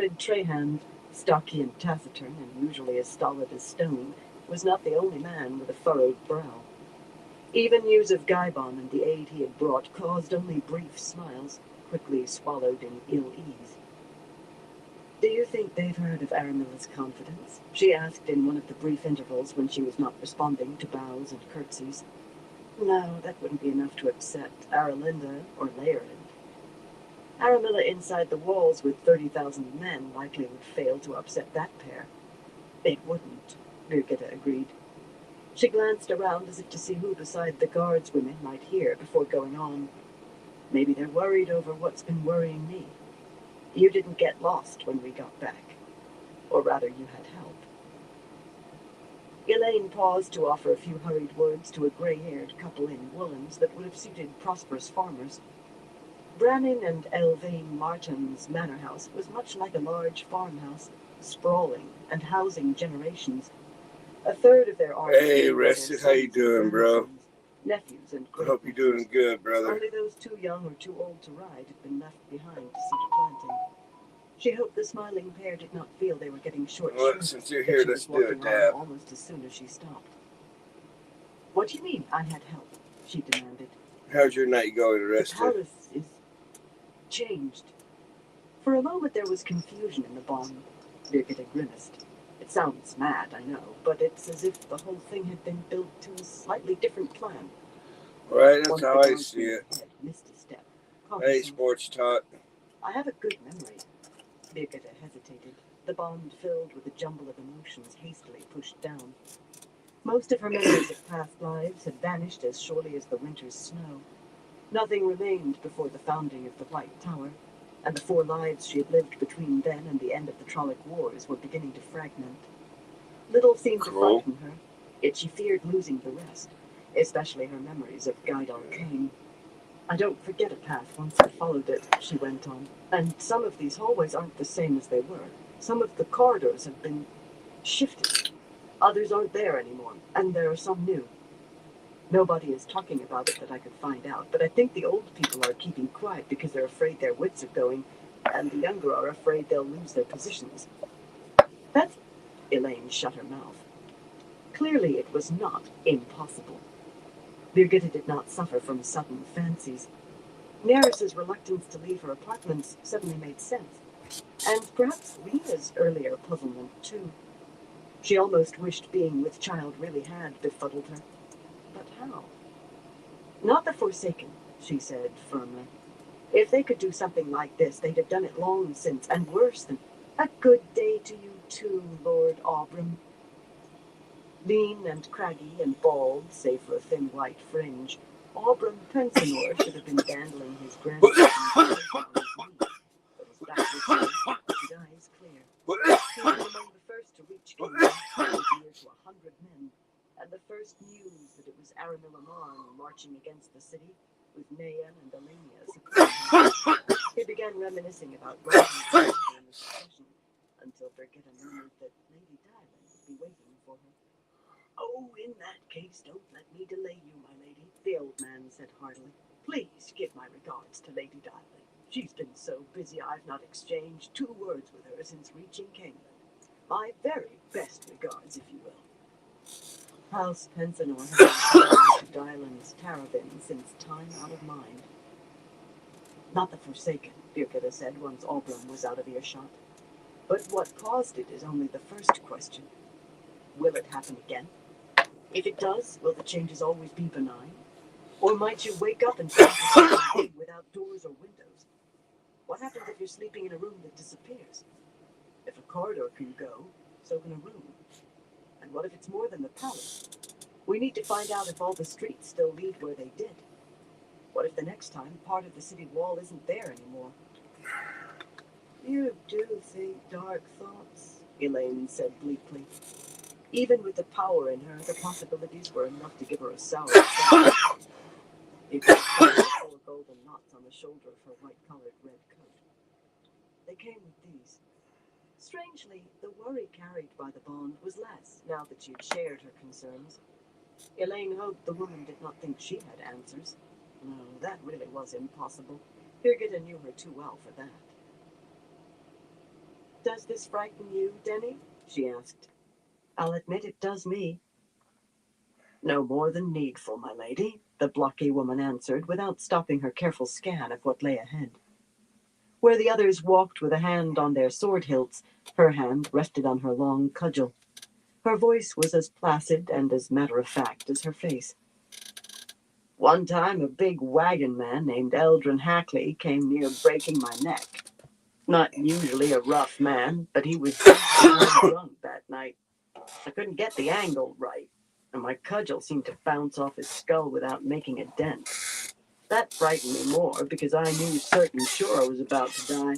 Gottfried Trahand, stocky and taciturn and usually as stolid as stone, was not the only man with a furrowed brow. Even news of Gaibon and the aid he had brought caused only brief smiles, quickly swallowed in ill ease. "Do you think they've heard of Aramilla's confidence?" she asked in one of the brief intervals when she was not responding to bows and curtsies. "No, that wouldn't be enough to upset Aralinda or Laerend. Aramilla inside the walls with 30,000 men likely would fail to upset that pair." "It wouldn't," Birgitta agreed. She glanced around as if to see who beside the guards women might hear before going on. "Maybe they're worried over what's been worrying me. You didn't get lost when we got back. Or rather, you had help." Elaine paused to offer a few hurried words to a gray-haired couple in woolens that would have suited prosperous farmers. Brannin and Elvain Martin's manor house was much like a large farmhouse, sprawling and housing generations. A third of their army. Hey, Rested, how you doing, bro? Nephews and I hope you're doing good, brother. Only those too young or too old to ride had been left behind to see to planting. She hoped the smiling pair did not feel they were getting short shrift. Since you're here, let's do a dab. Almost as soon as she stopped. "What do you mean I had help?" she demanded. "How's your night going, Rested?" "The palace is changed." For a moment there was confusion in the bond. Birgitta grimaced. "It sounds mad, I know, but it's as if the whole thing had been built to a slightly different plan." Right, that's how I see it. Missed a step. Hey, sports talk. "I have a good memory." Birgitta hesitated, the bond filled with a jumble of emotions hastily pushed down. Most of her memories of past lives had vanished as surely as the winter's snow. Nothing remained before the founding of the White Tower, and the 4 lives she had lived between then and the end of the Trolloc Wars were beginning to fragment. Little seemed to frighten her, yet she feared losing the rest, especially her memories of Gaidal Cain. "I don't forget a path once I followed it," she went on, "and some of these hallways aren't the same as they were. Some of the corridors have been shifted. Others aren't there anymore, and there are some new. Nobody is talking about it that I could find out, but I think the old people are keeping quiet because they're afraid their wits are going, and the younger are afraid they'll lose their positions." "That's..." Elaine shut her mouth. Clearly it was not impossible. Birgitta did not suffer from sudden fancies. Neris's reluctance to leave her apartments suddenly made sense, and perhaps Lena's earlier puzzlement too. She almost wished being with child really had befuddled her. But how? "Not the Forsaken," she said firmly. "If they could do something like this, they'd have done it long since, and worse than..." "A good day to you too, Lord Aubrem." Lean and craggy and bald, save for a thin white fringe, Aubrem Pensionor should have been dandling his grandson on his knee, but his back was straight, his eyes clear. He was among the first to reach Kingdom, near to 100 men, and the first news that it was Aramilla Marn marching against the city, with Nayan and Alenia supporting him. He began reminiscing about Roland's in the succession, until Birgitta murmured that Lady Dylan would be waiting for her. "Oh, in that case, don't let me delay you, my lady," the old man said heartily. "Please give my regards to Lady Dylan. She's been so busy I've not exchanged 2 words with her since reaching Kingland. My very best regards, if you will." House Pensionor had been to Dylan's Taravin since time out of mind. "Not the Forsaken," Birgitta said once Aubrem was out of earshot. "But what caused it is only the first question. Will it happen again? If it does, will the changes always be benign? Or might you wake up and find yourself without doors or windows? What happens if you're sleeping in a room that disappears? If a corridor can go, so can a room. And what if it's more than the palace? We need to find out if all the streets still lead where they did. What if the next time part of the city wall isn't there anymore?" "You do think dark thoughts," Elaine said bleakly. Even with the power in her, the possibilities were enough to give her a sour taste. It was the 4 golden knots on the shoulder of her white-collared red coat. They came with these. Strangely, the worry carried by the bond was less, now that she had shared her concerns. Elaine hoped the woman did not think she had answers. No, that really was impossible. Birgitta knew her too well for that. Does this frighten you, Denny? She asked. I'll admit it does me. No more than needful, my lady, the blocky woman answered without stopping her careful scan of what lay ahead. Where the others walked with a hand on their sword hilts, her hand rested on her long cudgel. Her voice was as placid and as matter-of-fact as her face. One time a big wagon man named Eldrin Hackley came near breaking my neck. Not usually a rough man, but he was drunk that night. I couldn't get the angle right, and my cudgel seemed to bounce off his skull without making a dent. That frightened me more because I knew certain sure I was about to die.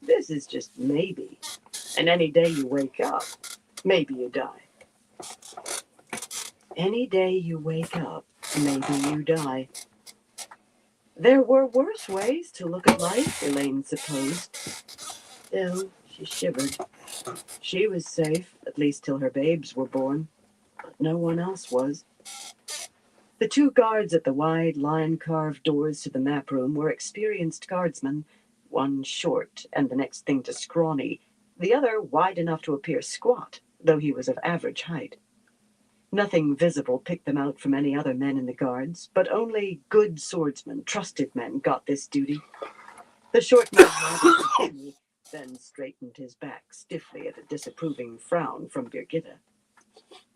This is just maybe. And any day you wake up, maybe you die. Any day you wake up, maybe you die. There were worse ways to look at life, Elaine supposed. Still, she shivered. She was safe, at least till her babes were born. But no one else was. The two guards at the wide, line-carved doors to the map room were experienced guardsmen, one short and the next thing to scrawny, the other wide enough to appear squat, though he was of average height. Nothing visible picked them out from any other men in the guards, but only good swordsmen, trusted men, got this duty. The short man nodded to Denny, then straightened his back stiffly at a disapproving frown from Birgitta.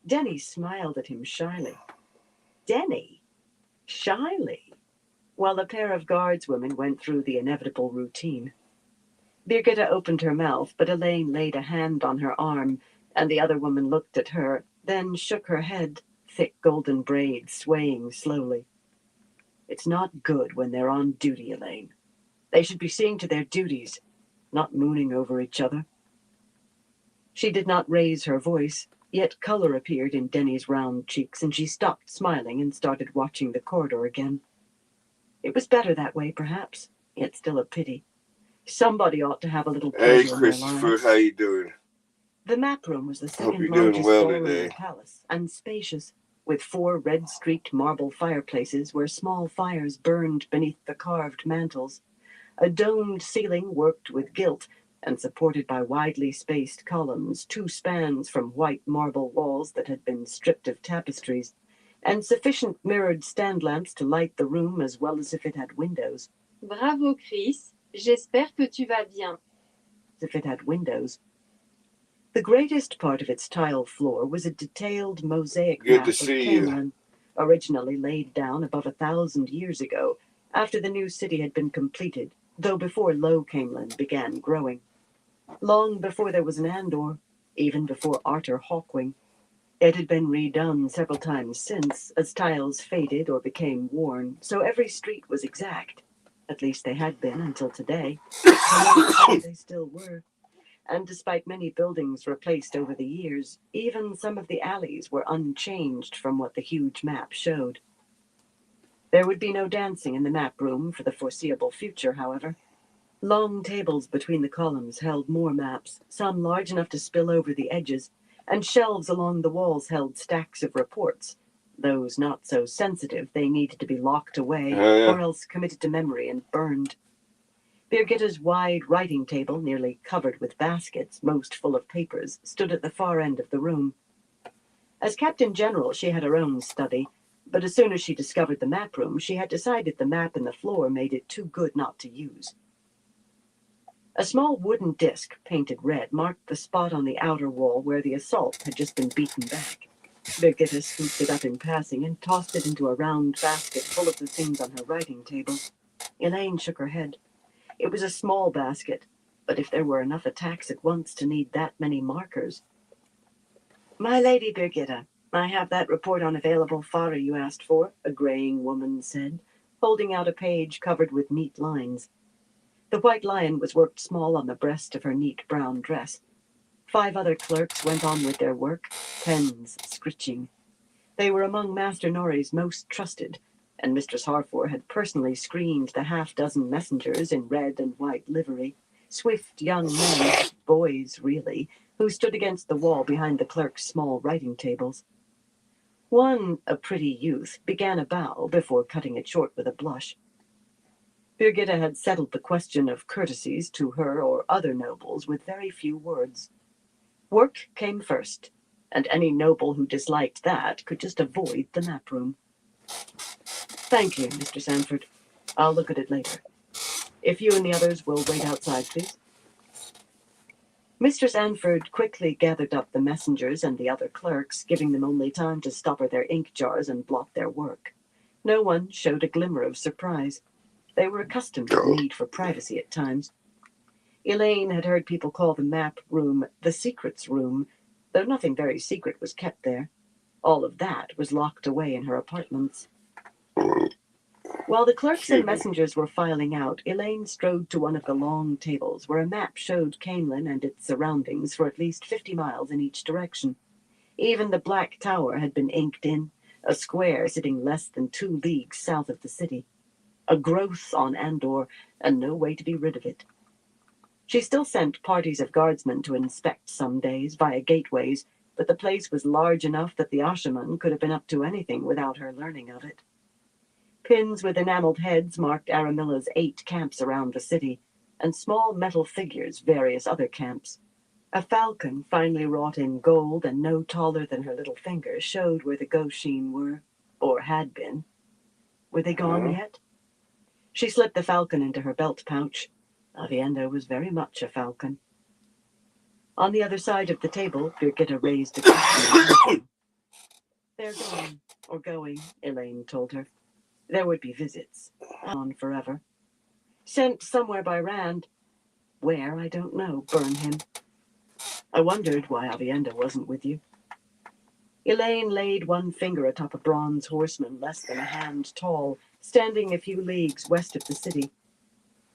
Denny smiled at him shyly. Denny? Shyly? While a pair of guardswomen went through the inevitable routine. Birgitta opened her mouth, but Elaine laid a hand on her arm, and the other woman looked at her, then shook her head, thick golden braids swaying slowly. It's not good when they're on duty, Elaine. They should be seeing to their duties, not mooning over each other. She did not raise her voice, yet color appeared in Denny's round cheeks, and she stopped smiling and started watching the corridor again. It was better that way, perhaps, yet still a pity. Somebody ought to have a little pleasure Hey, in their Christopher, lives. how you doing? The map room was the Hope second you're doing largest well ballroom in today. the palace, and spacious, with 4 red-streaked marble fireplaces where small fires burned beneath the carved mantels. A domed ceiling worked with gilt and supported by widely spaced columns, 2 spans from white marble walls that had been stripped of tapestries, and sufficient mirrored stand lamps to light the room as well as if it had windows. Bravo, Chris. J'espère que tu vas bien. As if it had windows. The greatest part of its tile floor was a detailed mosaic Good map to of see you. Camelin, originally laid down above 1,000 years ago, after the new city had been completed, though before Low Camelin began growing. Long before there was an Andor, even before Artur Hawkwing. It had been redone several times since, as tiles faded or became worn, so every street was exact. At least they had been until today. They still were. And despite many buildings replaced over the years, even some of the alleys were unchanged from what the huge map showed. There would be no dancing in the map room for the foreseeable future, however. Long tables between the columns held more maps, some large enough to spill over the edges, and shelves along the walls held stacks of reports. Those not so sensitive, they needed to be locked away, or else committed to memory and burned. Birgitta's wide writing table, nearly covered with baskets, most full of papers, stood at the far end of the room. As Captain General, she had her own study, but as soon as she discovered the map room, she had decided the map in the floor made it too good not to use. A small wooden disc, painted red, marked the spot on the outer wall where the assault had just been beaten back. Birgitta scooped it up in passing and tossed it into a round basket full of the things on her writing table. Elaine shook her head. It was a small basket, but if there were enough attacks at once to need that many markers. My lady Birgitta, I have that report on available fodder you asked for, a graying woman said, holding out a page covered with neat lines. The white lion was worked small on the breast of her neat brown dress. 5 other clerks went on with their work, pens scritching. They were among Master Norrie's most trusted, and Mistress Harfor had personally screened the 6 messengers in red and white livery, swift young men, boys really, who stood against the wall behind the clerks' small writing tables. One, a pretty youth, began a bow before cutting it short with a blush. Birgitta had settled the question of courtesies to her or other nobles with very few words. Work came first, and any noble who disliked that could just avoid the map room. Thank you, Mr. Sanford. I'll look at it later. If you and the others will wait outside, please. Mr. Sanford quickly gathered up the messengers and the other clerks, giving them only time to stopper their ink jars and blot their work. No one showed a glimmer of surprise. They were accustomed to the need for privacy at times. Elaine had heard people call the map room the secrets room, though nothing very secret was kept there. All of that was locked away in her apartments. While the clerks and messengers were filing out, Elaine strode to one of the long tables where a map showed Camelin and its surroundings for at least 50 miles in each direction. Even the Black Tower had been inked in, a square sitting less than 2 leagues south of the city. A growth on Andor, and no way to be rid of it. She still sent parties of guardsmen to inspect some days via gateways, but the place was large enough that the Ashaman could have been up to anything without her learning of it. Pins with enameled heads marked Aramilla's 8 camps around the city, and small metal figures various other camps. A falcon, finely wrought in gold and no taller than her little finger, showed where the Goshin were, or had been. Were they gone yet? She slipped the falcon into her belt pouch. Aviendha was very much a falcon. On the other side of the table, Birgitta raised a question. They're gone, or going, Elaine told her. There would be visits. On forever. Sent somewhere by Rand. Where, I don't know. Burn him. I wondered why Aviendha wasn't with you. Elaine laid one finger atop a bronze horseman less than a hand tall, standing a few leagues west of the city.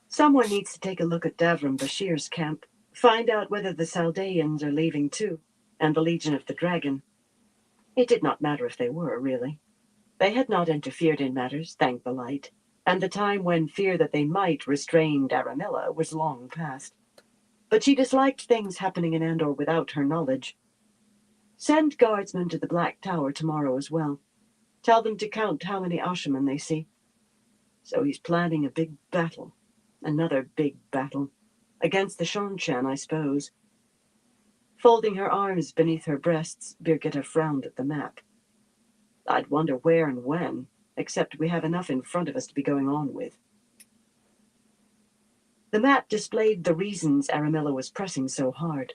Someone needs to take a look at Davram Bashir's camp, find out whether the Saldaeans are leaving too, and the Legion of the Dragon. It did not matter if they were, really. They had not interfered in matters, thank the light, and the time when fear that they might restrain Aramilla was long past. But she disliked things happening in Andor without her knowledge. Send guardsmen to the Black Tower tomorrow as well. Tell them to count how many Ashaman they see. So he's planning a big battle. Another big battle. Against the Shongshan, I suppose. Folding her arms beneath her breasts, Birgitta frowned at the map. I'd wonder where and when, except we have enough in front of us to be going on with. The map displayed the reasons Aramilla was pressing so hard.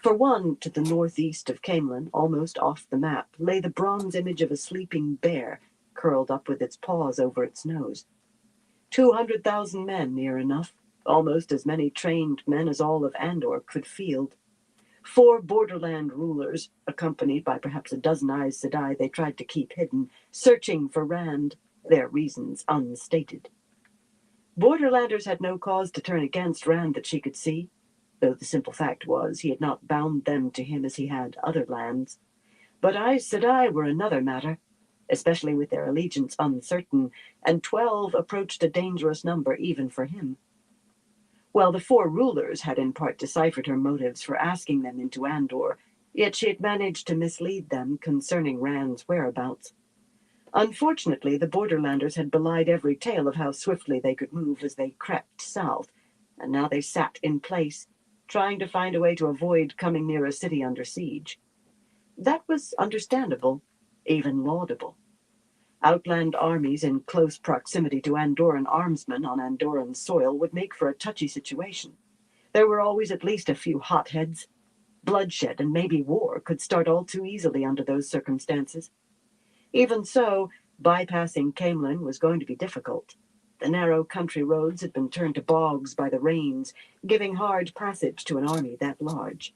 For one, to the northeast of Camelin, almost off the map, lay the bronze image of a sleeping bear, curled up with its paws over its nose. 200,000 men, near enough, almost as many trained men as all of Andor could field. 4 borderland rulers, accompanied by perhaps a dozen Aes Sedai they tried to keep hidden, searching for Rand, their reasons unstated. Borderlanders had no cause to turn against Rand that she could see, though the simple fact was he had not bound them to him as he had other lands. But Aes Sedai were another matter, especially with their allegiance uncertain, and 12 approached a dangerous number even for him. Well, the 4 rulers had in part deciphered her motives for asking them into Andor, yet she had managed to mislead them concerning Rand's whereabouts. Unfortunately, the Borderlanders had belied every tale of how swiftly they could move as they crept south, and now they sat in place, trying to find a way to avoid coming near a city under siege. That was understandable, even laudable. Outland armies in close proximity to Andoran armsmen on Andoran soil would make for a touchy situation. There were always at least a few hotheads. Bloodshed and maybe war could start all too easily under those circumstances. Even so, bypassing Camelin was going to be difficult. The narrow country roads had been turned to bogs by the rains, giving hard passage to an army that large.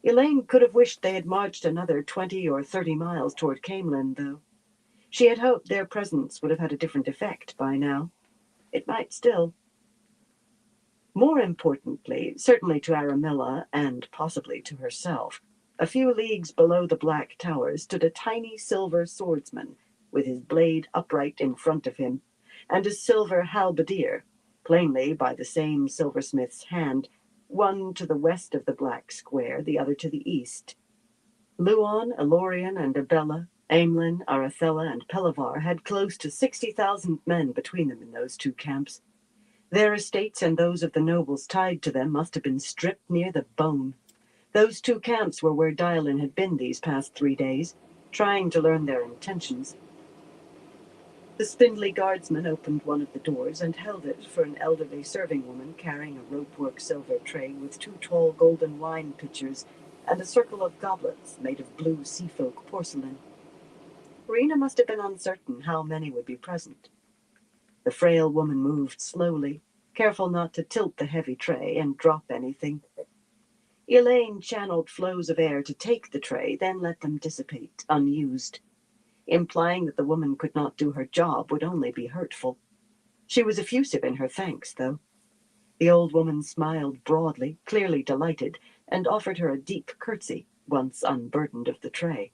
Elaine could have wished they had marched another 20 or 30 miles toward Camelin, though. She had hoped their presence would have had a different effect by now. It might still. More importantly, certainly to Aramilla, and possibly to herself, a few leagues below the Black Tower stood a tiny silver swordsman, with his blade upright in front of him, and a silver halberdier, plainly by the same silversmith's hand, one to the west of the Black Square, the other to the east. Luon, Elorian, and Abella, Aemlin, Arathella, and Pelavar had close to 60,000 men between them in those 2 camps, Their estates and those of the nobles tied to them must have been stripped near the bone. Those 2 camps were where Dylan had been these past 3 days, trying to learn their intentions. The spindly guardsman opened one of the doors and held it for an elderly serving woman carrying a ropework silver tray with 2 tall golden wine pitchers and a circle of goblets made of blue seafolk porcelain. Rena must have been uncertain how many would be present. The frail woman moved slowly, careful not to tilt the heavy tray and drop anything. Elaine channeled flows of air to take the tray, then let them dissipate, unused. Implying that the woman could not do her job would only be hurtful. She was effusive in her thanks, though. The old woman smiled broadly, clearly delighted, and offered her a deep curtsy, once unburdened of the tray.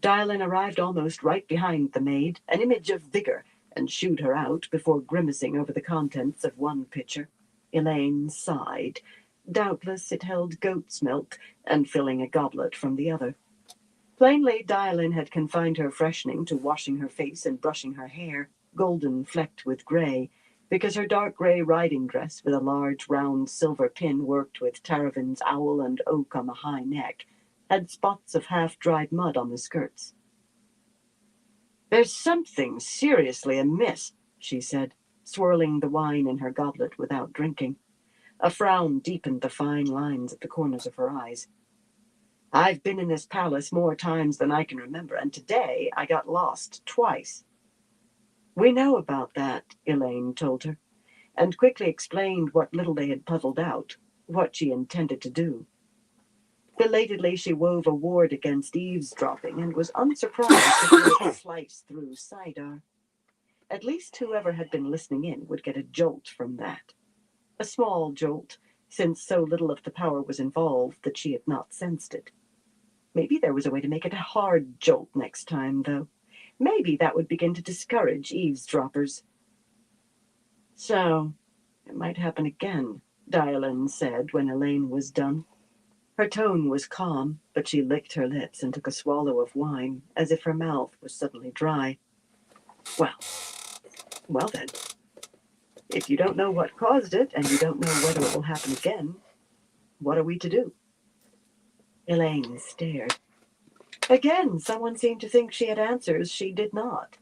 Dylan arrived almost right behind the maid, an image of vigor, and shooed her out before grimacing over the contents of one pitcher. Elaine sighed. Doubtless it held goat's milk, and filling a goblet from the other. Plainly, Dylan had confined her freshening to washing her face and brushing her hair, golden flecked with gray, because her dark gray riding dress with a large round silver pin worked with Taravin's owl and oak on the high neck had spots of half-dried mud on the skirts. "There's something seriously amiss," she said, swirling the wine in her goblet without drinking. A frown deepened the fine lines at the corners of her eyes. "I've been in this palace more times than I can remember, and today I got lost twice." "We know about that," Elaine told her, and quickly explained what little they had puzzled out, what she intended to do. Belatedly, she wove a ward against eavesdropping and was unsurprised to feel it slice through Saidar. At least whoever had been listening in would get a jolt from that. A small jolt, since so little of the power was involved that she had not sensed it. Maybe there was a way to make it a hard jolt next time, though. Maybe that would begin to discourage eavesdroppers. "So, it might happen again," Dylan said when Elaine was done. Her tone was calm, but she licked her lips and took a swallow of wine, as if her mouth was suddenly dry. Well then. If you don't know what caused it, and you don't know whether it will happen again, what are we to do?" Elaine stared. Again, someone seemed to think she had answers she did not.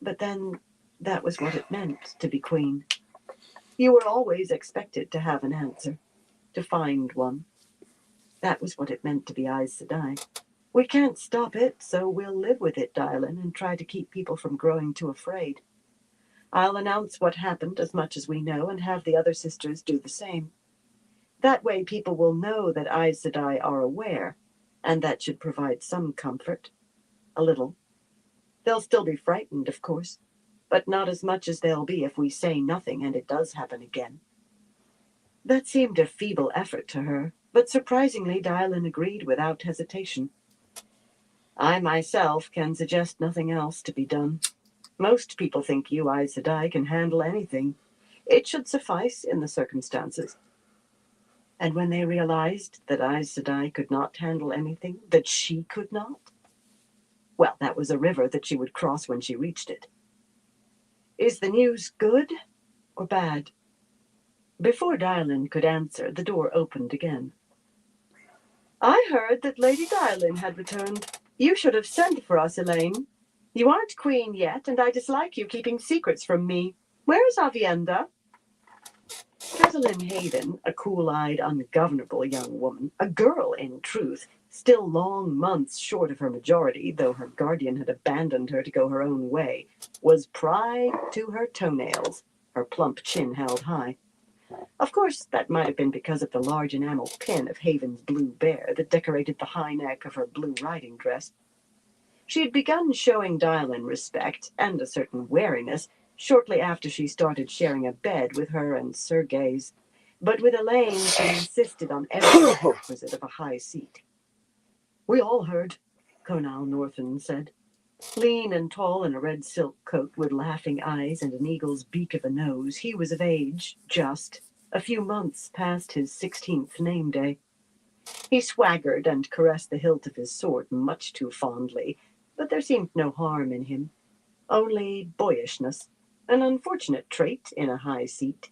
But then, that was what it meant to be queen. You were always expected to have an answer, to find one. That was what it meant to be Aes Sedai. We can't stop it, so we'll live with it, Dylan, and try to keep people from growing too afraid. I'll announce what happened as much as we know and have the other sisters do the same. That way people will know that Aes Sedai are aware, and that should provide some comfort. A little. They'll still be frightened, of course, but not as much as they'll be if we say nothing and it does happen again. That seemed a feeble effort to her, but surprisingly Dylan agreed without hesitation. I myself can suggest nothing else to be done. Most people think you, Aes Sedai, can handle anything. It should suffice in the circumstances. And when they realized that Aes Sedai could not handle anything, that she could not, well, that was a river that she would cross when she reached it. Is the news good or bad? Before Dylan could answer, the door opened again. I heard that Lady Dylan had returned. You should have sent for us, Elaine. You aren't queen yet, and I dislike you keeping secrets from me. Where is Avienda? Rosalind Hayden, a cool-eyed, ungovernable young woman, a girl in truth, still long months short of her majority, though her guardian had abandoned her to go her own way, was pride to her toenails, her plump chin held high. Of course, that might have been because of the large enamel pin of Haven's blue bear that decorated the high neck of her blue riding dress. She had begun showing Dylan respect, and a certain wariness, shortly after she started sharing a bed with her and Sergei's. But with Elaine, she insisted on every requisite of a high seat. We all heard, Conal Northen said. Lean and tall in a red silk coat with laughing eyes and an eagle's beak of a nose, he was of age, just, a few months past his 16th name day. He swaggered and caressed the hilt of his sword much too fondly, but there seemed no harm in him, only boyishness. an unfortunate trait in a high seat.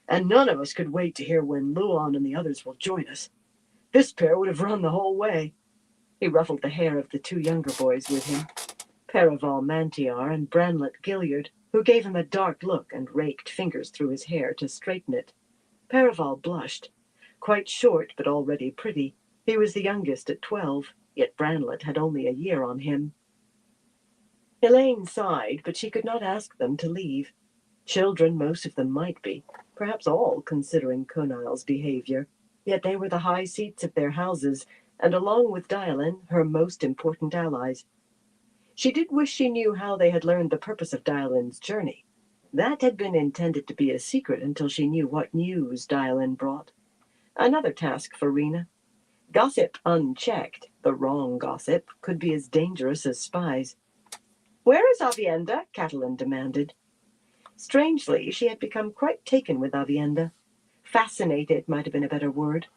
And none of us could wait to hear when Luan and the others will join us. This pair would have run the whole way. He ruffled the hair of the two younger boys with him, Perival Mantiar and Branlet Gilliard, who gave him a dark look and raked fingers through his hair to straighten it. Perival blushed. Quite short, but already pretty. He was the youngest at 12, yet Branlet had only a year on him. Elaine sighed, but she could not ask them to leave. Children, most of them might be, perhaps all, considering Conile's behavior. Yet they were the high seats of their houses, and along with Dylan, her most important allies. She did wish she knew how they had learned the purpose of Dylan's journey. That had been intended to be a secret until she knew what news Dylan brought. Another task for Rena. Gossip unchecked, the wrong gossip, could be as dangerous as spies. "Where is Avienda?" Catalin demanded. Strangely, she had become quite taken with Avienda. Fascinated might have been a better word.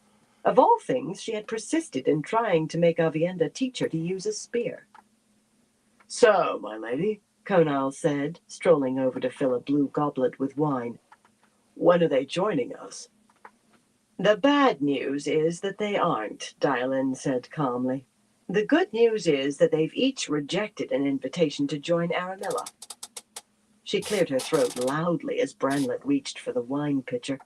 Of all things, she had persisted in trying to make Avienda teach her to use a spear. "So, my lady," Conal said, strolling over to fill a blue goblet with wine. "When are they joining us?" "The bad news is that they aren't," Dylan said calmly. "The good news is that they've each rejected an invitation to join Aramilla." She cleared her throat loudly as Branlet reached for the wine pitcher.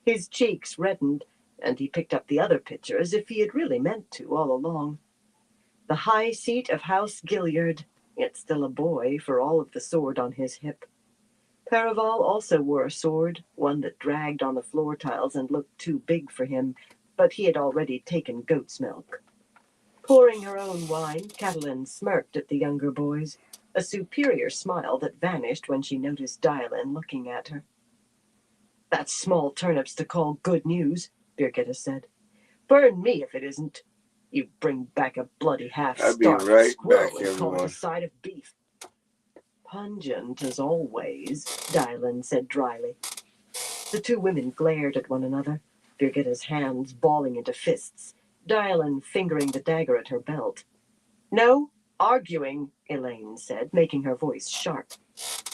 His cheeks reddened, and he picked up the other pitcher as if he had really meant to all along. The high seat of House Gilliard, yet still a boy for all of the sword on his hip. Perival also wore a sword, one that dragged on the floor tiles and looked too big for him, but he had already taken goat's milk. Pouring her own wine, Catalin smirked at the younger boys, a superior smile that vanished when she noticed Dylan looking at her. "That's small turnips to call good news," Birgitta said. "Burn me if it isn't. You bring back a bloody half-starved I'll be right squirrel back, and call it a everyone. side of beef." "Pungent as always," Dylan said dryly. The two women glared at one another, Birgitta's hands balling into fists, Dylan fingering the dagger at her belt. "No arguing," Elaine said, making her voice sharp.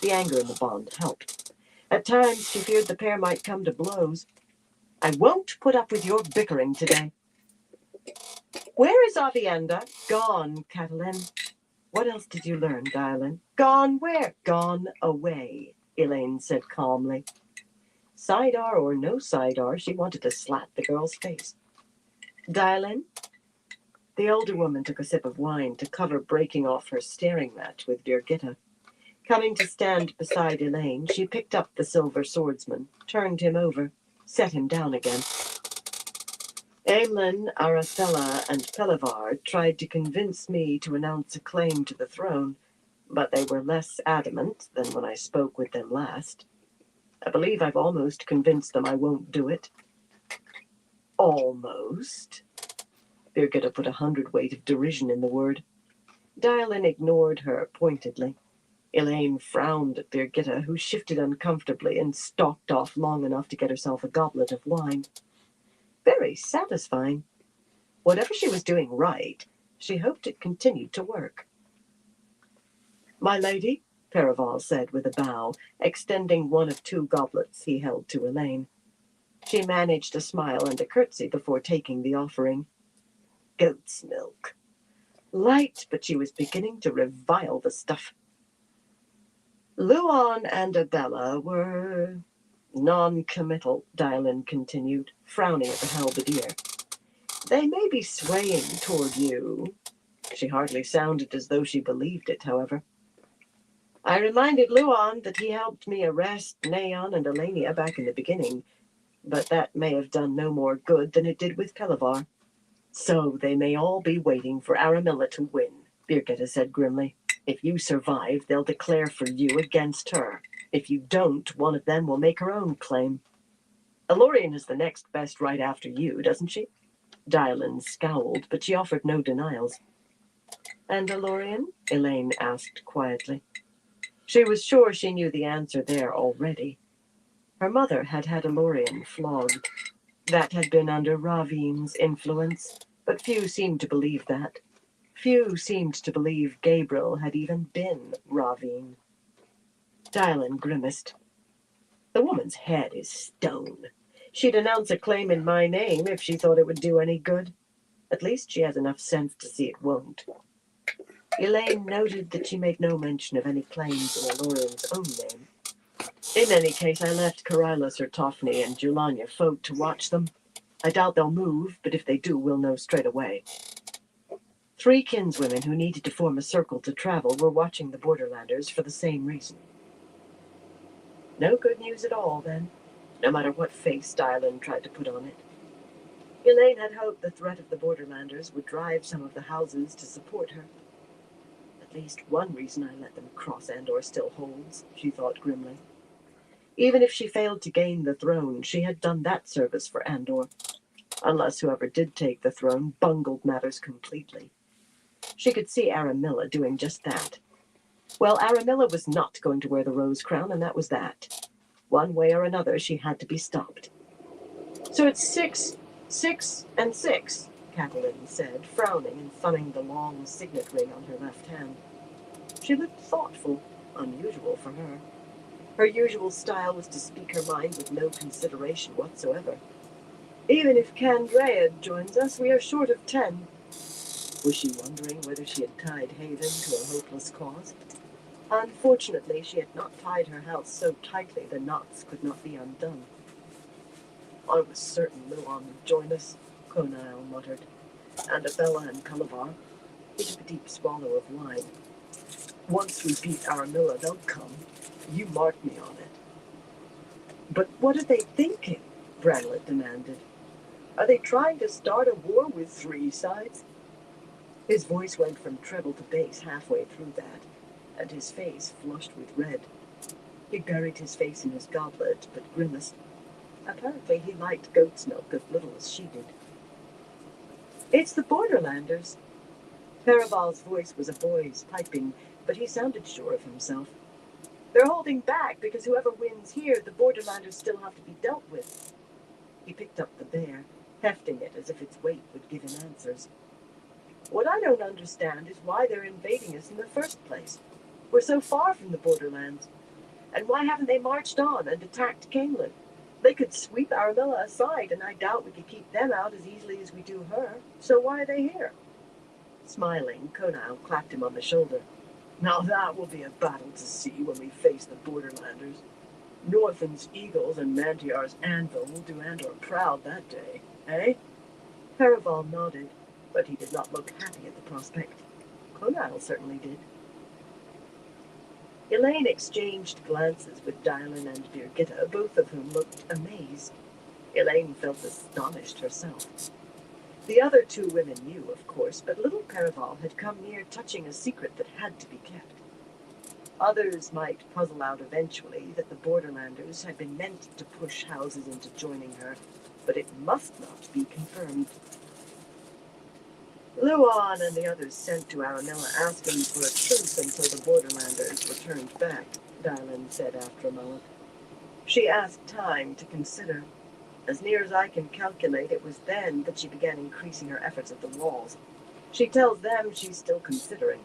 The anger in the bond helped. At times, she feared the pair might come to blows. "I won't put up with your bickering today." "Where is Avienda?" "Gone, Catalin." "What else did you learn, Dylan?" "Gone where?" "Gone away," Elaine said calmly. Sidar or no Sidar, she wanted to slap the girl's face. "Dylan?" The older woman took a sip of wine to cover breaking off her staring match with Birgitta. Coming to stand beside Elaine, she picked up the silver swordsman, turned him over, set him down again. "Aemlyn, Aracella, and Pelivar tried to convince me to announce a claim to the throne, but they were less adamant than when I spoke with them last. I believe I've almost convinced them I won't do it." "Almost?" Birgitta put 100 weight of derision in the word. Dylan ignored her pointedly. Elaine frowned at Birgitta, who shifted uncomfortably and stalked off long enough to get herself a goblet of wine. Very satisfying. Whatever she was doing right, she hoped it continued to work. "My lady," Perival said with a bow, extending one of two goblets he held to Elaine. She managed a smile and a curtsy before taking the offering. Goat's milk. Light, but she was beginning to revile the stuff. "Luan and Abella were non-committal," Dylan continued, frowning at the halberdier. "They may be swaying toward you." She hardly sounded as though she believed it, however. "I reminded Luan that he helped me arrest Neon and Elenia back in the beginning, but that may have done no more good than it did with Pelivar. So they may all be waiting for Aramilla to win," Birgitta said grimly. "If you survive, they'll declare for you against her. If you don't, one of them will make her own claim. Elorian is the next best right after you, doesn't she?" Dylan scowled, but she offered no denials. "And Elorian?" Elaine asked quietly. She was sure she knew the answer there already. Her mother had had Elorian flogged. That had been under Ravine's influence, but few seemed to believe that. Few seemed to believe Gabriel had even been Ravine. Dylan grimaced. The woman's head is stone. She'd announce a claim in my name if she thought it would do any good. At least she has enough sense to see it won't. Elaine noted that she made no mention of any claims in Elorian's own name. In any case, I left Karila Sertofny and Julania Folk to watch them. I doubt they'll move, but if they do, we'll know straight away. 3 kinswomen who needed to form a circle to travel were watching the Borderlanders for the same reason. No good news at all, then, no matter what face Dylan tried to put on it. Elaine had hoped the threat of the Borderlanders would drive some of the houses to support her. At least one reason I let them cross Andor still holds, she thought grimly. Even if she failed to gain the throne, she had done that service for Andor. Unless whoever did take the throne bungled matters completely. She could see Aramilla doing just that. Well, Aramilla was not going to wear the rose crown, and that was that. One way or another, she had to be stopped. So it's 6, 6, and 6, Catelyn said, frowning and thumbing the long signet ring on her left hand. She looked thoughtful, unusual for her. Her usual style was to speak her mind with no consideration whatsoever. Even if Candraed joins us, we are short of 10. Was she wondering whether she had tied Haven to a hopeless cause? Unfortunately, she had not tied her house so tightly the knots could not be undone. I was certain Luan would join us, Conile muttered. Annabella and Calabar. He took a deep swallow of wine. Once we beat Aramilla, they'll come. You mark me on it. But what are they thinking? Branlett demanded. Are they trying to start a war with 3 sides? His voice went from treble to bass halfway through that, and his face flushed with red. He buried his face in his goblet, but grimaced. Apparently he liked goat's milk as little as she did. It's the Borderlanders. Paraval's voice was a boy's, piping, but he sounded sure of himself. They're holding back because whoever wins here, the Borderlanders still have to be dealt with. He picked up the bear, hefting it as if its weight would give him answers. What I don't understand is why they're invading us in the first place. We're so far from the Borderlands. And why haven't they marched on and attacked Caemlyn? They could sweep Aramilla aside, and I doubt we could keep them out as easily as we do her. So why are they here? Smiling, Conile clapped him on the shoulder. Now that will be a battle to see when we face the Borderlanders. Northen's eagles and Mantiar's anvil will do Andor proud that day, eh? Paraval nodded, but he did not look happy at the prospect. Conile certainly did. Elaine exchanged glances with Dylan and Birgitta, both of whom looked amazed. Elaine felt astonished herself. The other 2 women knew, of course, but little Paraval had come near touching a secret that had to be kept. Others might puzzle out eventually that the Borderlanders had been meant to push houses into joining her, but it must not be confirmed. Luan and the others sent to Aramilla asking for a truce until the Borderlanders returned back, Dylan said after a moment. She asked time to consider. As near as I can calculate, it was then that she began increasing her efforts at the walls. She tells them she's still considering.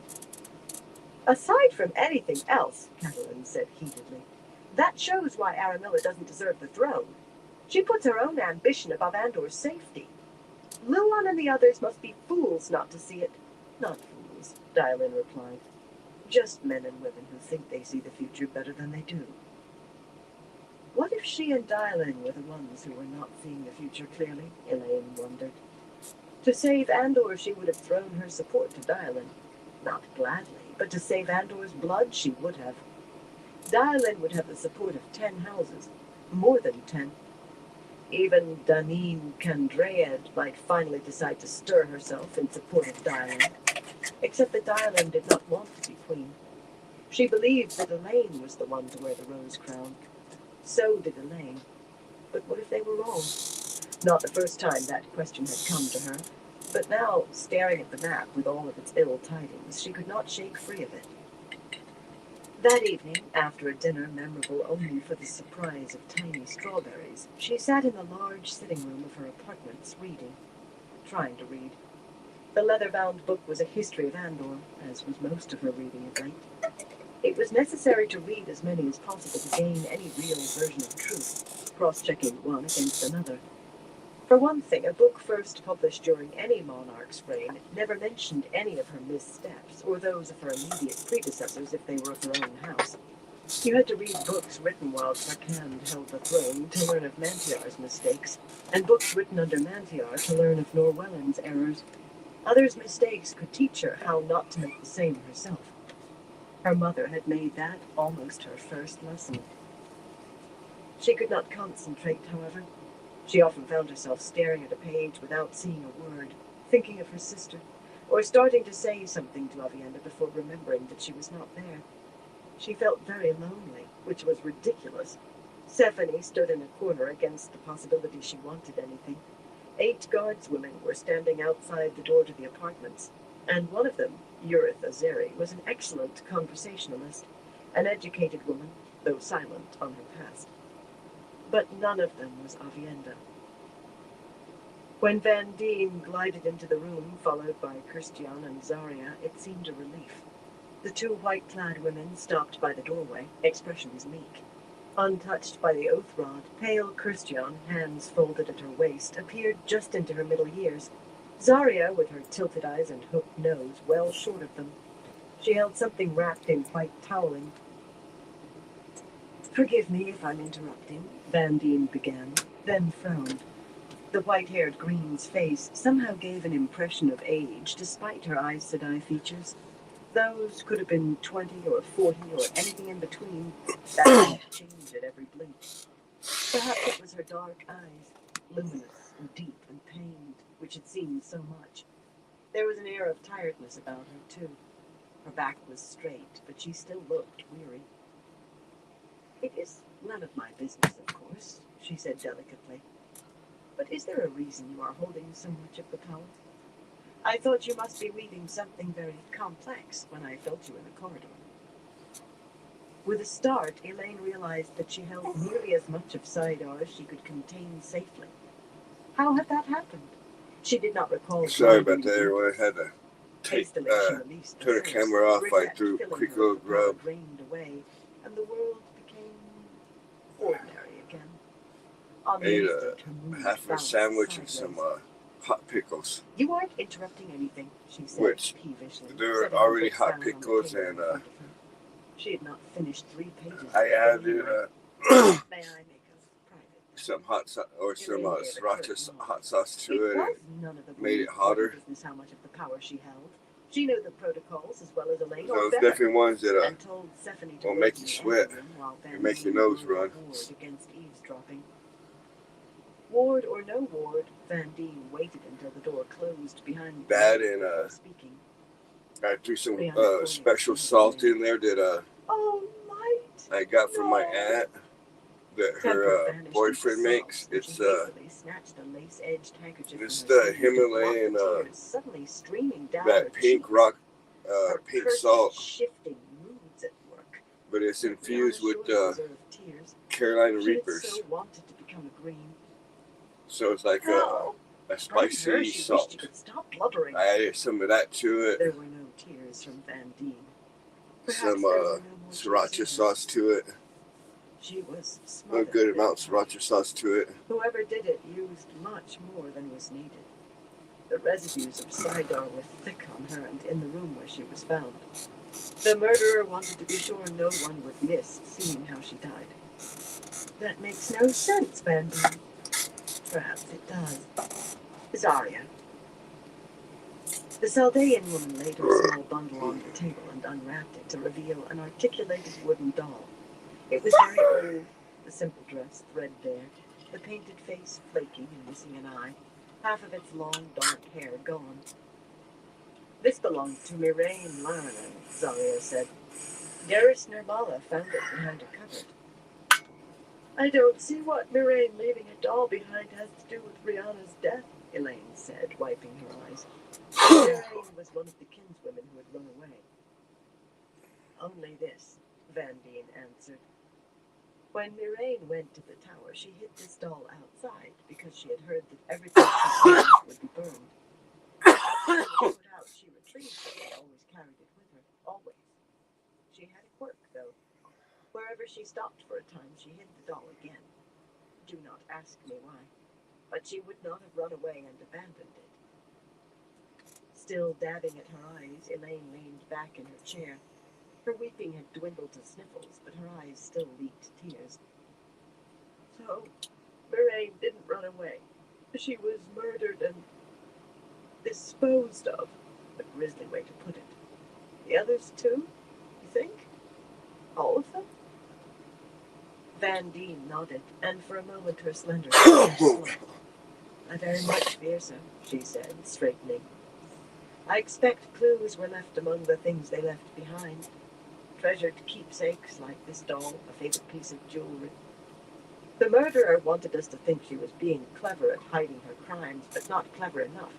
Aside from anything else, Catelyn said heatedly, that shows why Aramilla doesn't deserve the throne. She puts her own ambition above Andor's safety. Luan and the others must be fools not to see it. Not fools, Dylan replied. Just men and women who think they see the future better than they do. What if she and Dylan were the ones who were not seeing the future clearly? Elaine wondered. To save Andor, she would have thrown her support to Dylan. Not gladly, but to save Andor's blood, she would have. Dylan would have the support of 10 houses, more than 10. Even Danine Candraed might finally decide to stir herself in support of Dylan. Except that Dylan did not want to be queen. She believed that Elaine was the one to wear the rose crown. So did Elaine. But what if they were wrong? Not the first time that question had come to her. But now, staring at the map with all of its ill tidings, she could not shake free of it. That evening, after a dinner memorable only for the surprise of tiny strawberries, she sat in the large sitting room of her apartments reading, trying to read. The leather-bound book was a history of Andor, as was most of her reading of late. It was necessary to read as many as possible to gain any real version of truth, cross-checking one against another. For one thing, a book first published during any monarch's reign never mentioned any of her missteps, or those of her immediate predecessors if they were of her own house. You had to read books written while Tarkand held the throne to learn of Mantiar's mistakes, and books written under Mantiar to learn of Norwelland's errors. Others' mistakes could teach her how not to make the same herself. Her mother had made that almost her first lesson. She could not concentrate, however. She often found herself staring at a page without seeing a word, thinking of her sister, or starting to say something to Avienda before remembering that she was not there. She felt very lonely, which was ridiculous. Stephanie stood in a corner against the possibility she wanted anything. 8 guardswomen were standing outside the door to the apartments, and one of them, Urith Azeri, was an excellent conversationalist, an educated woman, though silent on her past. But none of them was Avienda. When Van Dien glided into the room, followed by Christian and Zarya, it seemed a relief. The 2 white-clad women stopped by the doorway, expressions meek. Untouched by the oath rod, pale Christian, hands folded at her waist, appeared just into her middle years. Zarya, with her tilted eyes and hooked nose, well short of them. She held something wrapped in white toweling. "Forgive me if I'm interrupting," Van Dien began, then frowned. The white-haired Green's face somehow gave an impression of age, despite her Aes Sedai features. Those could have been 20 or 40 or anything in between. That didn't change at every blink. Perhaps it was her dark eyes, luminous and deep and pained, which had seen so much. There was an air of tiredness about her, too. Her back was straight, but she still looked weary. "It is none of my business, of course," she said delicately. "But is there a reason you are holding so much of the power? I thought you must be weaving something very complex when I felt you in the corridor." With a start, Elaine realized that she held nearly as much of Saidar as she could contain safely. How had that happened? She did not recall. Sorry about that, everyone. I had to Hastily, she released turn the source. camera off. I Regret threw a filling quick her little as the power grub. drained away, and the world became ordinary again. On the Ate instant, her mood half of a bounced sandwich and sideways. some hot pickles. "You aren't interrupting anything," she said Which, peevishly. there were setting already the books hot down on the pickles table in and, front of her. She had not finished 3 pages. I of it added anyway. "May I make a private?" some hot sauce or some Elaine gave a sriracha curt nod. hot sauce to It it. was none of the made it hotter. business how much of the power she held. She knew the protocols as well as Elaine, or Those better, definitely ones that and told Stephanie to will wait make in you the sweat anteroom while Van and make your Dien nose wrote a run. ward against eavesdropping. Ward or no ward, Van Dien waited until the door closed behind the That man and, before speaking. I threw some Brianna Cornelius special smiled salt at Elaine. in there that "Oh, Light!" I got from my No. aunt that Temper her vanished boyfriend into makes. sobs, and It's she hastily snatched a lace-edged handkerchief it's from her the sleeve to block Himalayan the tears suddenly streaming down that her pink cheeks. rock Her pink curt, salt, shifting moods at work. but it's infused Brianna with surely deserved tears. Carolina She had Reapers. so wanted to become a Green. So it's like How? a From her, spicy she wished she salt. could stop blubbering. I added some of that to There it. were no tears from Van Dien. Perhaps Some there were no more tears sriracha either. sauce to it. She was A smothered good with amount of pride. sriracha sauce to it. Whoever did it used much more than was needed. The residues of Saidar were thick on her and in the room where she was found. The murderer wanted to be sure no one would miss seeing how she died. That makes no sense, Van Dien. Perhaps it does. Zarya. The Saldaean woman laid her small bundle on the table and unwrapped it to reveal an articulated wooden doll. It was very old, the simple dress threadbare, the painted face flaky and missing an eye, half of its long dark hair gone. "This belonged to Miraine Laranen," Zarya said. "Garrus Nirmala found it behind a cupboard." "I don't see what Miraine leaving a doll behind has to do with Brianna's death," Elaine said, wiping her eyes. Miraine was one of the kinswomen who had run away. "Only this," Van Dien answered. When Miraine went to the tower, she hid this doll outside because she had heard that everything she owned would be burned. After it was put out, she retrieved it and always carried it with her, always. She had a quirk, though. Wherever she stopped for a time, she hid the doll again. Do not ask me why, but she would not have run away and abandoned it. Still dabbing at her eyes, Elaine leaned back in her chair. Her weeping had dwindled to sniffles, but her eyes still leaked tears. So, Lorraine didn't run away. She was murdered and disposed of. A grisly way to put it. The others too, you think? All of them? Van Deen nodded, and for a moment her slender fingers slumped. I very much fear so, she said, straightening. I expect clues were left among the things they left behind. Treasured keepsakes like this doll, a favorite piece of jewelry. The murderer wanted us to think she was being clever at hiding her crimes, but not clever enough.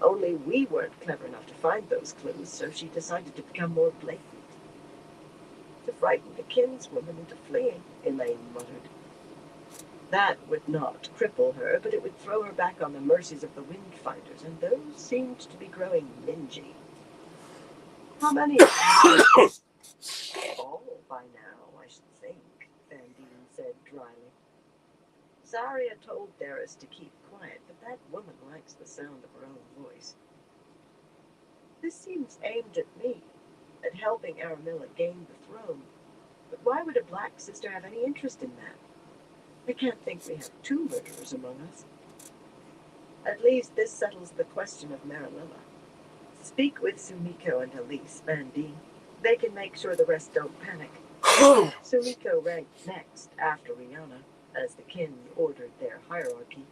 Only we weren't clever enough to find those clues, so she decided to become more blatant. To frighten the kinswoman into fleeing, Elaine muttered. That would not cripple her, but it would throw her back on the mercies of the Windfinders, and those seemed to be growing mingy. How many of you? All by now, I should think, Van Deen said dryly. Zarya told Darius to keep quiet, but that woman likes the sound of her own voice. This seems aimed at me, at helping Aramilla gain the throne. But why would a Black Sister have any interest in that? I can't think we have two murderers among us. At least this settles the question of Marililla. Speak with Sumiko and Elise, Van Deen. They can make sure the rest don't panic. Sumiko ranked next after Rihanna, as the kin ordered their hierarchy,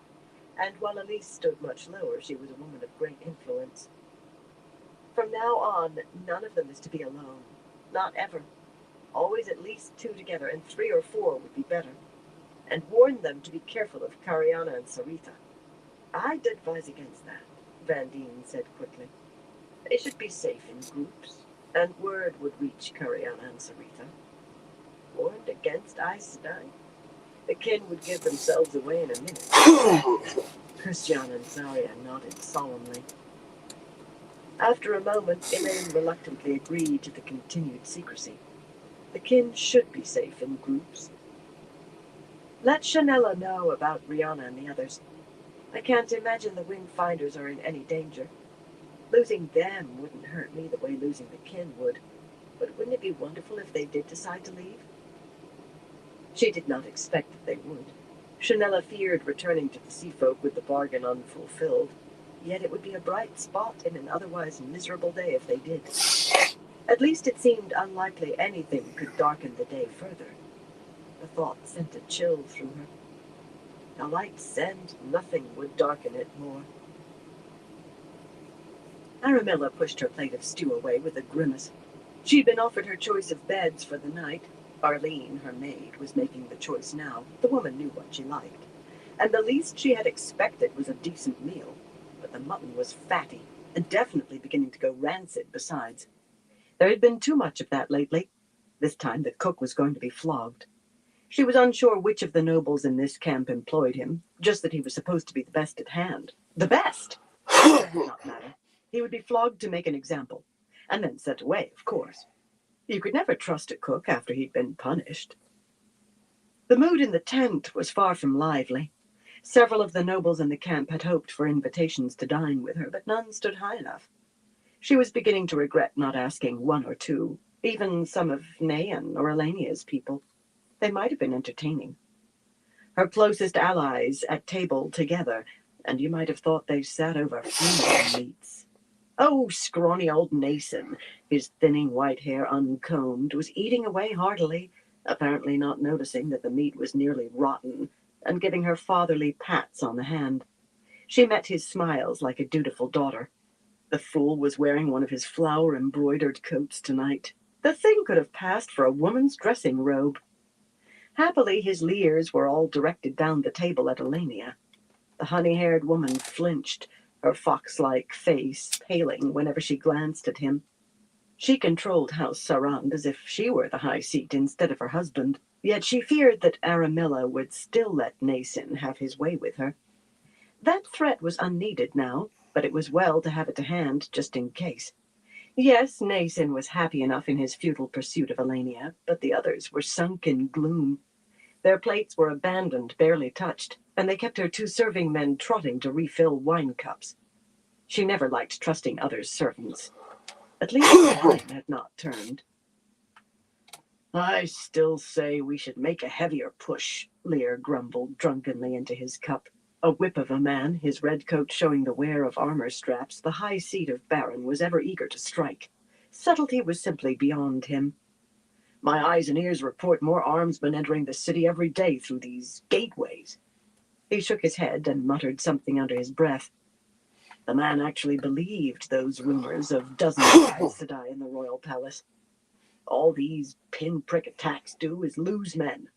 and while Elise stood much lower, she was a woman of great influence. From now on, none of them is to be alone. Not ever. Always at least two together, and 3 or 4 would be better. And warn them to be careful of Cariana and Sarita. I'd advise against that, Van Deen said quickly. They should be safe in groups, and word would reach Cariana and Sarita. Warned against Aes Sedai? The kin would give themselves away in a minute. Christian and Zarya nodded solemnly. After a moment, Elaine reluctantly agreed to the continued secrecy. The kin should be safe in groups. Let Shanella know about Rihanna and the others. I can't imagine the Windfinders are in any danger. Losing them wouldn't hurt me the way losing the kin would. But wouldn't it be wonderful if they did decide to leave? She did not expect that they would. Shanella feared returning to the sea folk with the bargain unfulfilled. Yet it would be a bright spot in an otherwise miserable day if they did. At least it seemed unlikely anything could darken the day further. The thought sent a chill through her. The light said nothing would darken it more. Aramilla pushed her plate of stew away with a grimace. She'd been offered her choice of beds for the night. Arlene, her maid, was making the choice now. The woman knew what she liked. And the least she had expected was a decent meal. But the mutton was fatty, and definitely beginning to go rancid besides. There had been too much of that lately. This time the cook was going to be flogged. She was unsure which of the nobles in this camp employed him, just that he was supposed to be the best at hand. The best! That did not matter. He would be flogged to make an example, and then sent away, of course. You could never trust a cook after he'd been punished. The mood in the tent was far from lively. Several of the nobles in the camp had hoped for invitations to dine with her, but none stood high enough. She was beginning to regret not asking 1 or 2, even some of Nayan or Elenia's people. They might have been entertaining. Her closest allies at table together, and you might have thought they sat over funeral meats. Oh, scrawny old Nason, his thinning white hair uncombed, was eating away heartily, apparently not noticing that the meat was nearly rotten, and giving her fatherly pats on the hand. She met his smiles like a dutiful daughter. The fool was wearing one of his flower-embroidered coats tonight. The thing could have passed for a woman's dressing robe. Happily, his leers were all directed down the table at Elenia. The honey-haired woman flinched, her fox-like face paling whenever she glanced at him. She controlled House Sarand as if she were the high seat instead of her husband, yet she feared that Aramilla would still let Nason have his way with her. That threat was unneeded now, but it was well to have it to hand just in case. Yes, Nason was happy enough in his futile pursuit of Elenia, but the others were sunk in gloom. Their plates were abandoned, barely touched, and they kept her two serving men trotting to refill wine cups. She never liked trusting others' servants. At least the tide had not turned. I still say we should make a heavier push, Lear grumbled drunkenly into his cup. A whip of a man, his red coat showing the wear of armor straps, the high seat of Baron was ever eager to strike. Subtlety was simply beyond him. My eyes and ears report more armsmen entering the city every day through these gateways. He shook his head and muttered something under his breath. The man actually believed those rumors of dozens of Aes Sedai in the royal palace. All these pinprick attacks do is lose men.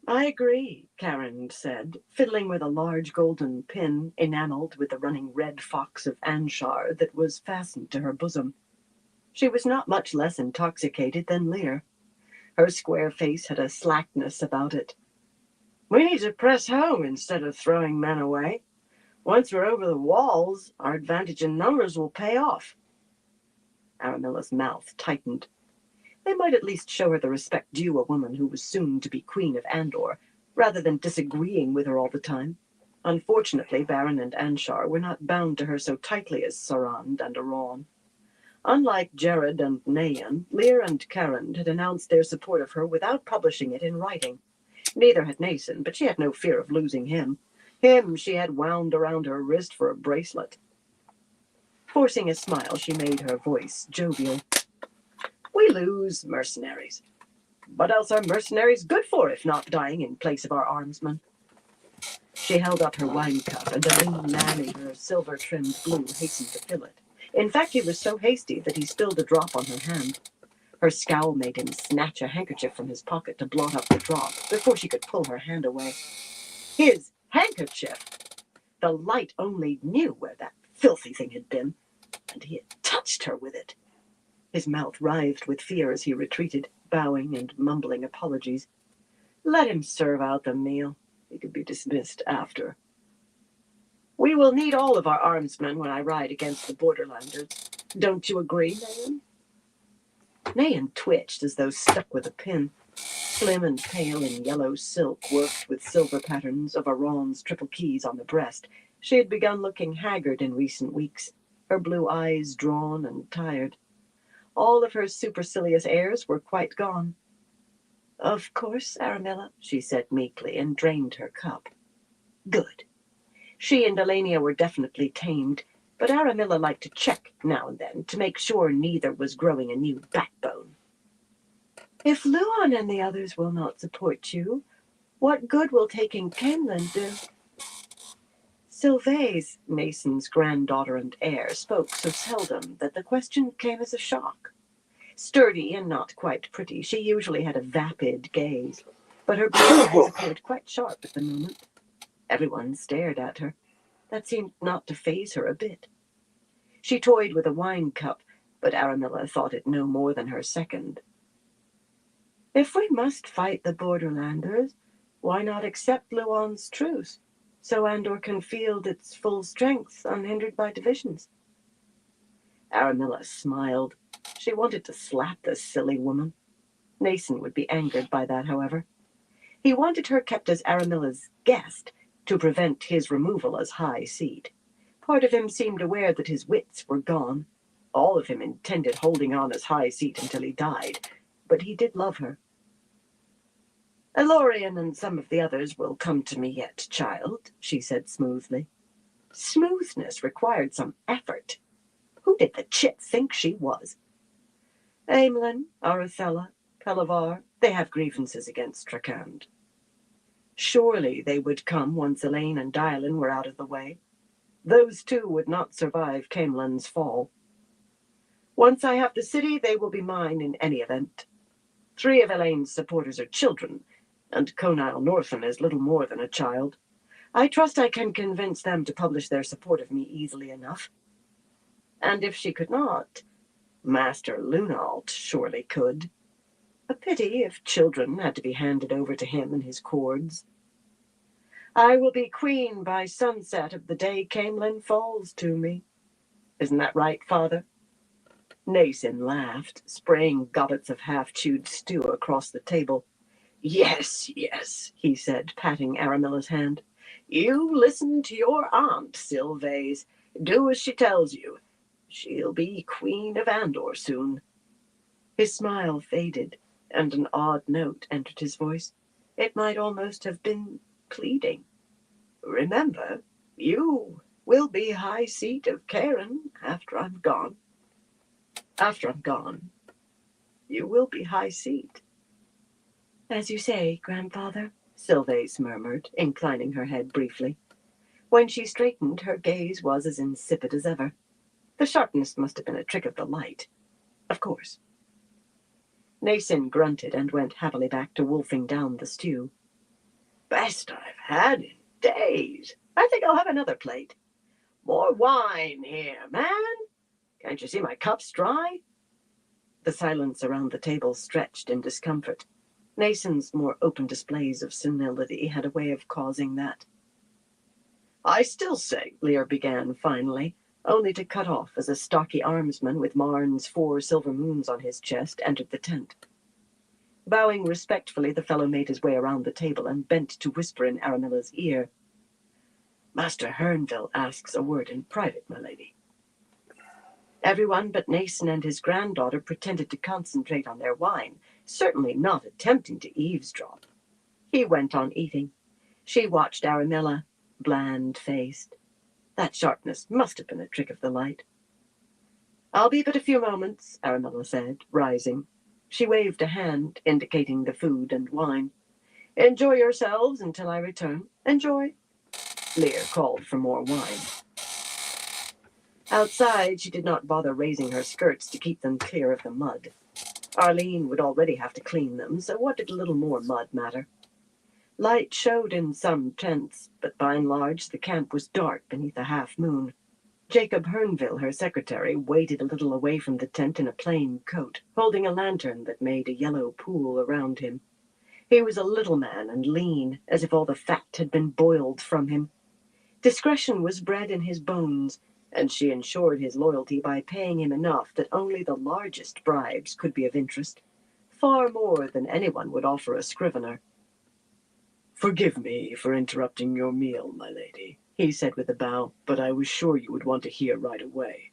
I agree, Karen said, fiddling with a large golden pin enameled with the running red fox of Anshar that was fastened to her bosom. She was not much less intoxicated than Lear. Her square face had a slackness about it. We need to press home instead of throwing men away. Once we're over the walls, our advantage in numbers will pay off. Aramilla's mouth tightened. They might at least show her the respect due a woman who was soon to be Queen of Andor, rather than disagreeing with her all the time. Unfortunately, Baron and Anshar were not bound to her so tightly as Sarand and Aron. Unlike Jared and Nayan, Lear and Karen had announced their support of her without publishing it in writing. Neither had Nason, but she had no fear of losing him. Him she had wound around her wrist for a bracelet. Forcing a smile, she made her voice jovial. We lose mercenaries. What else are mercenaries good for if not dying in place of our armsmen? She held up her wine cup, and a lean man in her silver-trimmed blue hastened to fill it. In fact, he was so hasty that he spilled a drop on her hand. Her scowl made him snatch a handkerchief from his pocket to blot up the drop before she could pull her hand away. His handkerchief! The light only knew where that filthy thing had been, and he had touched her with it. His mouth writhed with fear as he retreated, bowing and mumbling apologies. Let him serve out the meal. He could be dismissed after. We will need all of our armsmen when I ride against the Borderlanders. Don't you agree, Nayan? Nayan twitched as though stuck with a pin. Slim and pale in yellow silk worked with silver patterns of Aron's triple keys on the breast, she had begun looking haggard in recent weeks, her blue eyes drawn and tired. All of her supercilious airs were quite gone. Of course, Aramilla, she said meekly, and drained her cup. Good. She and Elenia were definitely tamed, but Aramilla liked to check now and then to make sure neither was growing a new backbone. If Luan and the others will not support you, what good will taking Caemlyn do? Sylvaise, Nason's granddaughter and heir, spoke so seldom that the question came as a shock. Sturdy and not quite pretty, she usually had a vapid gaze, but her blue eyes appeared quite sharp at the moment. Everyone stared at her. That seemed not to faze her a bit. She toyed with a wine cup, but Aramilla thought it no more than her second. If we must fight the Borderlanders, why not accept Luan's truce, so Andor can field its full strength unhindered by divisions? Aramilla smiled. She wanted to slap this silly woman. Nason would be angered by that, however. He wanted her kept as Aramilla's guest to prevent his removal as High Seat. Part of him seemed aware that his wits were gone. All of him intended holding on as High Seat until he died, but he did love her. Elorian and some of the others will come to me yet, child, she said smoothly. Smoothness required some effort. Who did the chit think she was? Aemlyn, Arethella, Pelavar, they have grievances against Trakand. Surely they would come once Elaine and Dylan were out of the way. Those two would not survive Caemlyn's fall. Once I have the city, they will be mine in any event. 3 of Elaine's supporters are children, and Conile Northen is little more than a child. I trust I can convince them to publish their support of me easily enough. And if she could not, Master Lunalt surely could. A pity if children had to be handed over to him and his cords. I will be queen by sunset of the day Caemlyn falls to me. Isn't that right, Father? Nason laughed, spraying gobbets of half-chewed stew across the table. Yes, yes, he said, patting Aramilla's hand. You listen to your aunt, Sylvaes. Do as she tells you. She'll be Queen of Andor soon. His smile faded, and an odd note entered his voice. It might almost have been pleading. Remember, you will be High Seat of Cairn after I'm gone. After I'm gone, you will be High Seat. As you say, Grandfather, Sylvaes murmured, inclining her head briefly. When she straightened, her gaze was as insipid as ever. The sharpness must have been a trick of the light. Of course. Nason grunted and went happily back to wolfing down the stew. Best I've had in days. I think I'll have another plate. More wine here, man. Can't you see my cup's dry? The silence around the table stretched in discomfort. Nason's more open displays of senility had a way of causing that. I still say, Lear began finally, only to cut off as a stocky armsman with Marn's 4 silver moons on his chest entered the tent. Bowing respectfully, the fellow made his way around the table and bent to whisper in Aramilla's ear. Master Hernville asks a word in private, my lady. Everyone but Nason and his granddaughter pretended to concentrate on their wine, certainly not attempting to eavesdrop. He went on eating. She watched Aramilla, bland-faced. That sharpness must have been a trick of the light. I'll be but a few moments, Aramilla said, rising. She waved a hand, indicating the food and wine. Enjoy yourselves until I return. Enjoy. Lear called for more wine. Outside, she did not bother raising her skirts to keep them clear of the mud. Arlene would already have to clean them, so what did a little more mud matter? Light showed in some tents, but by and large the camp was dark beneath a half-moon. Jacob Hernville, her secretary, waited a little away from the tent in a plain coat, holding a lantern that made a yellow pool around him. He was a little man and lean, as if all the fat had been boiled from him. Discretion was bred in his bones, and she ensured his loyalty by paying him enough that only the largest bribes could be of interest, far more than anyone would offer a scrivener. Forgive me for interrupting your meal, my lady, he said with a bow, but I was sure you would want to hear right away.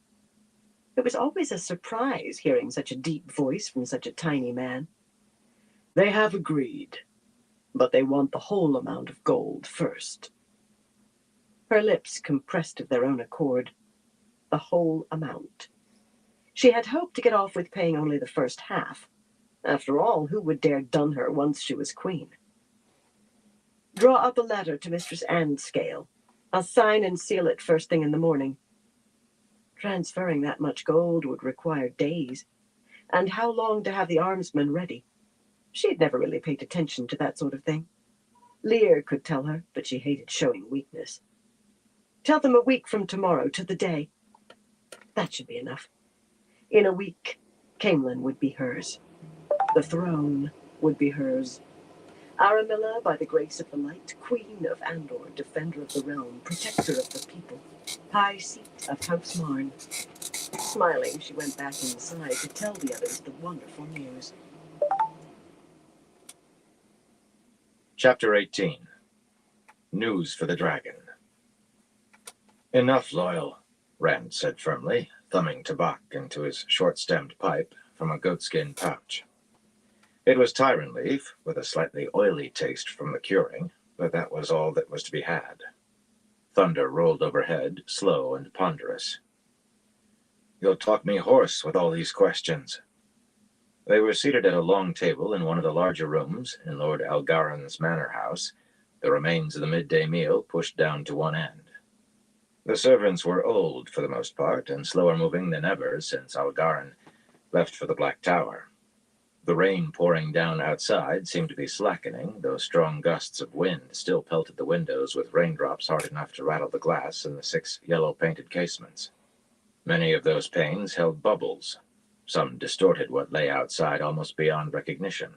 It was always a surprise hearing such a deep voice from such a tiny man. They have agreed, but they want the whole amount of gold first. Her lips compressed of their own accord. The whole amount. She had hoped to get off with paying only the first half. After all, who would dare dun her once she was queen? Draw up a letter to Mistress Andscale. I'll sign and seal it first thing in the morning. Transferring that much gold would require days. And how long to have the armsman ready? She had never really paid attention to that sort of thing. Lear could tell her, but she hated showing weakness. Tell them a week from tomorrow, to the day. That should be enough. In a week, Caemlyn would be hers. The throne would be hers. Aramilla, by the grace of the light, Queen of Andor, defender of the realm, protector of the people, High Seat of House Marn. Smiling, she went back inside to tell the others the wonderful news. Chapter 18. News for the Dragon. Enough, Loyal, Rand said firmly, thumbing tobacco into his short-stemmed pipe from a goatskin pouch. It was Tyrant leaf, with a slightly oily taste from the curing, but that was all that was to be had. Thunder rolled overhead, slow and ponderous. You'll talk me hoarse with all these questions. They were seated at a long table in one of the larger rooms in Lord Algaren's manor house, the remains of the midday meal pushed down to one end. The servants were old for the most part, and slower moving than ever since Algaren left for the Black Tower. The rain pouring down outside seemed to be slackening, though strong gusts of wind still pelted the windows with raindrops hard enough to rattle the glass in the 6 yellow-painted casements. Many of those panes held bubbles. Some distorted what lay outside almost beyond recognition.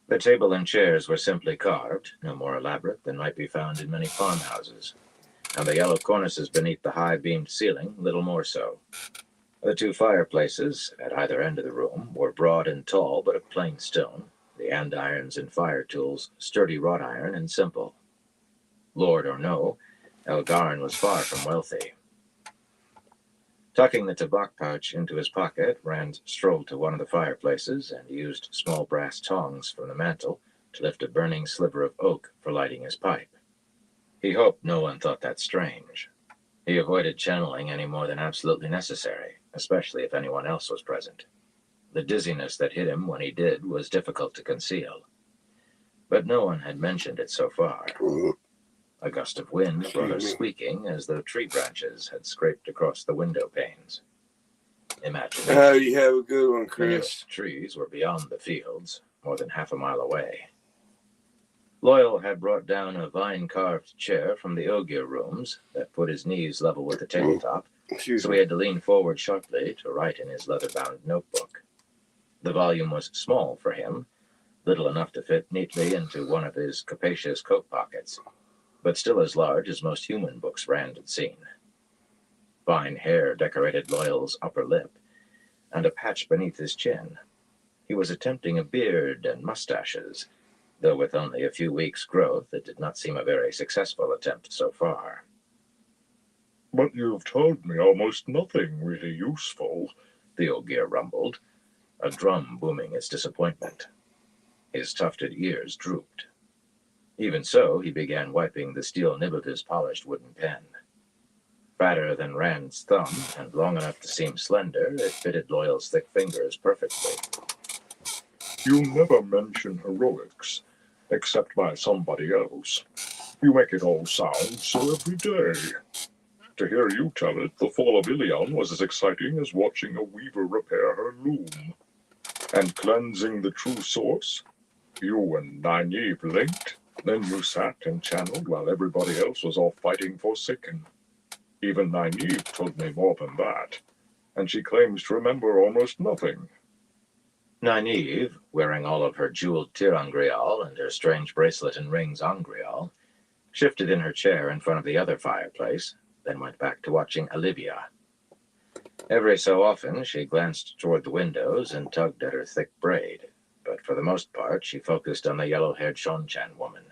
The table and chairs were simply carved, no more elaborate than might be found in many farmhouses, and the yellow cornices beneath the high-beamed ceiling little more so. The two fireplaces at either end of the room were broad and tall, but of plain stone, the andirons and fire tools sturdy wrought iron and simple. Lord or no, Elgarin was far from wealthy. Tucking the tobacco pouch into his pocket, Rand strolled to one of the fireplaces and used small brass tongs from the mantel to lift a burning sliver of oak for lighting his pipe. He hoped no one thought that strange. He avoided channeling any more than absolutely necessary, especially if anyone else was present. The dizziness that hit him when he did was difficult to conceal. But no one had mentioned it so far. A gust of wind brought a squeaking as though tree branches had scraped across the window panes. Imagination. Oh, you have a good one, The Chris. nearest trees were beyond the fields, more than half a mile away. Loyal had brought down a vine-carved chair from the Ogier rooms that put his knees level with the tabletop, Excuse so me. he had to lean forward sharply to write in his leather-bound notebook. The volume was small for him, little enough to fit neatly into one of his capacious coat pockets, but still as large as most human books Rand had seen. Fine hair decorated Loyal's upper lip, and a patch beneath his chin. He was attempting a beard and mustaches, though with only a few weeks' growth, it did not seem a very successful attempt so far. But you've told me almost nothing really useful, The Ogier rumbled, a drum booming its disappointment. His tufted ears drooped. Even so, he began wiping the steel nib of his polished wooden pen. Fatter than Rand's thumb, and long enough to seem slender, it fitted Loyal's thick fingers perfectly. You never mention heroics, except by somebody else. You make it all sound so every day. To hear you tell it, the fall of Ilion was as exciting as watching a weaver repair her loom. And cleansing the true source? You and Nynaeve linked? Then you sat and channeled while everybody else was off fighting Forsaken. Even Nynaeve told me more than that, and she claims to remember almost nothing. Nynaeve, wearing all of her jeweled tirangrial and her strange bracelet and rings angrial, shifted in her chair in front of the other fireplace, then went back to watching Olivia. Every so often she glanced toward the windows and tugged at her thick braid, but for the most part she focused on the yellow-haired Shonchan woman.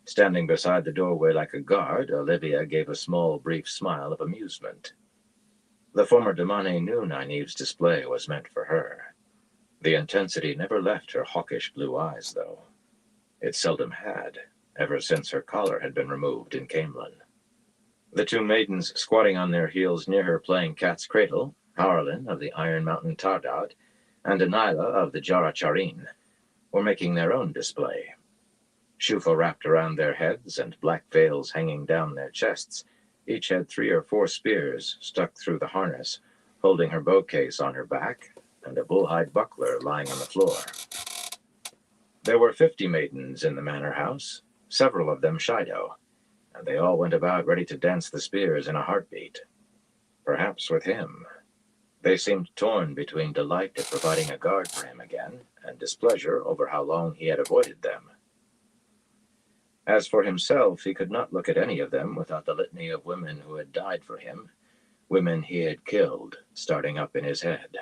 Standing beside the doorway like a guard, Olivia gave a small, brief smile of amusement. The former Damane knew Nynaeve's display was meant for her. The intensity never left her hawkish blue eyes, though. It seldom had, ever since her collar had been removed in Camelin. The two maidens squatting on their heels near her playing cat's cradle, Harlan of the Iron Mountain Tardad, and Anila of the Jara Charin, were making their own display. Shufa wrapped around their heads and black veils hanging down their chests, each had 3 or 4 spears stuck through the harness, holding her bow case on her back and a bullhide buckler lying on the floor. There were 50 maidens in the manor house, several of them Shido, and they all went about ready to dance the spears in a heartbeat. Perhaps with him. They seemed torn between delight at providing a guard for him again, and displeasure over how long he had avoided them. As for himself, he could not look at any of them without the litany of women who had died for him, women he had killed, starting up in his head.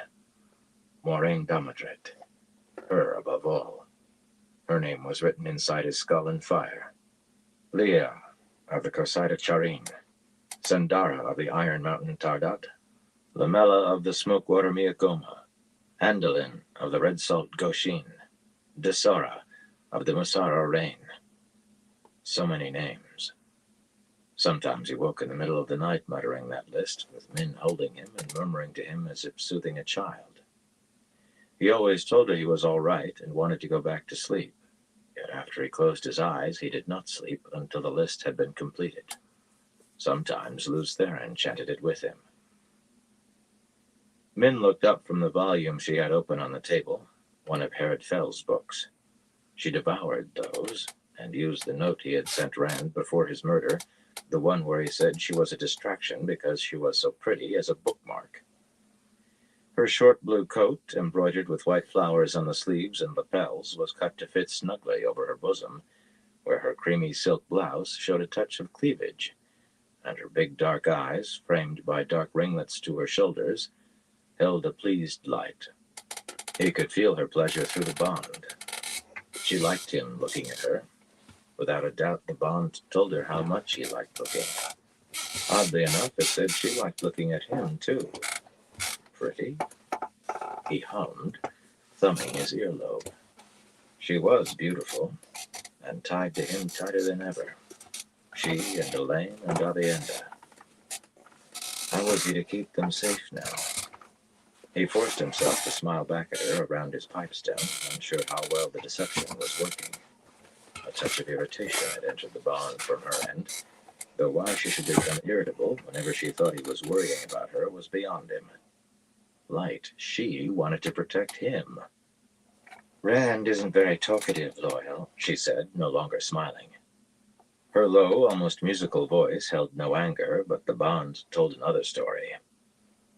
Moiraine Damodred, her above all. Her name was written inside his skull in fire. Leah of the Corsaida Charin, Sandara of the Iron Mountain Tardad, Lamela of the Smokewater Miakoma, Andalin of the Red Salt Goshin, Desara of the Musara Rain. So many names. Sometimes he woke in the middle of the night muttering that list, with Min holding him and murmuring to him as if soothing a child. He always told her he was all right and wanted to go back to sleep. Yet after he closed his eyes, he did not sleep until the list had been completed. Sometimes Lews Therin chanted it with him. Min looked up from the volume she had open on the table, one of Herod Fell's books. She devoured those, and used the note he had sent Rand before his murder, the one where he said she was a distraction because she was so pretty, as a bookmark. Her short blue coat, embroidered with white flowers on the sleeves and lapels, was cut to fit snugly over her bosom, where her creamy silk blouse showed a touch of cleavage, and her big dark eyes, framed by dark ringlets to her shoulders, held a pleased light. He could feel her pleasure through the bond. She liked him looking at her. Without a doubt, the bond told her how much he liked looking. Oddly enough, it said she liked looking at him, too. Pretty? He hummed, thumbing his earlobe. She was beautiful, and tied to him tighter than ever. She and Elaine and Avienda. How was he to keep them safe now? He forced himself to smile back at her around his pipe stem, unsure how well the deception was working. A touch of irritation had entered the bond from her end, though why she should become irritable whenever she thought he was worrying about her was beyond him. Light, she wanted to protect him. Rand isn't very talkative, Loyal, she said, no longer smiling. Her low, almost musical voice held no anger, but the bond told another story.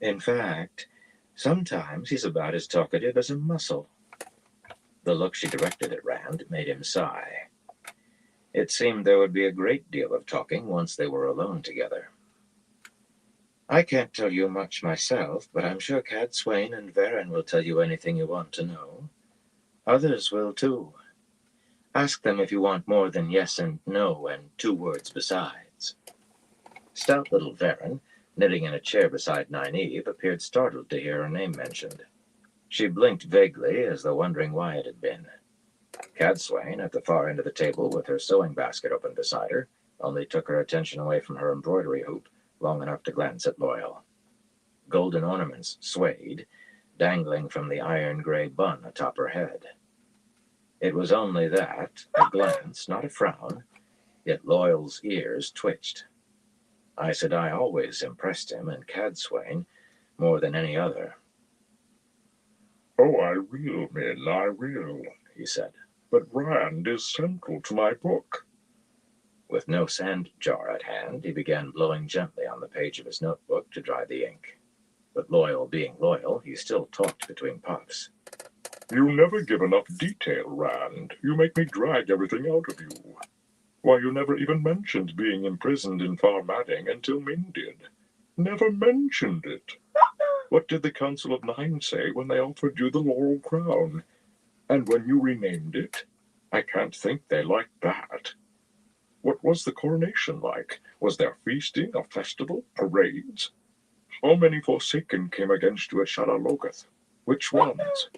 In fact, sometimes he's about as talkative as a mussel. The look she directed at Rand made him sigh. It seemed there would be a great deal of talking once they were alone together. I can't tell you much myself, but I'm sure Cad Swain and Varen will tell you anything you want to know. Others will, too. Ask them if you want more than yes and no and 2 words besides. Stout little Varen, knitting in a chair beside Nynaeve, appeared startled to hear her name mentioned. She blinked vaguely, as though wondering why it had been. Cad Swain, at the far end of the table with her sewing basket open beside her, only took her attention away from her embroidery hoop long enough to glance at Loyal. Golden ornaments swayed, dangling from the iron-gray bun atop her head. It was only that, a glance, not a frown, yet Loyal's ears twitched. Aes Sedai always impressed him, and Cad Swain more than any other. Oh, I will, Min, I will, He said. But Rand is central to my book. With no sand jar at hand, he began blowing gently on the page of his notebook to dry the ink. But Loyal being loyal, he still talked between puffs. You never give enough detail, Rand. You make me drag everything out of you. Why, you never even mentioned being imprisoned in Far Madding until Min did. Never mentioned it. What did the Council of Nine say when they offered you the Laurel Crown? And when you renamed it? I can't think they liked that. What was the coronation like? Was there feasting, a festival, parades? How many Forsaken came against you at Shadar Logoth? Which ones?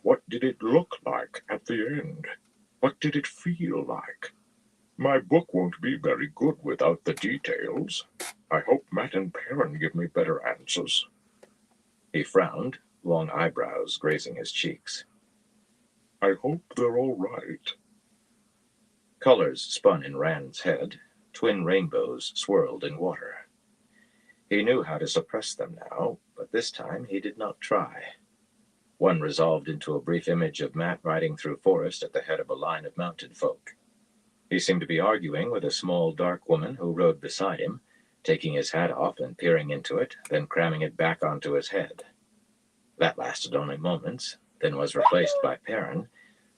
What did it look like at the end? What did it feel like? My book won't be very good without the details. I hope Matt and Perrin give me better answers. He frowned, long eyebrows grazing his cheeks. I hope they're all right. Colors spun in Rand's head. Twin rainbows swirled in water. He knew how to suppress them now, but this time he did not try. One resolved into a brief image of Matt riding through forest at the head of a line of mounted folk. He seemed to be arguing with a small, dark woman who rode beside him, taking his hat off and peering into it, then cramming it back onto his head. That lasted only moments, then was replaced by Perrin,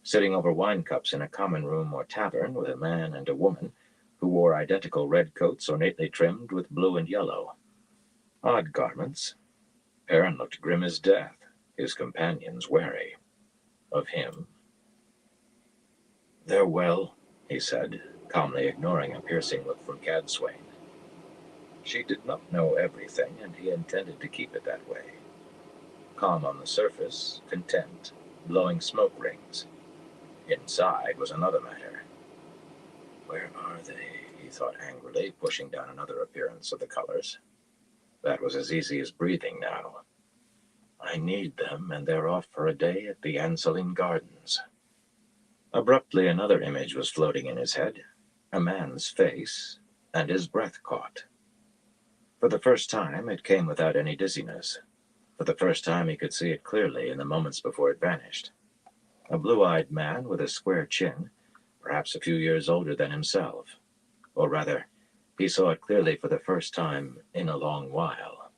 sitting over wine cups in a common room or tavern with a man and a woman who wore identical red coats ornately trimmed with blue and yellow. Odd garments. Perrin looked grim as death, his companions wary. Of him. They're well, he said, calmly ignoring a piercing look from Cad Swain. She did not know everything, and he intended to keep it that way. Calm on the surface, content, blowing smoke rings. Inside was another matter. Where are they? He thought angrily, pushing down another appearance of the colors. That was as easy as breathing now. I need them, and they're off for a day at the Anseline Gardens. Abruptly, another image was floating in his head, a man's face, and his breath caught. For the first time, it came without any dizziness. For the first time, he could see it clearly in the moments before it vanished. A blue-eyed man with a square chin, perhaps a few years older than himself. Or rather, he saw it clearly for the first time in a long while.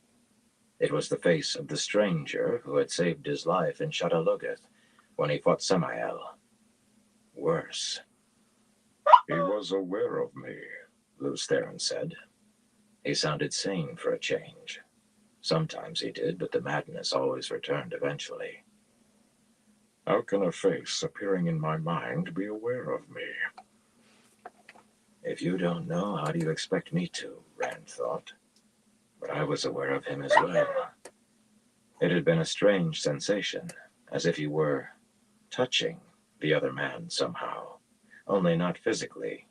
It was the face of the stranger who had saved his life in Shadar Logoth when he fought Samael. Worse. He was aware of me, Lews Therin said. He sounded sane for a change. Sometimes he did, but the madness always returned eventually. How can a face appearing in my mind be aware of me? If you don't know, how do you expect me to? Rand thought. But I was aware of him as well. It had been a strange sensation, as if he were touching the other man somehow, only not physically.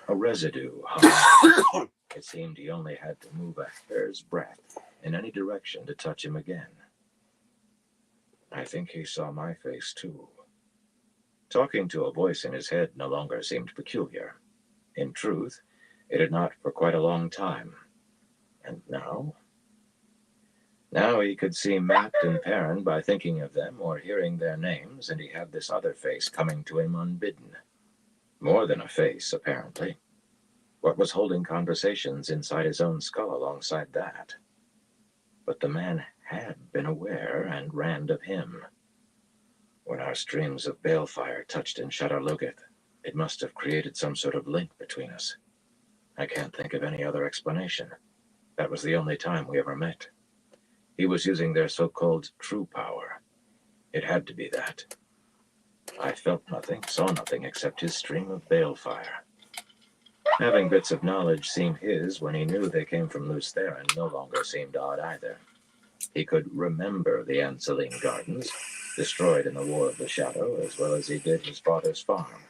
A residue hung. It seemed he only had to move a hair's breadth in any direction to touch him again. I think he saw my face too. Talking to a voice in his head no longer seemed peculiar. In truth, it had not for quite a long time. And now? Now he could see Matt and Perrin by thinking of them or hearing their names, and he had this other face coming to him unbidden. More than a face, apparently. What was holding conversations inside his own skull alongside that? But the man had been aware, and Rand of him. When our streams of balefire touched in Shadar Logoth, it must have created some sort of link between us. I can't think of any other explanation. That was the only time we ever met. He was using their so-called true power. It had to be that. I felt nothing, saw nothing except his stream of balefire. Having bits of knowledge seem his when he knew they came from Lews Therin no longer seemed odd either. He could remember the Anceline Gardens, destroyed in the War of the Shadow, as well as he did his father's farm.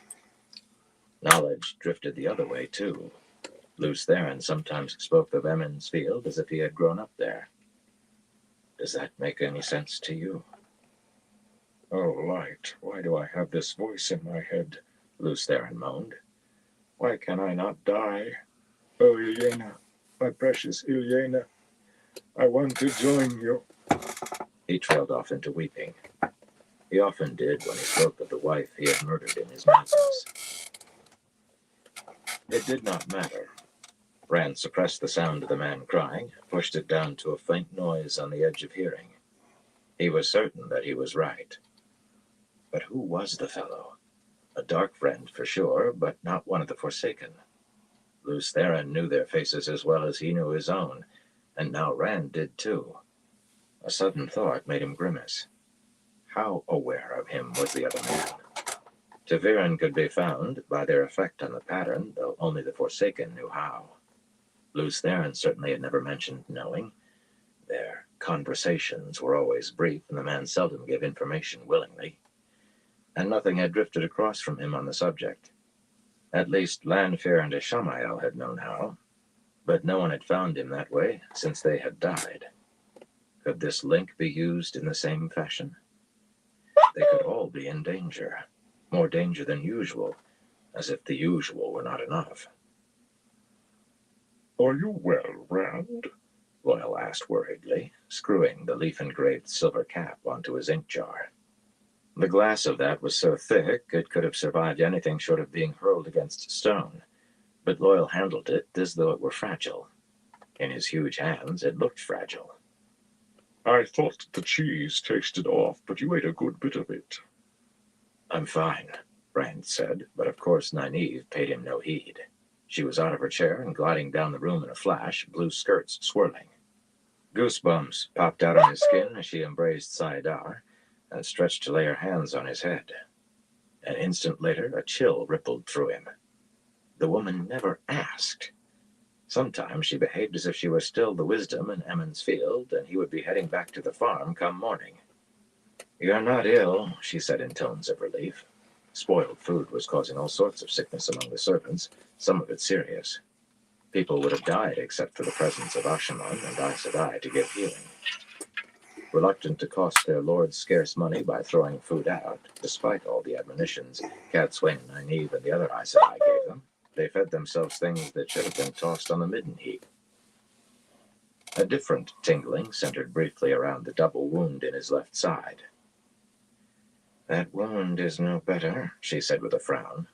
Knowledge drifted the other way, too. Lews Therin sometimes spoke of Emond's Field as if he had grown up there. Does that make any sense to you? Oh, Light, why do I have this voice in my head? Lews Therin moaned. Why can I not die? Oh, Ilyena, my precious Ilyena, I want to join you. He trailed off into weeping. He often did when he spoke of the wife he had murdered in his madness. It did not matter. Rand suppressed the sound of the man crying, pushed it down to a faint noise on the edge of hearing. He was certain that he was right. But who was the fellow? A dark friend for sure, but not one of the Forsaken. Lews Therin knew their faces as well as he knew his own, and now Rand did too. A sudden thought made him grimace. How aware of him was the other man? Ta'Veren could be found by their effect on the pattern, though only the Forsaken knew how. Lews Therin certainly had never mentioned knowing. Their conversations were always brief, and the man seldom gave information willingly. And nothing had drifted across from him on the subject. At least Lanfear and Ishamael had known how, but no one had found him that way since they had died. Could this link be used in the same fashion? They could all be in danger, more danger than usual, as if the usual were not enough. Are you well, Rand? Loyal asked worriedly, screwing the leaf-engraved silver cap onto his ink jar. The glass of that was so thick it could have survived anything short of being hurled against stone, but Loyal handled it as though it were fragile. In his huge hands, it looked fragile. I thought the cheese tasted off, but you ate a good bit of it. I'm fine, Rand said, but of course Nynaeve paid him no heed. She was out of her chair and gliding down the room in a flash, blue skirts swirling. Goosebumps popped out on his skin as she embraced Saidar and stretched to lay her hands on his head. An instant later, a chill rippled through him. The woman never asked. Sometimes she behaved as if she were still the wisdom in Emond's Field, and he would be heading back to the farm come morning. You're not ill, she said in tones of relief. Spoiled food was causing all sorts of sickness among the servants, some of it serious. People would have died except for the presence of Asha'man and Aes Sedai to give healing. Reluctant to cost their lords scarce money by throwing food out, despite all the admonitions Cadsuane, Nynaeve, and the other Aes Sedai gave them, they fed themselves things that should have been tossed on the midden heap. A different tingling centered briefly around the double wound in his left side. That wound is no better, she said with a frown.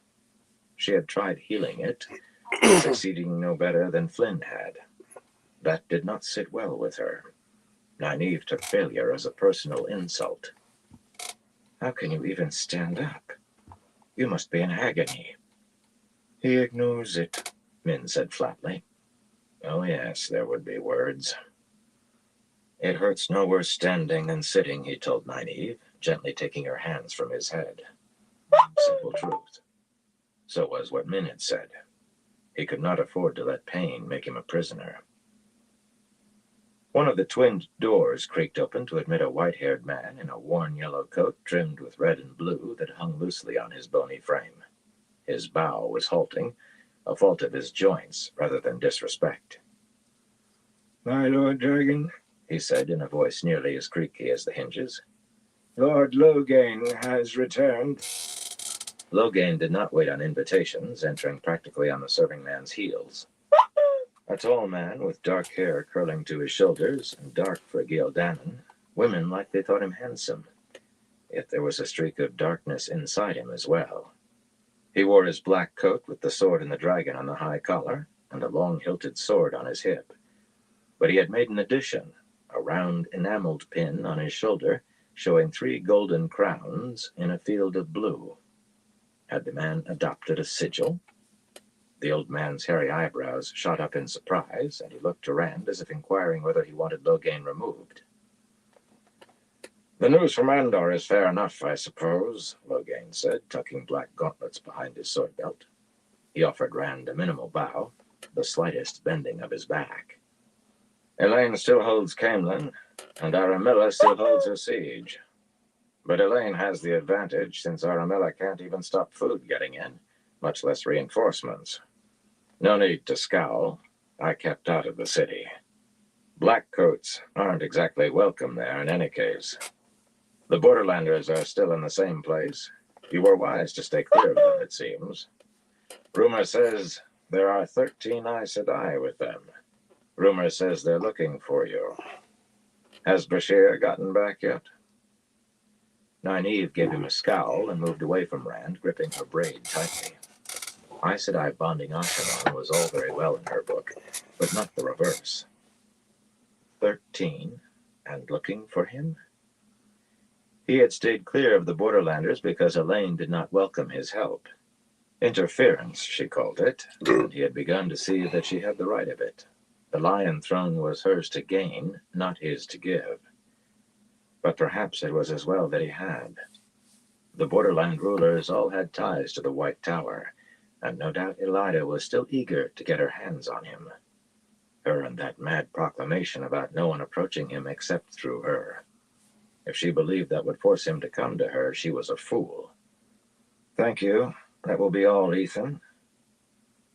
She had tried healing it, succeeding no better than Flynn had. That did not sit well with her. Nynaeve took failure as a personal insult. How can you even stand up? You must be in agony. He ignores it, Min said flatly. Oh, yes, there would be words. It hurts no worse standing than sitting, he told Nynaeve, gently taking her hands from his head. Simple truth. So was what Min had said. He could not afford to let pain make him a prisoner. One of the twin doors creaked open to admit a white-haired man in a worn yellow coat trimmed with red and blue that hung loosely on his bony frame. His bow was halting, a fault of his joints rather than disrespect. "My Lord Dragon," he said in a voice nearly as creaky as the hinges, "Lord Loghain has returned." Loghain did not wait on invitations, entering practically on the serving man's heels. A tall man with dark hair curling to his shoulders and dark for Gildanon, women likely thought him handsome, yet there was a streak of darkness inside him as well. He wore his black coat with the sword and the dragon on the high collar and a long hilted sword on his hip. But he had made an addition, a round enameled pin on his shoulder showing 3 golden crowns in a field of blue. Had the man adopted a sigil? The old man's hairy eyebrows shot up in surprise, and he looked to Rand as if inquiring whether he wanted Loghain removed. "The news from Andor is fair enough, I suppose," Loghain said, tucking black gauntlets behind his sword belt. He offered Rand a minimal bow, the slightest bending of his back. "Elaine still holds Caemlyn, and Aramilla still holds her siege. But Elaine has the advantage, since Aramilla can't even stop food getting in, much less reinforcements. No need to scowl. I kept out of the city. Blackcoats aren't exactly welcome there in any case. The Borderlanders are still in the same place. You were wise to stay clear of them, it seems. Rumor says there are 13 Aes Sedai with them. Rumor says they're looking for you. Has Bashir gotten back yet?" Nynaeve gave him a scowl and moved away from Rand, gripping her braid tightly. Aes Sedai bonding Asharon was all very well in her book, but not the reverse. 13, and looking for him? He had stayed clear of the Borderlanders because Elaine did not welcome his help. Interference, she called it, and he had begun to see that she had the right of it. The Lion Throne was hers to gain, not his to give. But perhaps it was as well that he had. The Borderland rulers all had ties to the White Tower, and no doubt Elaida was still eager to get her hands on him. Her and that mad proclamation about no one approaching him except through her. If she believed that would force him to come to her, she was a fool. "Thank you. That will be all, Ethan."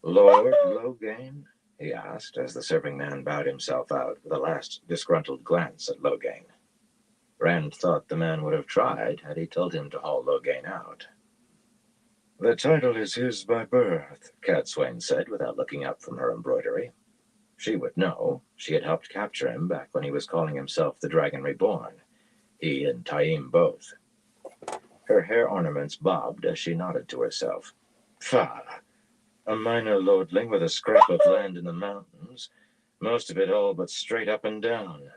"Lord Loghain?" he asked, as the serving man bowed himself out with a last disgruntled glance at Loghain. Rand thought the man would have tried had he told him to haul Loghain out. "The title is his by birth," Cadsuane said without looking up from her embroidery. She would know. She had helped capture him back when he was calling himself the Dragon Reborn. He and Taim both. Her hair ornaments bobbed as she nodded to herself. "Pah! A minor lordling with a scrap of land in the mountains, most of it all but straight up and down.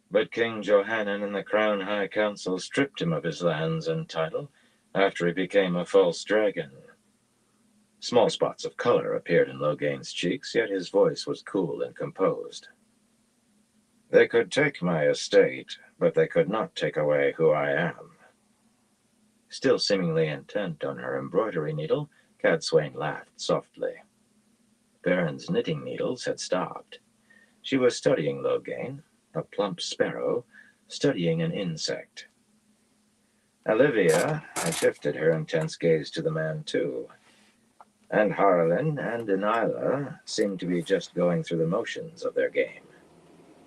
But King Johannan and the Crown High Council stripped him of his lands and title after he became a false dragon." Small spots of color appeared in Loghain's cheeks, yet his voice was cool and composed. "They could take my estate, but they could not take away who I am." Still seemingly intent on her embroidery needle, Cadsuane laughed softly. Baron's knitting needles had stopped. She was studying Loghain, a plump sparrow, studying an insect. Olivia had shifted her intense gaze to the man, too. And Harlan and Delilah seemed to be just going through the motions of their game.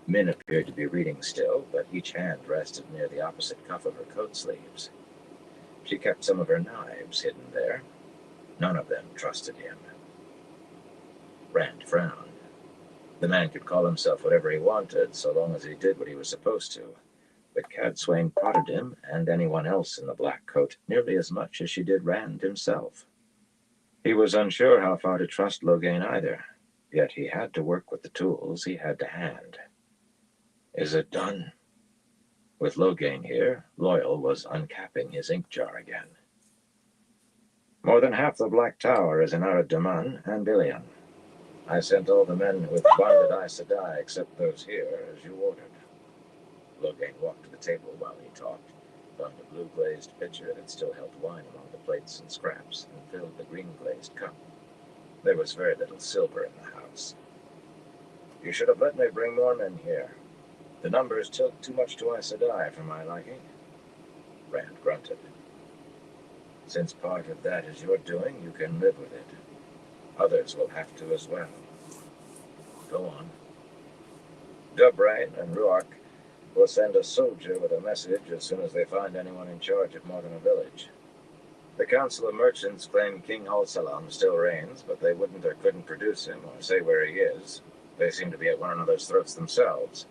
Min appeared to be reading still, but each hand rested near the opposite cuff of her coat sleeves. She kept some of her knives hidden there. None of them trusted him. Rand frowned. The man could call himself whatever he wanted, so long as he did what he was supposed to. But Cadsuane prodded him and anyone else in the black coat nearly as much as she did Rand himself. He was unsure how far to trust Loghain either, yet he had to work with the tools he had to hand. "Is it done?" With Loghain here, Loyal was uncapping his ink jar again. "More than half the Black Tower is in Arad Daman and Ilion. I sent all the men with bonded Aes Sedai except those here, as you ordered. Loghain walked to the table while he talked, found a blue-glazed pitcher that still held wine among the plates and scraps, and filled the green-glazed cup. There was very little silver in the house. You should have let me bring more men here. The numbers tilt too much to Aes Sedai for my liking. Rand grunted. Since part of that is your doing, you can live with it. Others will have to as well. Go on. Dubrain and Ruark will send a soldier with a message as soon as they find anyone in charge of more than a village. The Council of Merchants claim King Al-Salam still reigns, but they wouldn't or couldn't produce him or say where he is. They seem to be at one another's throats themselves.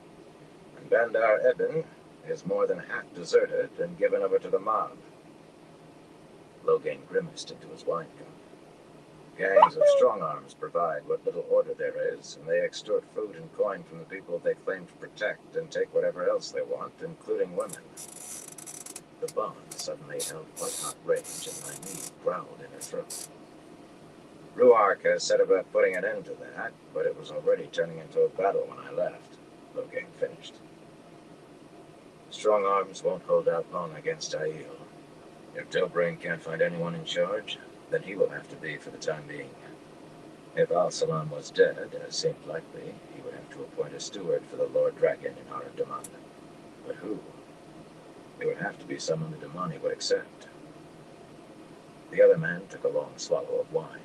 And Bandar Eben is more than half deserted and given over to the mob. Loghain grimaced into his wine cup. Gangs of strong-arms provide what little order there is, and they extort food and coin from the people they claim to protect and take whatever else they want, including women. The bond suddenly held white-hot rage, and Nynaeve growled in her throat. Ruark has set about putting an end to that, but it was already turning into a battle when I left, Loghain finished. Strong arms won't hold out long against Aiel. If Dubrain can't find anyone in charge, then he will have to be for the time being. If Al-Salam was dead, as seemed likely, he would have to appoint a steward for the Lord Dragon in Aradaman. But who? It would have to be someone the Damani would accept. The other man took a long swallow of wine.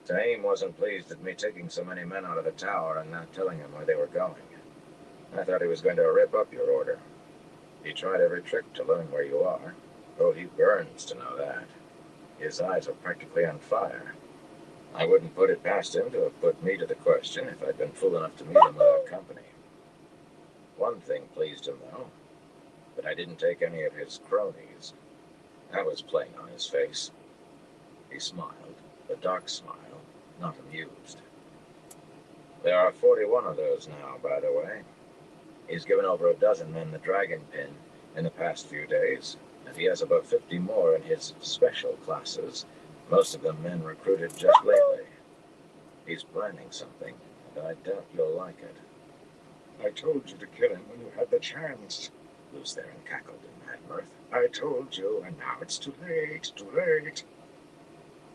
Taim wasn't pleased at me taking so many men out of the tower and not telling him where they were going. I thought he was going to rip up your order. He tried every trick to learn where you are. Oh, he burns to know that. His eyes are practically on fire. I wouldn't put it past him to have put me to the question if I'd been fool enough to meet him without company. One thing pleased him, though, that I didn't take any of his cronies. That was plain on his face. He smiled, a dark smile, not amused. There are 41 of those now, by the way. He's given over a dozen men the Dragon Pin in the past few days, and he has about 50 more in his special classes, most of them men recruited just lately. He's planning something, and I doubt you'll like it. I told you to kill him when you had the chance, Lews Therin cackled in mad mirth. I told you, and now it's too late, too late.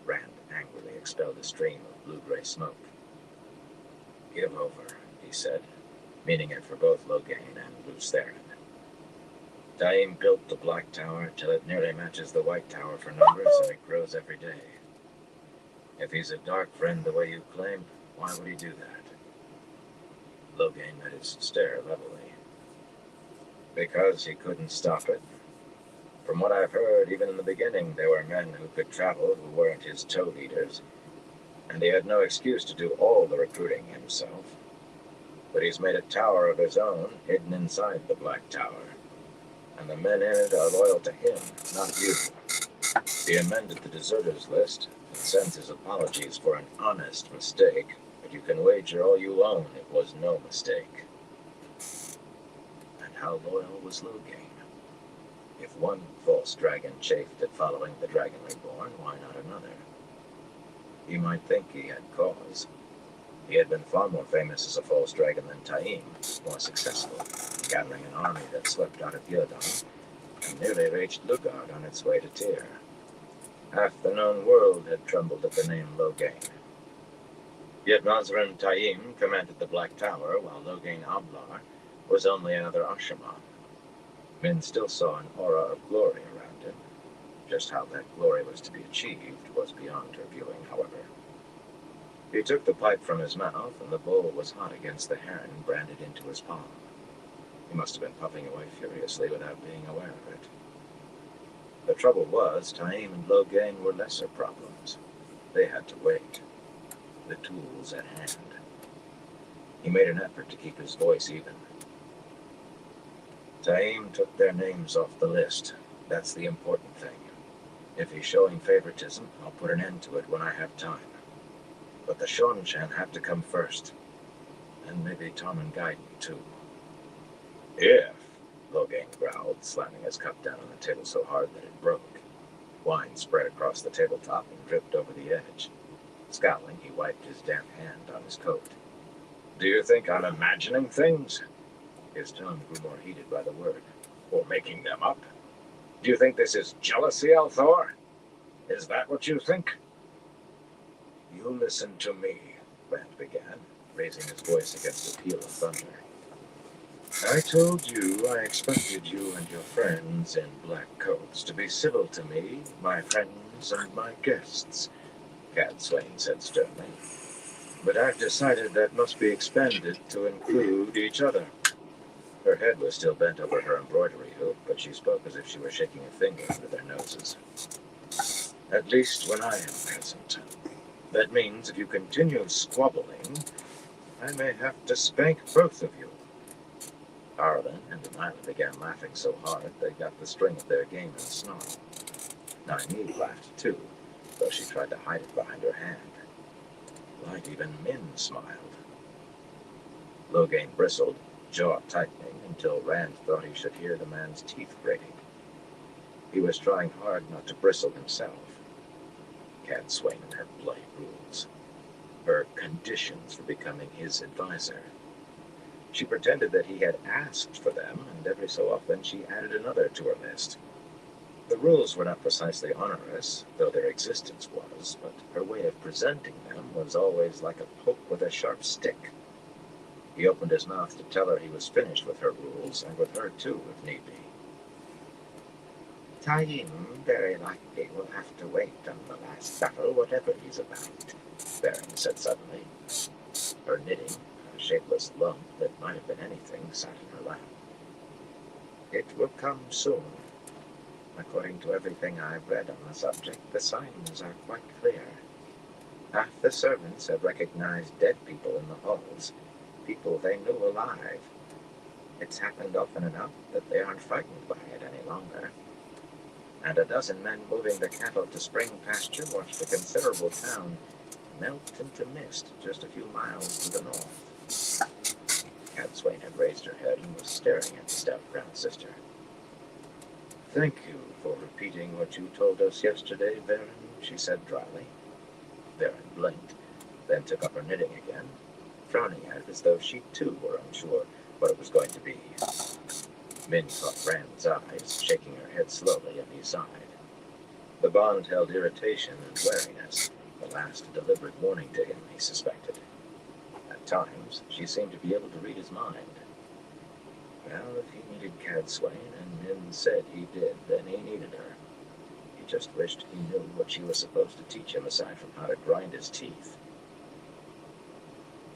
Rand angrily expelled a stream of blue-gray smoke. Give over, he said, meaning it for both Loghain and Lews Therin. Taim built the Black Tower till it nearly matches the White Tower for numbers, and it grows every day. If he's a dark friend the way you claim, why would he do that? Loghain met his stare levelly. Because he couldn't stop it. From what I've heard, even in the beginning, there were men who could travel who weren't his toe leaders, and he had no excuse to do all the recruiting himself. But he's made a tower of his own, hidden inside the Black Tower. And the men in it are loyal to him, not you. He amended the deserters list and sends his apologies for an honest mistake, but you can wager all you own it was no mistake. And how loyal was Loghain? If one false dragon chafed at following the Dragon Reborn, why not another? You might think he had cause. He had been far more famous as a false dragon than Taim, more successful, gathering an army that swept out of Yildan and nearly reached Lugard on its way to Tyr. Half the known world had trembled at the name Loghain. Yet Nazran Taim commanded the Black Tower, while Loghain Ablar was only another Ashaman. Men still saw an aura of glory around him. Just how that glory was to be achieved was beyond her viewing, however. He took the pipe from his mouth, and the bowl was hot against the heron branded into his palm. He must have been puffing away furiously without being aware of it. The trouble was, Taim and Loghain were lesser problems. They had to wait. The tools at hand. He made an effort to keep his voice even. Taim took their names off the list. That's the important thing. If he's showing favoritism, I'll put an end to it when I have time. But the Shonchan have to come first. And maybe Tom Gaiden, too. If, Loghain growled, slamming his cup down on the table so hard that it broke. Wine spread across the tabletop and dripped over the edge. Scowling, he wiped his damp hand on his coat. Do you think I'm imagining things? His tone grew more heated by the word. Or making them up? Do you think this is jealousy, Althor? Is that what you think? You listen to me, Rand began, raising his voice against a peal of thunder. I told you I expected you and your friends in black coats to be civil to me, my friends, and my guests, Cadsuane said sternly. But I've decided that must be expanded to include each other. Her head was still bent over her embroidery hoop, but she spoke as if she were shaking a finger under their noses. At least when I am present. That means if you continue squabbling, I may have to spank both of you. Arlen and Delilah began laughing so hard they got the string of their game in a snarl. Nynaeve laughed too, though she tried to hide it behind her hand. Like even Min smiled. Loghain bristled, jaw tightening, until Rand thought he should hear the man's teeth grating. He was trying hard not to bristle himself. Cadsuane and her bloody rules. Her conditions for becoming his advisor. She pretended that he had asked for them, and every so often she added another to her list. The rules were not precisely onerous, though their existence was, but her way of presenting them was always like a poke with a sharp stick. He opened his mouth to tell her he was finished with her rules, and with her too, if need be. Taim very likely will have to wait on the last battle, whatever he's about, Baron said suddenly. Her knitting, a shapeless lump that might have been anything, sat in her lap. It will come soon. According to everything I've read on the subject, the signs are quite clear. Half the servants have recognized dead people in the halls, people they knew alive. It's happened often enough that they aren't frightened by it any longer. And a dozen men moving the cattle to spring pasture watched a considerable town melt into mist just a few miles to the north. Cadsuane had raised her head and was staring at the stout brown sister. Thank you for repeating what you told us yesterday, Baron, she said dryly. Baron blinked, then took up her knitting again, frowning at it as though she too were unsure what it was going to be. Min caught Rand's eyes, shaking her head slowly, and he sighed. The bond held irritation and wariness, the last deliberate warning to him, he suspected. At times, she seemed to be able to read his mind. Well, if he needed Cadsuane, and Min said he did, then he needed her. He just wished he knew what she was supposed to teach him aside from how to grind his teeth.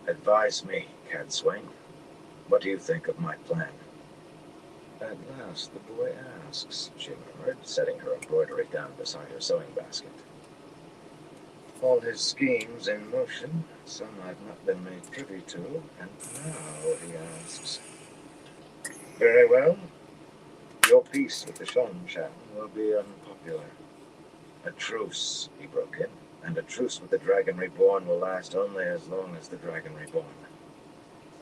Advise me, Cadsuane. What do you think of my plan? At last the boy asks, she murmured, setting her embroidery down beside her sewing basket. All his schemes in motion, some I've not been made privy to, and now he asks. Very well. Your peace with the Shonchan will be unpopular. A truce, he broke in, and a truce with the Dragon Reborn will last only as long as the Dragon Reborn.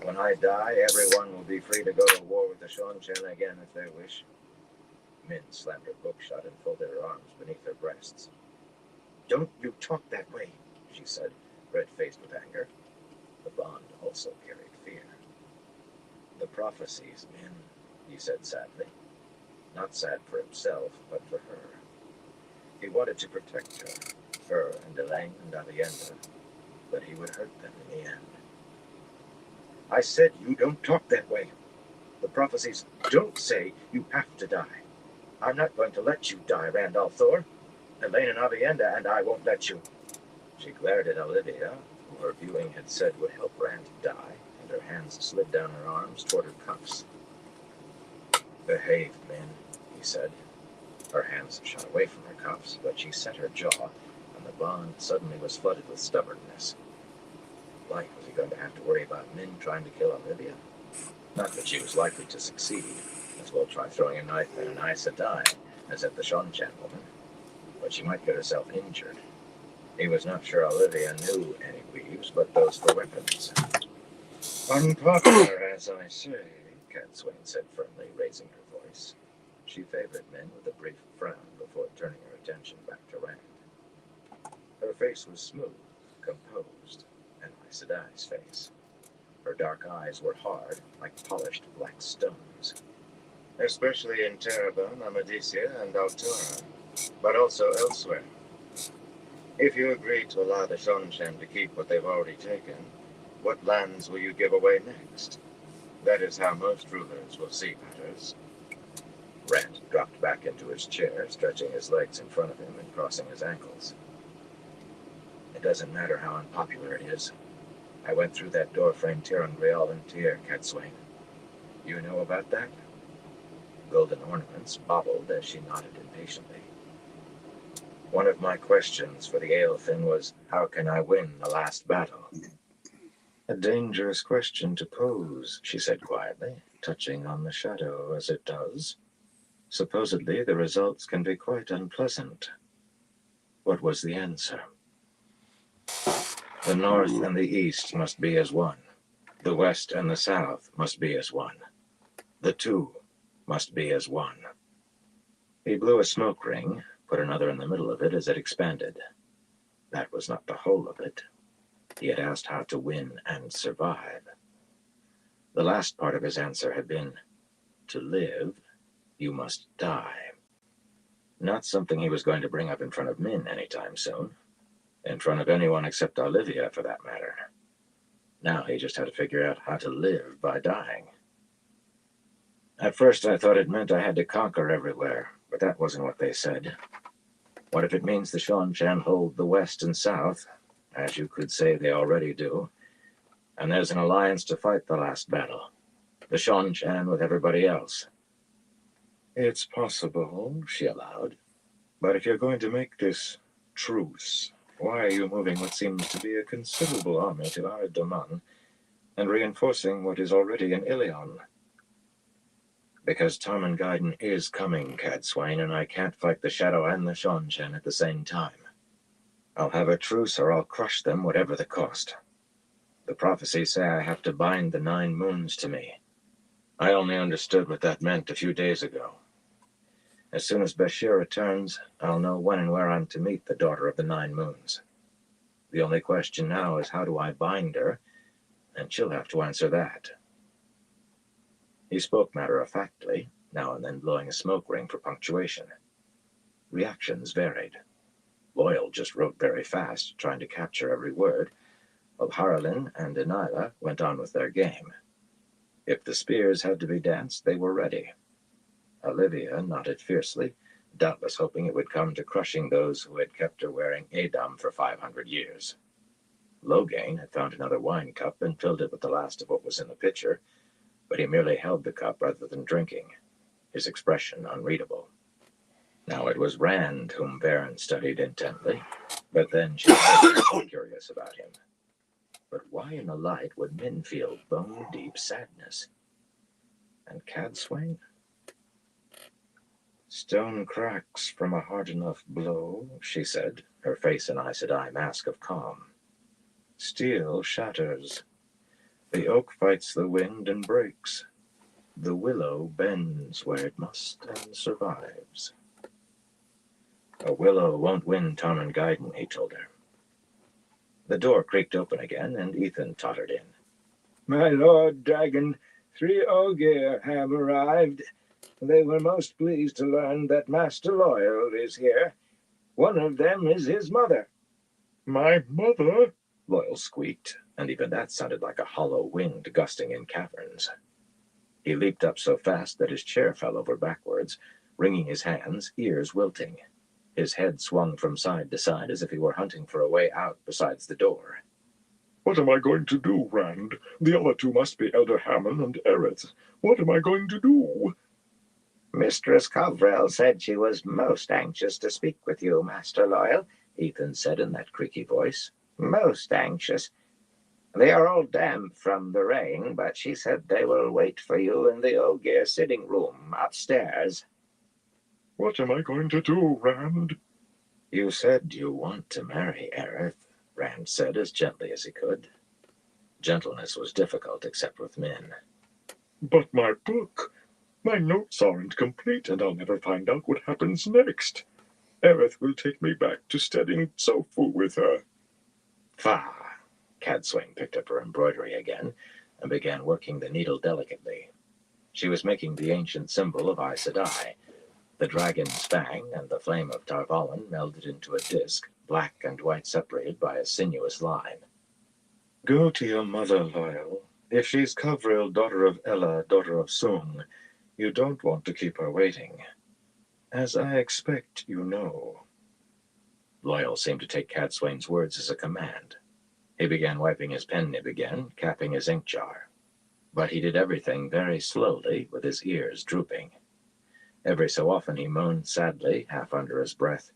When I die, everyone will be free to go to war with the Shonchan again if they wish. Min slammed her book shut and folded her arms beneath her breasts. Don't you talk that way, she said, red-faced with anger. The bond also carried fear. The prophecies, Min, he said sadly. Not sad for himself, but for her. He wanted to protect her and Elaine and Avienda, but he would hurt them in the end. I said you don't talk that way. The prophecies don't say you have to die. I'm not going to let you die, Rand al'Thor. Elaine and Avienda and I won't let you. She glared at Olivia, who her viewing had said would help Rand die, and her hands slid down her arms toward her cuffs. Behave, Min, he said. Her hands shot away from her cuffs, but she set her jaw, and the bond suddenly was flooded with stubbornness. Like, was he going to have to worry about Min trying to kill Olivia? Not that she was likely to succeed. As well try throwing a knife at an Aes Sedai as at the Shonchan woman. But she might get herself injured. He was not sure Olivia knew any weaves, but those for weapons. Unpopular, as I say, Cadsuane said firmly, raising her voice. She favored Min with a brief frown before turning her attention back to Rand. Her face was smooth, composed, and Aes Sedai's face. Her dark eyes were hard, like polished black stones. Especially in Terrebonne, Amadisia, and Altura, but also elsewhere. If you agree to allow the Shongshan to keep what they've already taken, what lands will you give away next? That is how most rulers will see matters. Rand dropped back into his chair, stretching his legs in front of him and crossing his ankles. It doesn't matter how unpopular it is. I went through that door-framed ter'angreal in Tyr, Cadsuane. You know about that? Golden ornaments bobbled as she nodded impatiently. One of my questions for the Aelfinn was, how can I win the last battle? A dangerous question to pose, she said quietly, touching on the shadow as it does. Supposedly, the results can be quite unpleasant. What was the answer? The north and the east must be as one. The west and the south must be as one. The two must be as one. He blew a smoke ring, put another in the middle of it as it expanded. That was not the whole of it. He had asked how to win and survive. The last part of his answer had been, to live, you must die. Not something he was going to bring up in front of Min anytime soon. In front of anyone except Olivia, for that matter. Now he just had to figure out how to live by dying. At first I thought it meant I had to conquer everywhere, but that wasn't what they said. What if it means the Shongshan hold the west and south, as you could say they already do, and there's an alliance to fight the last battle, the Shongshan with everybody else? It's possible, she allowed, but if you're going to make this truce, why are you moving what seems to be a considerable army to Ard-Doman and reinforcing what is already in Ilion? Because Tarmangaiden is coming, Cadsuane, and I can't fight the Shadow and the Shongshan at the same time. I'll have a truce or I'll crush them, whatever the cost. The prophecies say I have to bind the 9 moons to me. I only understood what that meant a few days ago. As soon as Bashir returns, I'll know when and where I'm to meet the Daughter of the 9 Moons. The only question now is how do I bind her, and she'll have to answer that. He spoke matter-of-factly, now and then blowing a smoke ring for punctuation. Reactions varied. Loyal just wrote very fast, trying to capture every word, while Haralyn and Delilah went on with their game. If the spears had to be danced, they were ready. Olivia nodded fiercely, doubtless hoping it would come to crushing those who had kept her wearing Edam for 500 years. Loghain had found another wine cup and filled it with the last of what was in the pitcher, but he merely held the cup rather than drinking, his expression unreadable. Now it was Rand whom Varen studied intently, but then she was curious about him. But why in the light would Min feel bone-deep sadness? And Cadsuane? Stone cracks from a hard enough blow, she said, her face an Aes Sedai mask of calm. Steel shatters. The oak fights the wind and breaks. The willow bends where it must and survives. A willow won't win Tarmangaiden, he told her. The door creaked open again, and Ethan tottered in. My lord dragon, 3 Ogier have arrived. They were most pleased to learn that Master Loyal is here. One of them is his mother. My mother? Loyal squeaked, and even that sounded like a hollow wind gusting in caverns. He leaped up so fast that his chair fell over backwards, wringing his hands, ears wilting. His head swung from side to side as if he were hunting for a way out besides the door. What am I going to do, Rand? The other 2 must be Elder Hammond and Aerith. What am I going to do? Mistress Covrel said she was most anxious to speak with you, Master Loyal, Ethan said in that creaky voice. Most anxious. They are all damp from the rain, but she said they will wait for you in the Ogier sitting room upstairs. What am I going to do, Rand? You said you want to marry Aerith, Rand said as gently as he could. Gentleness was difficult except with men. But my book, my notes aren't complete, and I'll never find out what happens next. Aerith will take me back to studying Zofu with her. Fa! Cadswain picked up her embroidery again and began working the needle delicately. She was making the ancient symbol of Aes Sedai. The dragon's fang and the flame of Tar Valon melded into a disc, black and white separated by a sinuous line. Go to your mother, Loyal. If she's Kavril, daughter of Ella, daughter of Sung, you don't want to keep her waiting. As I expect you know. Loyal seemed to take Cadswain's words as a command. He began wiping his pen nib again, capping his ink jar. But he did everything very slowly, with his ears drooping. Every so often he moaned sadly, half under his breath,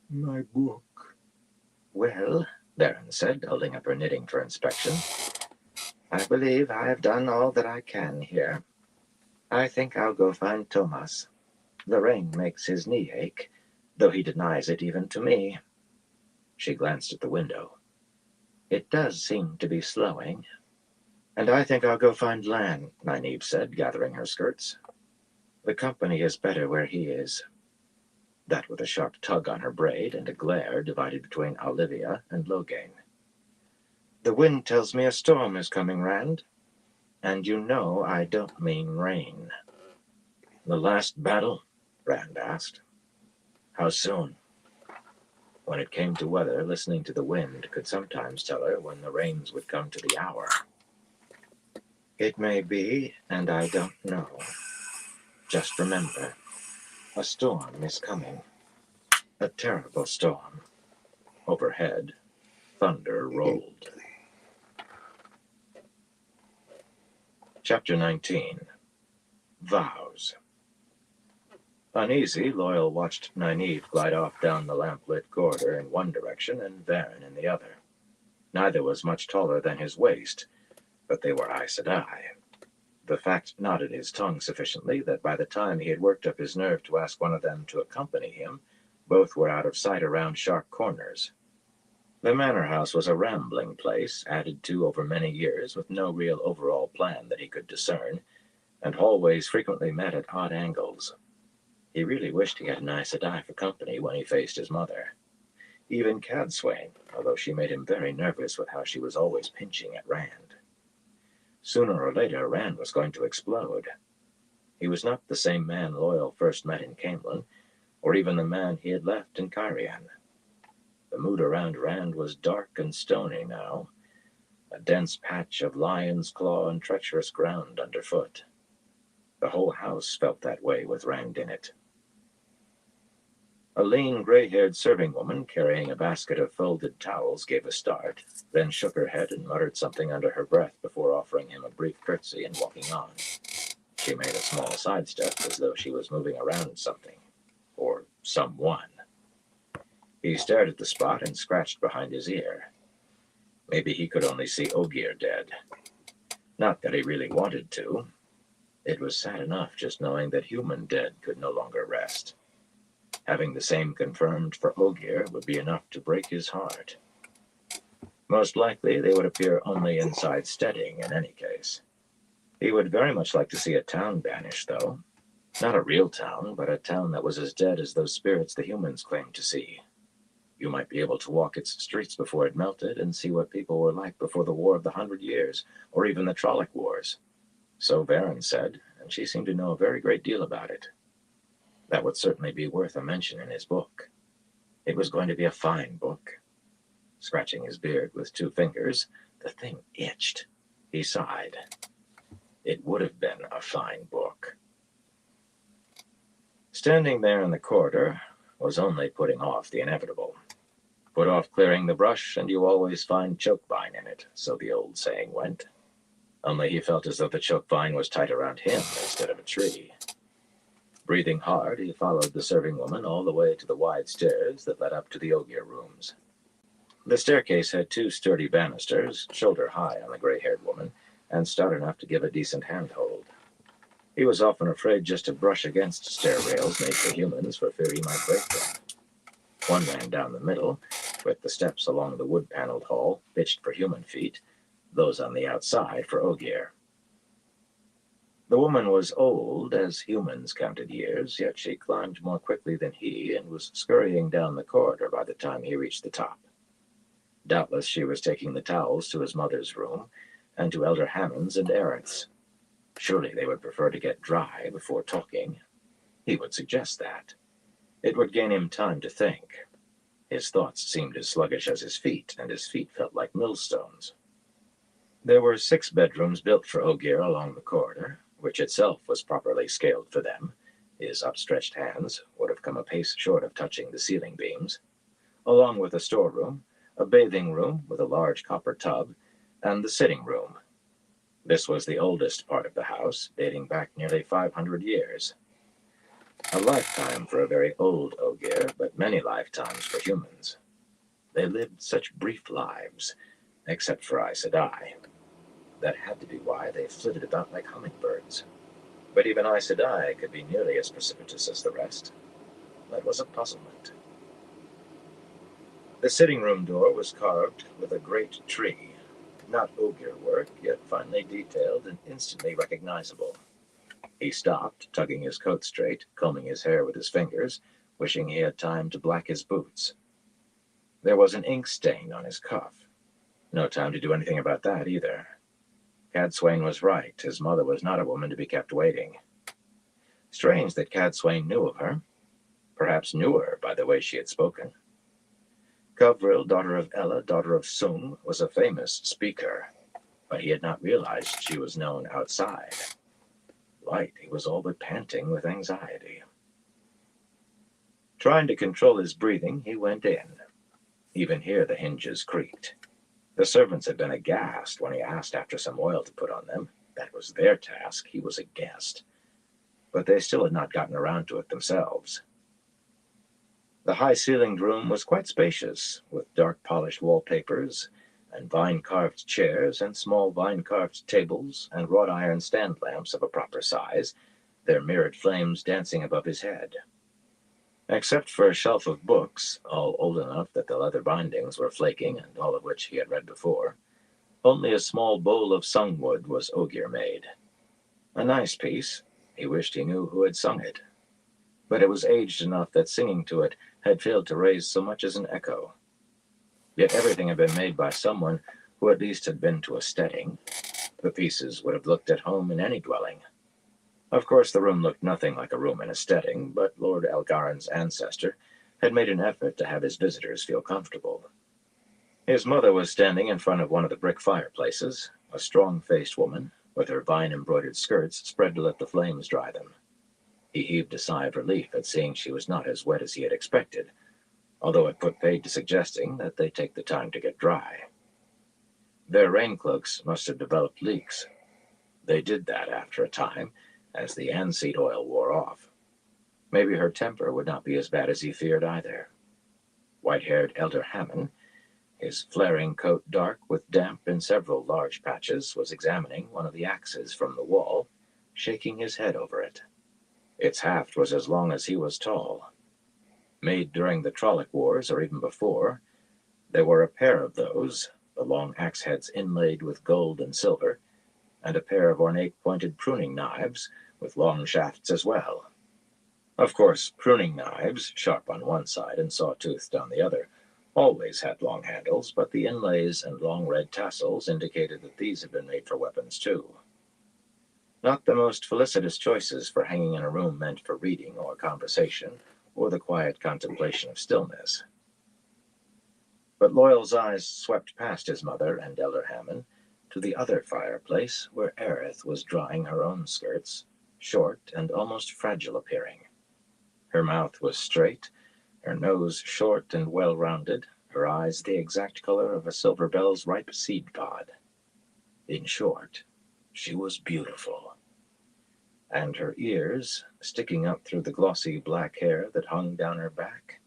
"My book." "Well," Varen said, holding up her knitting for inspection, "I believe I have done all that I can here. I think I'll go find Tomas. The rain makes his knee ache, though he denies it even to me." She glanced at the window. "It does seem to be slowing." "And I think I'll go find Lan," Nynaeve said, gathering her skirts. "The company is better where he is." That with a sharp tug on her braid and a glare divided between Olivia and Loghain. "The wind tells me a storm is coming, Rand. And you know I don't mean rain." "The last battle?" Rand asked. "How soon?" When it came to weather, listening to the wind could sometimes tell her when the rains would come to the hour. "It may be, and I don't know. Just remember, a storm is coming. A terrible storm." Overhead, thunder rolled. Chapter 19. Vows. Uneasy, Loyal watched Nynaeve glide off down the lamp-lit corridor in one direction and Varen in the other. Neither was much taller than his waist, but they were Aes Sedai. The fact knotted his tongue sufficiently that by the time he had worked up his nerve to ask one of them to accompany him, both were out of sight around sharp corners. The manor house was a rambling place, added to over many years with no real overall plan that he could discern, and hallways frequently met at odd angles. He really wished he had an Aes Sedai for company when he faced his mother. Even Cadswain, although she made him very nervous with how she was always pinching at Rand. Sooner or later, Rand was going to explode. He was not the same man Loyal first met in Caemlyn, or even the man he had left in Cairhien. The mood around Rand was dark and stony now, a dense patch of lion's claw and treacherous ground underfoot. The whole house felt that way with Rand in it. A lean, gray-haired serving woman carrying a basket of folded towels gave a start, then shook her head and muttered something under her breath before offering him a brief curtsy and walking on. She made a small sidestep as though she was moving around something, or someone. He stared at the spot and scratched behind his ear. Maybe he could only see Ogier dead. Not that he really wanted to. It was sad enough just knowing that human dead could no longer rest. Having the same confirmed for Ogier would be enough to break his heart. Most likely they would appear only inside Steading in any case. He would very much like to see a town vanish, though. Not a real town, but a town that was as dead as those spirits the humans claimed to see. You might be able to walk its streets before it melted and see what people were like before the War of the 100 Years, or even the Trolloc Wars. So Varen said, and she seemed to know a very great deal about it. That would certainly be worth a mention in his book. It was going to be a fine book. Scratching his beard with 2 fingers, the thing itched. He sighed. It would have been a fine book. Standing there in the corridor was only putting off the inevitable. Put off clearing the brush, and you always find chokevine in it, so the old saying went. Only he felt as though the chokevine was tied around him instead of a tree. Breathing hard, he followed the serving woman all the way to the wide stairs that led up to the Ogier rooms. The staircase had 2 sturdy banisters, shoulder high on the gray-haired woman, and stout enough to give a decent handhold. He was often afraid just to brush against stair rails made for humans for fear he might break them. One ran down the middle, with the steps along the wood-paneled hall pitched for human feet, those on the outside for Ogier. The woman was old, as humans counted years, yet she climbed more quickly than he and was scurrying down the corridor by the time he reached the top. Doubtless she was taking the towels to his mother's room and to Elder Hammond's and Aerith's. Surely they would prefer to get dry before talking. He would suggest that. It would gain him time to think. His thoughts seemed as sluggish as his feet, and his feet felt like millstones. There were 6 bedrooms built for Ogier along the corridor, which itself was properly scaled for them. His upstretched hands would have come a pace short of touching the ceiling beams, along with a storeroom, a bathing room with a large copper tub, and the sitting room. This was the oldest part of the house, dating back nearly 500 years. A lifetime for a very old Ogier, but many lifetimes for humans. They lived such brief lives, except for Aes Sedai. That had to be why they flitted about like hummingbirds. But even Aes Sedai could be nearly as precipitous as the rest. That was a puzzlement. The sitting room door was carved with a great tree. Not Ogier work, yet finely detailed and instantly recognizable. He stopped, tugging his coat straight, combing his hair with his fingers, wishing he had time to black his boots. There was an ink stain on his cuff. No time to do anything about that either. Cadsuane was right. His mother was not a woman to be kept waiting. Strange that Cadsuane knew of her. Perhaps knew her by the way she had spoken. Covril, daughter of Ella, daughter of Sung, was a famous speaker, but he had not realized she was known outside. Light, he was all but panting with anxiety. Trying to control his breathing, he went in. Even here the hinges creaked. The servants had been aghast when he asked after some oil to put on them. That was their task. He was a guest. But they still had not gotten around to it themselves. The high-ceilinged room was quite spacious, with dark polished wallpapers and vine-carved chairs and small vine-carved tables and wrought-iron stand lamps of a proper size, their mirrored flames dancing above his head. Except for a shelf of books, all old enough that the leather bindings were flaking and all of which he had read before, only a small bowl of sungwood was Ogier made. A nice piece. He wished he knew who had sung it. But it was aged enough that singing to it had failed to raise so much as an echo. Yet everything had been made by someone who at least had been to a steading. The pieces would have looked at home in any dwelling. Of course, the room looked nothing like a room in a steading, but Lord Elgaren's ancestor had made an effort to have his visitors feel comfortable. His mother was standing in front of one of the brick fireplaces, a strong-faced woman, with her vine-embroidered skirts spread to let the flames dry them. He heaved a sigh of relief at seeing she was not as wet as he had expected, although it put paid to suggesting that they take the time to get dry. Their rain-cloaks must have developed leaks. They did that after a time, as the aniseed oil wore off. Maybe her temper would not be as bad as he feared either. White-haired Elder Hammond, his flaring coat dark with damp in several large patches, was examining one of the axes from the wall, shaking his head over it. Its haft was as long as he was tall. Made during the Trolloc Wars or even before, there were a pair of those, the long axe heads inlaid with gold and silver, and a pair of ornate pointed pruning knives with long shafts as well. Of course, pruning knives, sharp on one side and saw-toothed on the other, always had long handles, but the inlays and long red tassels indicated that these had been made for weapons too. Not the most felicitous choices for hanging in a room meant for reading or conversation, or the quiet contemplation of stillness. But Loyal's eyes swept past his mother and Elder Hammond to the other fireplace where Aerith was drying her own skirts, short and almost fragile appearing. Her mouth was straight, her nose short and well-rounded, her eyes the exact color of a silver bell's ripe seed pod. In short, she was beautiful. And her ears, sticking up through the glossy black hair that hung down her back,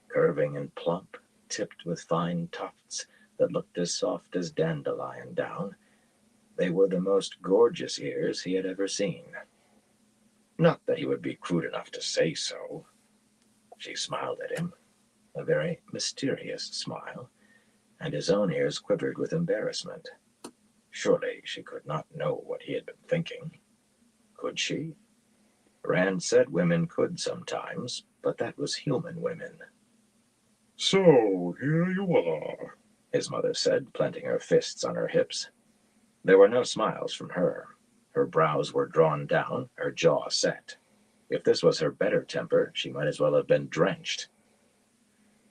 curving and plump, tipped with fine tufts that looked as soft as dandelion down, they were the most gorgeous ears he had ever seen. Not that he would be crude enough to say so. She smiled at him, a very mysterious smile, and his own ears quivered with embarrassment. Surely she could not know what he had been thinking. Could she? Rand said women could sometimes, but that was human women. So, here you are. his mother said, planting her fists on her hips. There were no smiles from her. Her brows were drawn down, her jaw set. If this was her better temper, she might as well have been drenched.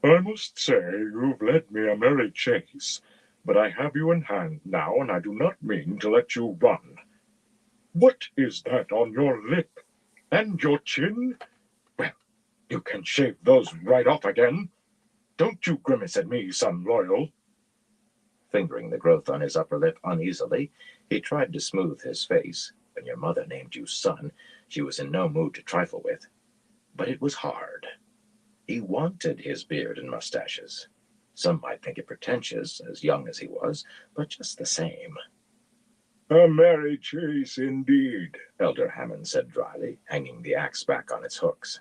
I must say you've led me a merry chase, but I have you in hand now, and I do not mean to let you run. What is that on your lip? And your chin? Well, you can shave those right off again. Don't you grimace at me, son Loyal. Fingering the growth on his upper lip uneasily, he tried to smooth his face. When your mother named you son, she was in no mood to trifle with. But it was hard. He wanted his beard and mustaches. Some might think it pretentious, as young as he was, but just the same. A merry chase indeed, Elder Hammond said dryly, hanging the axe back on its hooks.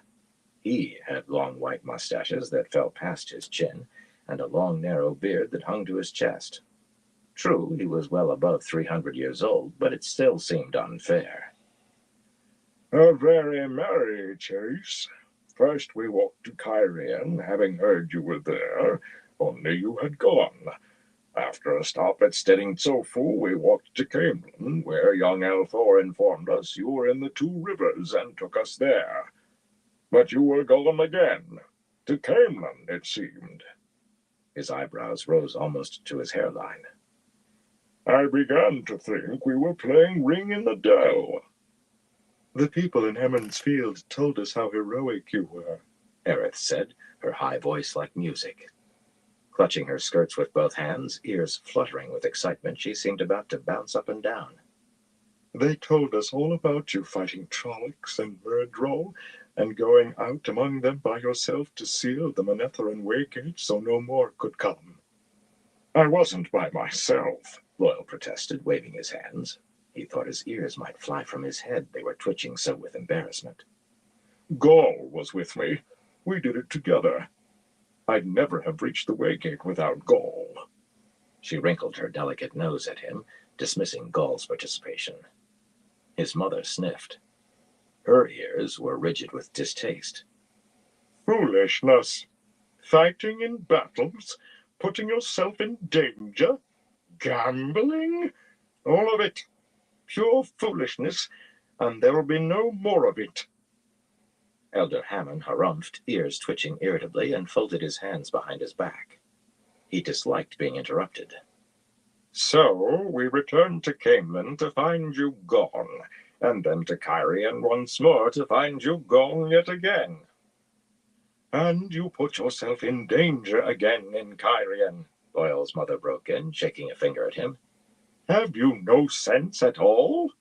He had long white mustaches that fell past his chin, and a long narrow beard that hung to his chest. True, he was well above 300 years old, but it still seemed unfair. A very merry chase. First we walked to Kyrian, having heard you were there, only you had gone. After a stop at Stedding Tsofu, we walked to Camelin, where young Elthor informed us you were in the Two Rivers and took us there. But you were gone again. To Camelin, it seemed. His eyebrows rose almost to his hairline. I began to think we were playing Ring in the Dell. The people in Hammond's Field told us how heroic you were, Aerith said, her high voice like music. Clutching her skirts with both hands, ears fluttering with excitement, she seemed about to bounce up and down. They told us all about you fighting Trollocs and Murdroll, and going out among them by yourself to seal the Manetheran Waygate so no more could come. I wasn't by myself, Loyal protested, waving his hands. He thought his ears might fly from his head, they were twitching so with embarrassment. Gaul was with me. We did it together. I'd never have reached the Waygate without Gaul. She wrinkled her delicate nose at him, dismissing Gaul's participation. His mother sniffed. Her ears were rigid with distaste. Foolishness. Fighting in battles, putting yourself in danger, gambling, all of it. Pure foolishness, and there will be no more of it. Elder Hammond harumphed, ears twitching irritably, and folded his hands behind his back. He disliked being interrupted. So we returned to Camelin to find you gone, and then to Kyrian once more to find you gone yet again. And you put yourself in danger again in Kyrian, Loyal's mother broke in, shaking a finger at him. Have you no sense at all?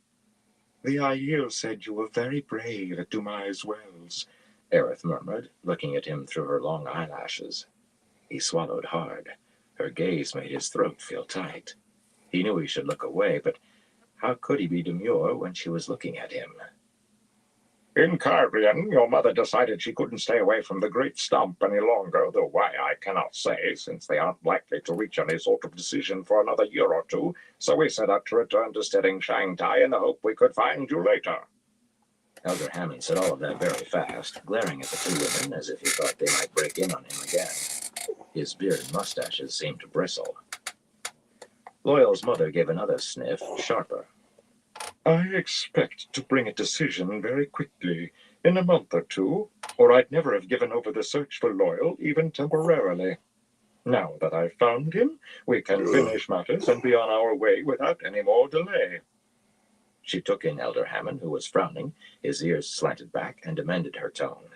The Aiel said you were very brave at Dumai's Wells, Aerith murmured, looking at him through her long eyelashes. He swallowed hard. Her gaze made his throat feel tight. He knew he should look away, but how could he be demure when she was looking at him? In Kyrian, your mother decided she couldn't stay away from the Great Stump any longer, though why I cannot say, since they aren't likely to reach any sort of decision for another year or two, so we set out to return to Stedding Shangtai in the hope we could find you later. Elder Hammond said all of that very fast, glaring at the two women as if he thought they might break in on him again. His beard and mustaches seemed to bristle. Loyal's mother gave another sniff, sharper. I expect to bring a decision very quickly, in a month or two, or I'd never have given over the search for Loyal, even temporarily. Now that I've found him, we can finish matters and be on our way without any more delay. She took in Elder Hammond, who was frowning, his ears slanted back, and amended her tone.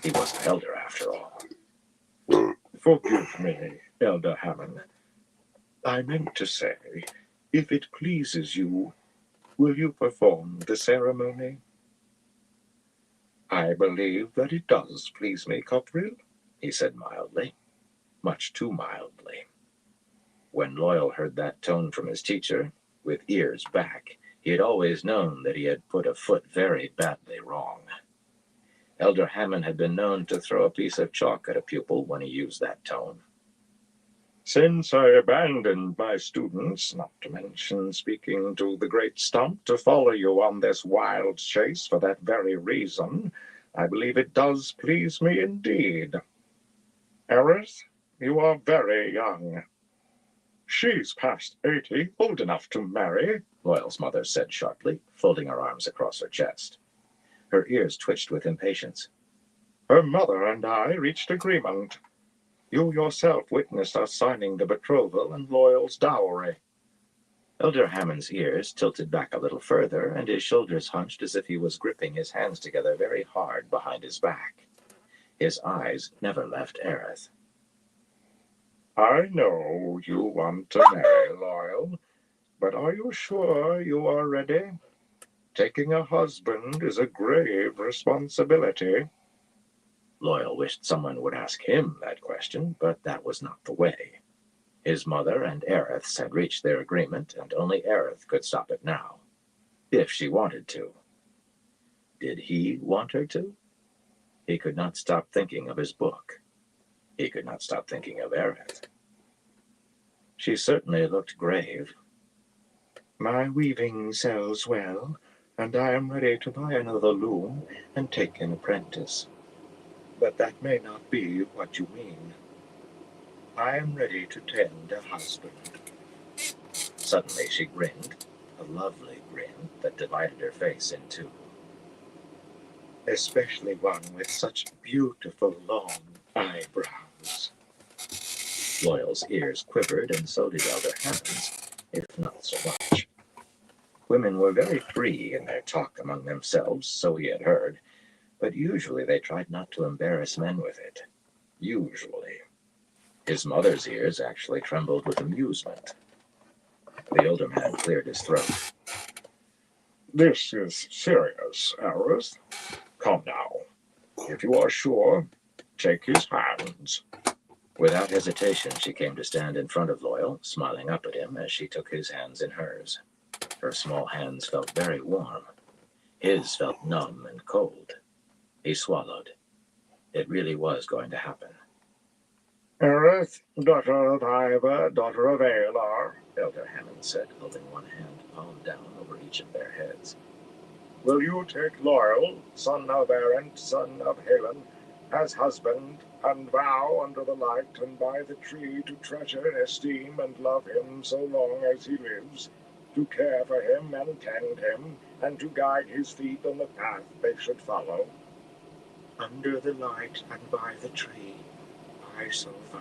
He was the elder, after all. Forgive me, Elder Hammond. I meant to say, if it pleases you, will you perform the ceremony? I believe that it does please me, Copril, he said mildly, much too mildly. When Loyal heard that tone from his teacher, with ears back, he had always known that he had put a foot very badly wrong. Elder Hammond had been known to throw a piece of chalk at a pupil when he used that tone. Since I abandoned my students, not to mention speaking to the Great Stump to follow you on this wild chase for that very reason, I believe it does please me indeed. Aerith, you are very young. She's past 80, old enough to marry. Loyal's mother said sharply, folding her arms across her chest. Her ears twitched with impatience. Her mother and I reached agreement. You yourself witnessed us signing the betrothal and Loyal's dowry. Elder Hammond's ears tilted back a little further, and his shoulders hunched as if he was gripping his hands together very hard behind his back. His eyes never left Aerith. I know you want to marry Loyal, but are you sure you are ready? Taking a husband is a grave responsibility. Loyal wished someone would ask him that question, but that was not the way. His mother and Aerith's had reached their agreement, and only Aerith could stop it now, if she wanted to. Did he want her to? He could not stop thinking of his book. He could not stop thinking of Aerith. She certainly looked grave. My weaving sells well, and I am ready to buy another loom and take an apprentice. But that may not be what you mean. I am ready to tend a husband. Suddenly she grinned, a lovely grin that divided her face in two. Especially one with such beautiful long eyebrows. Loyal's ears quivered, and so did Elder Hammond's, if not so much. Women were very free in their talk among themselves, so he had heard, but usually they tried not to embarrass men with it. Usually. His mother's ears actually trembled with amusement. The older man cleared his throat. This is serious, Aerith. Come now. If you are sure, take his hands. Without hesitation, she came to stand in front of Loyal, smiling up at him as she took his hands in hers. Her small hands felt very warm. His felt numb and cold. He swallowed. It really was going to happen. Aerith, daughter of Iva, daughter of Aelar, Elder Hammond said, holding one hand palm down over each of their heads. will you take Loyal, son of Erend, son of Helen, as husband, and vow under the light and by the tree to treasure, esteem, and love him so long as he lives, to care for him and tend him, and to guide his feet on the path they should follow? Under the light and by the tree, I so vow.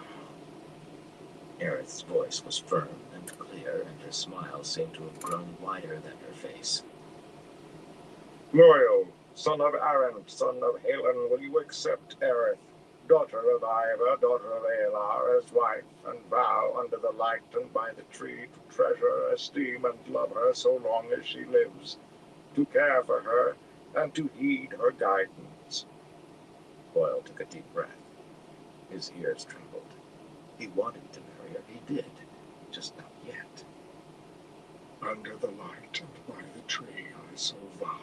Aerith's voice was firm and clear, and her smile seemed to have grown wider than her face. Loyal, son of Erend, son of Helen, will you accept Aerith, daughter of Iva, daughter of Aelar, as wife, and vow under the light and by the tree to treasure, esteem, and love her so long as she lives, to care for her, and to heed her guidance? Loyal took a deep breath. His ears trembled. He wanted to marry her. He did. Just not yet. Under the light and by the tree I so vow,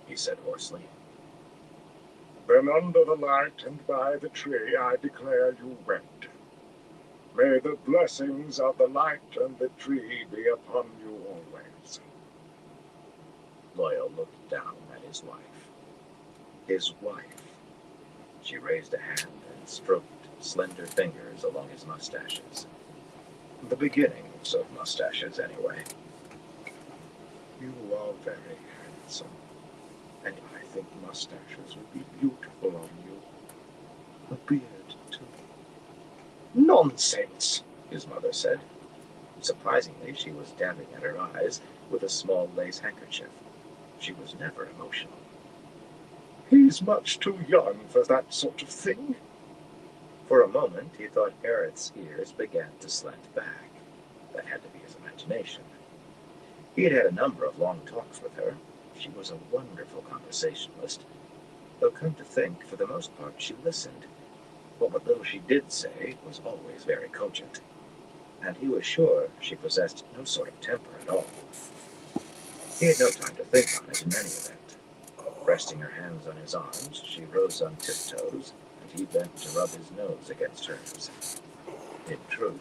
He said hoarsely. Then under the light and by the tree I declare you wed. May the blessings of the light and the tree be upon you always. Loyal looked down at his wife. His wife. She raised a hand and stroked slender fingers along his mustaches. The beginnings of mustaches, anyway. You are very handsome, and I think mustaches would be beautiful on you. A beard, too. Nonsense, his mother said. Surprisingly, she was dabbing at her eyes with a small lace handkerchief. She was never emotional. He's much too young for that sort of thing. For a moment, he thought Aerith's ears began to slant back. That had to be his imagination. He had had a number of long talks with her. She was a wonderful conversationalist. Though come to think, for the most part, she listened. But what little she did say was always very cogent. And he was sure she possessed no sort of temper at all. He had no time to think on it in any event. Resting her hands on his arms, she rose on tiptoes, and he bent to rub his nose against hers. In truth,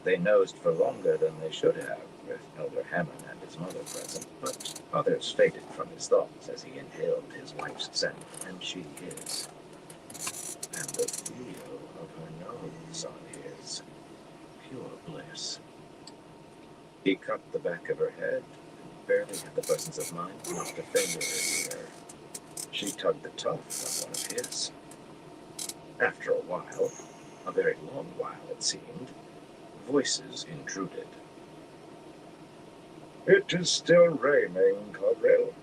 they nosed for longer than they should have, with Elder Hammond and his mother present, but others faded from his thoughts as he inhaled his wife's scent, and she his. And the feel of her nose on his. Pure bliss. He cupped the back of her head, and barely had the presence of mind to lift a finger in her ear. She tugged the tuft on one of his. After a while, a very long while it seemed, voices intruded. It is still raining, Covril.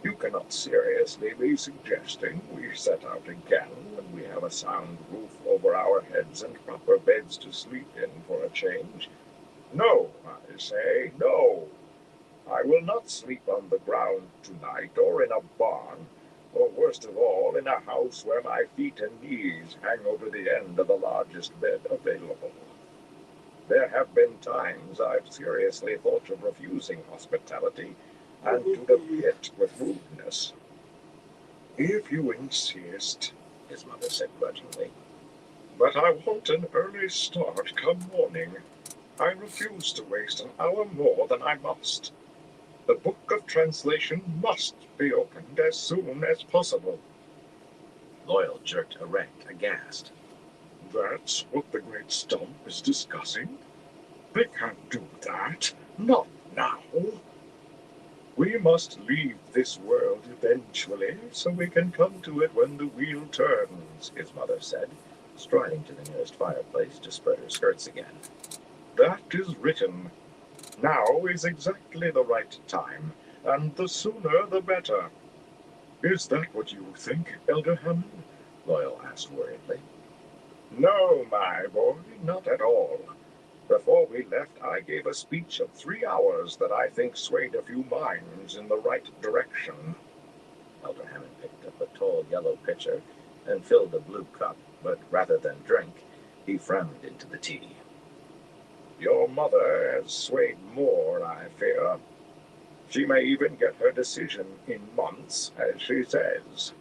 You cannot seriously be suggesting we set out again when we have a sound roof over our heads and proper beds to sleep in for a change. No, I say, no. I will not sleep on the ground tonight or in a barn, or worst of all, in a house where my feet and knees hang over the end of the largest bed available. There have been times I've seriously thought of refusing hospitality and to the pit with rudeness. If you insist, His mother said grudgingly. but I want an early start come morning. I refuse to waste an hour more than I must. The book of translation must be opened as soon as possible. Loyal jerked erect, aghast. That's what the great stump is discussing? They can't do that. Not now. We must leave this world eventually, so we can come to it when the wheel turns, His mother said, striding to the nearest fireplace to spread her skirts again. That is written. Now is exactly the right time, and the sooner the better. Is that what you think, Elder Hammond? Loyal asked worriedly. No, my boy, not at all. Before we left, I gave a speech of 3 hours that I think swayed a few minds in the right direction. Elder Hammond picked up a tall yellow pitcher and filled a blue cup, but rather than drink, he frowned into the tea. Your mother has swayed more, I fear. She may even get her decision in months, as she says.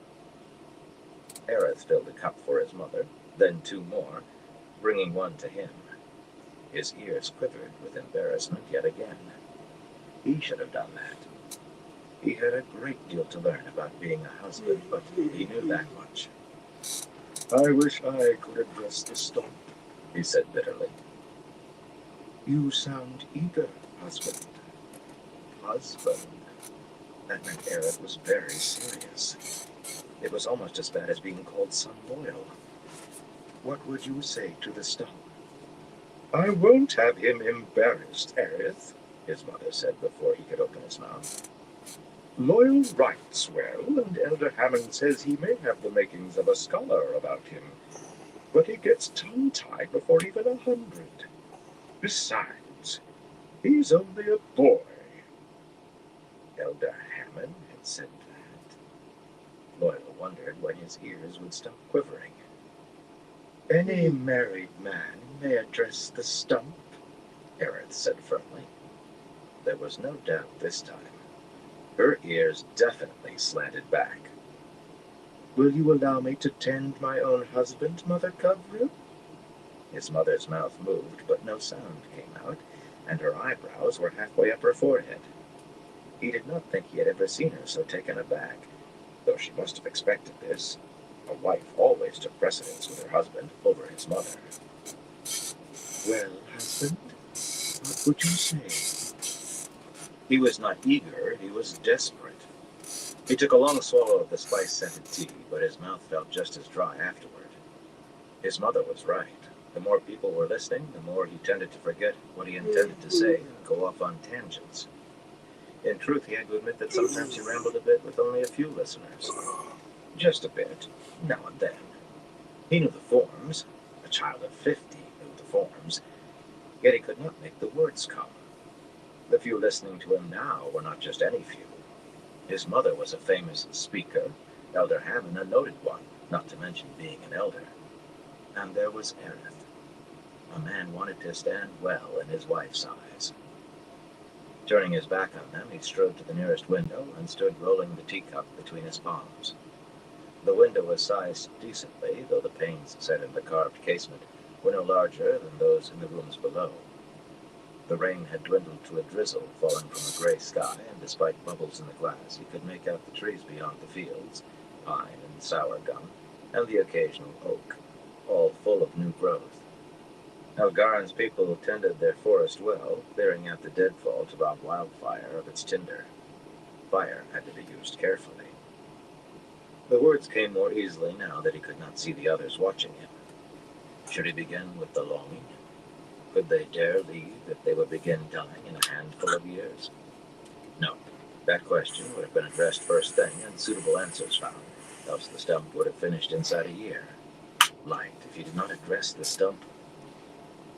Aerith filled a cup for his mother, then 2 more, bringing one to him. His ears quivered with embarrassment yet again. He should have done that. He had a great deal to learn about being a husband, but he knew that much. I wish I could address the stump, He said bitterly. You sound eager, husband. Husband. That meant Aerith was very serious. It was almost as bad as being called son Loyal. What would you say to the stump? I won't have him embarrassed, Aerith, His mother said before he could open his mouth. Loyal writes well, and Elder Hammond says he may have the makings of a scholar about him, but he gets tongue-tied before even 100. Besides, he's only a boy. Elder Hammond had said that. Loyal wondered when his ears would stop quivering. Any married man may address the stump, Aerith said firmly. There was no doubt this time. Her ears definitely slanted back. Will you allow me to tend my own husband, Mother Covril? His mother's mouth moved, but no sound came out, and her eyebrows were halfway up her forehead. He did not think he had ever seen her so taken aback, though she must have expected this. A wife always took precedence with her husband over his mother. Well, husband, what would you say? He was not eager, he was desperate. He took a long swallow of the spice-scented tea, but his mouth felt just as dry afterward. His mother was right. The more people were listening, the more he tended to forget what he intended to say and go off on tangents. In truth, he had to admit that sometimes he rambled a bit with only a few listeners. Just a bit, now and then. He knew the forms. A child of 50 knew the forms. Yet he could not make the words come. The few listening to him now were not just any few. His mother was a famous speaker, Elder Hammond a noted one, not to mention being an elder. And there was Aerith. A man wanted to stand well in his wife's eyes. Turning his back on them, he strode to the nearest window and stood rolling the teacup between his palms. The window was sized decently, though the panes set in the carved casement were no larger than those in the rooms below. The rain had dwindled to a drizzle falling from a gray sky, and despite bubbles in the glass, he could make out the trees beyond the fields, pine and sour gum, and the occasional oak, all full of new growth. Elgaren's people tended their forest well, clearing out the deadfall to rob wildfire of its tinder. Fire had to be used carefully. The words came more easily now that he could not see the others watching him. Should he begin with the longing? Could they dare leave if they would begin dying in a handful of years? No. That question would have been addressed first thing and suitable answers found, else the stump would have finished inside a year. Light if he did not address the stump.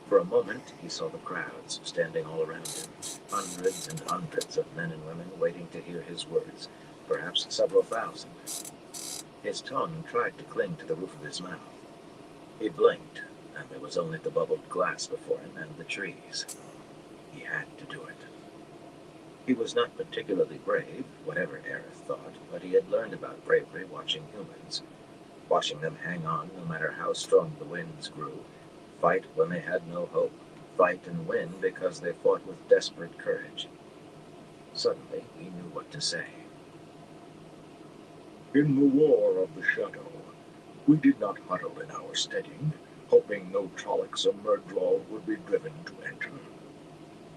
For a moment he saw the crowds standing all around him, hundreds and hundreds of men and women waiting to hear his words, perhaps several thousand. His tongue tried to cling to the roof of his mouth. He blinked, and there was only the bubbled glass before him and the trees. He had to do it. He was not particularly brave, whatever Aerith thought, but he had learned about bravery watching humans, watching them hang on no matter how strong the winds grew, fight when they had no hope, fight and win because they fought with desperate courage. Suddenly, he knew what to say. In the War of the Shadow, we did not huddle in our steading, hoping no Trollocs or Myrddraal would be driven to enter.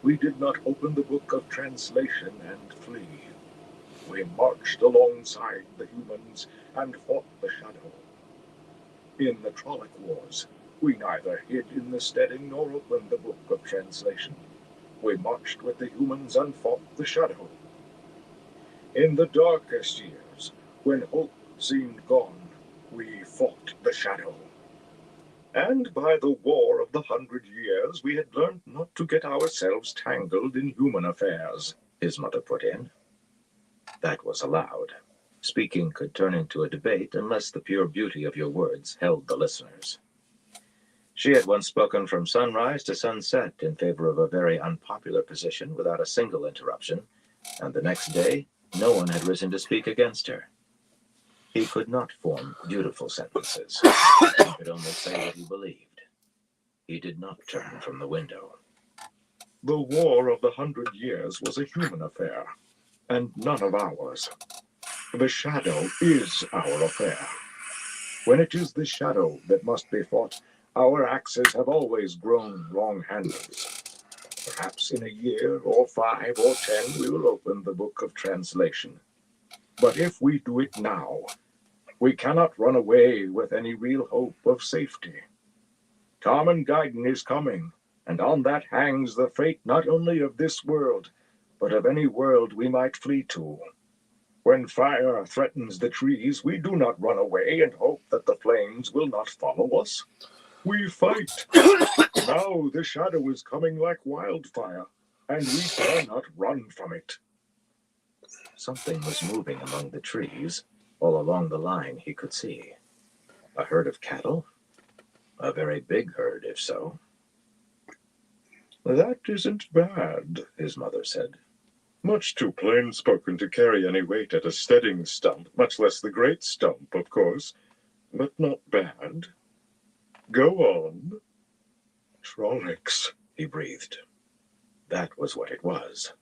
We did not open the book of translation and flee. We marched alongside the humans and fought the Shadow. In the Trolloc Wars, we neither hid in the steading nor opened the book of translation. We marched with the humans and fought the Shadow. In the darkest years, when hope seemed gone, we fought the Shadow. And by the War of the 100 Years, we had learned not to get ourselves tangled in human affairs, his mother put in. That was allowed. Speaking could turn into a debate unless the pure beauty of your words held the listeners. She had once spoken from sunrise to sunset in favor of a very unpopular position without a single interruption, and the next day no one had risen to speak against her. He could not form beautiful sentences. He could only say what he believed. He did not turn from the window. The War of the 100 Years was a human affair, and none of ours. The Shadow is our affair. When it is the Shadow that must be fought, our axes have always grown long handles. Perhaps in a year, or 5 or 10, we will open the book of translation. But if we do it now, we cannot run away with any real hope of safety. Tarmangaiden is coming, and on that hangs the fate not only of this world, but of any world we might flee to. When fire threatens the trees, we do not run away and hope that the flames will not follow us. We fight. Now the Shadow is coming like wildfire, and we cannot run from it. Something was moving among the trees, all along the line he could see. A herd of cattle? A very big herd, if so. That isn't bad, his mother said. Much too plain-spoken to carry any weight at a steading stump, much less the great stump, of course, but not bad. Go on. Trollocs, he breathed. That was what it was.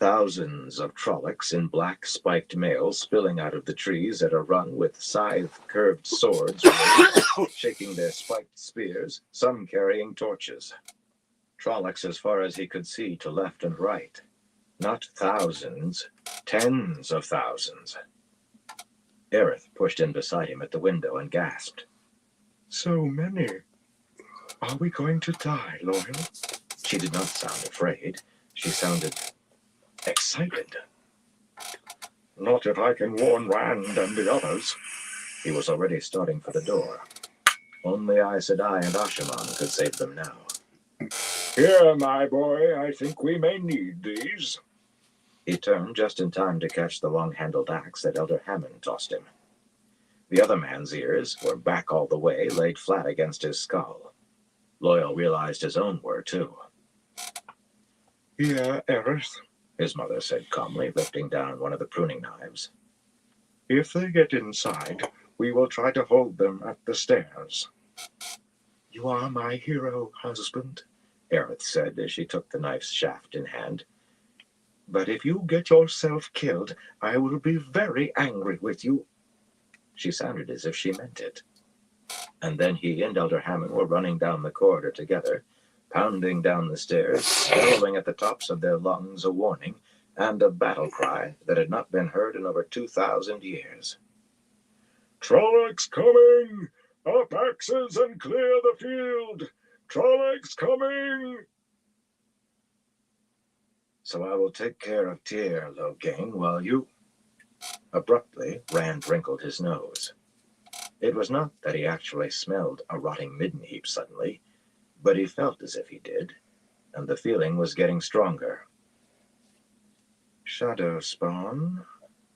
Thousands of Trollocs in black spiked mail spilling out of the trees at a run with scythe-curved swords, shaking their spiked spears, some carrying torches. Trollocs as far as he could see to left and right. Not thousands, tens of thousands. Aerith pushed in beside him at the window and gasped. So many. Are we going to die, Loyal? She did not sound afraid. She sounded excited. Not if I can warn Rand and the others. He was already starting for the door. Only Aes Sedai and Ashaman could save them now. Here, my boy, I think we may need these. He turned just in time to catch the long-handled axe that Elder Hammond tossed him. The other man's ears were back all the way, laid flat against his skull. Loyal realized his own were, too. Here, Aerith, his mother said calmly, lifting down one of the pruning knives. If they get inside, we will try to hold them at the stairs. You are my hero, husband, Aerith said as she took the knife's shaft in hand. But if you get yourself killed, I will be very angry with you. She sounded as if she meant it. And then he and Elder Hammond were running down the corridor together, pounding down the stairs, bellowing at the tops of their lungs a warning and a battle cry that had not been heard in over 2,000 years. Trollocs coming! Up axes and clear the field! Trollocs coming! So I will take care of Tyr, Loghain, while you... Abruptly, Rand wrinkled his nose. It was not that he actually smelled a rotting midden heap suddenly, but he felt as if he did, and the feeling was getting stronger. Shadow Spawn,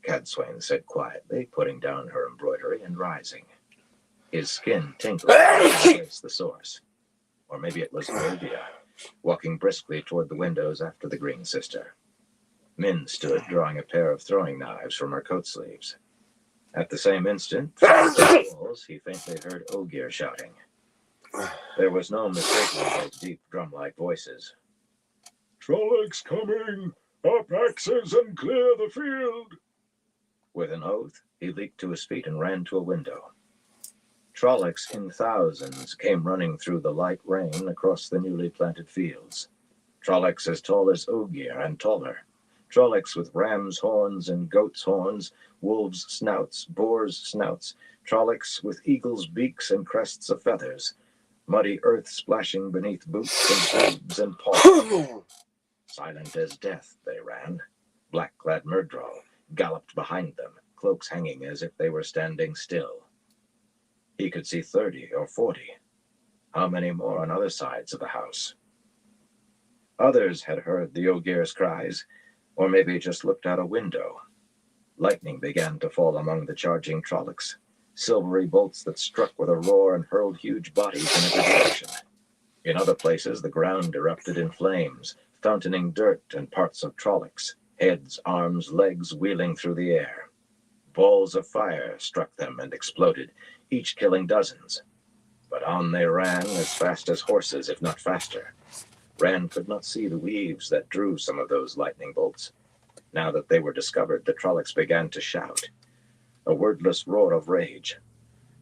Cadsuane said quietly, putting down her embroidery and rising. His skin tingled to trace the source. Or maybe it was Olvia, walking briskly toward the windows after the Green Sister. Min stood drawing a pair of throwing knives from her coat sleeves. At the same instant, from the walls, he faintly heard Ogier shouting. There was no mistaking those deep drum-like voices. Trollocs coming! Up axes and clear the field! With an oath, he leaped to his feet and ran to a window. Trollocs in thousands came running through the light rain across the newly planted fields. Trollocs as tall as Ogier and taller. Trollocs with ram's horns and goat's horns, wolves' snouts, boars' snouts. Trollocs with eagles' beaks and crests of feathers. Muddy earth splashing beneath boots and hooves and paws. Silent as death they ran. Black-clad Myrddraal galloped behind them, cloaks hanging as if they were standing still. He could see 30 or 40. How many more on other sides of the house? Others had heard the Ogier's cries, or maybe just looked out a window. Lightning began to fall among the charging Trollocs, silvery bolts that struck with a roar and hurled huge bodies in every direction. In other places, the ground erupted in flames, fountaining dirt and parts of Trollocs, heads, arms, legs wheeling through the air. Balls of fire struck them and exploded, each killing dozens. But on they ran as fast as horses, if not faster. Rand could not see the weaves that drew some of those lightning bolts. Now that they were discovered, the Trollocs began to shout, a wordless roar of rage.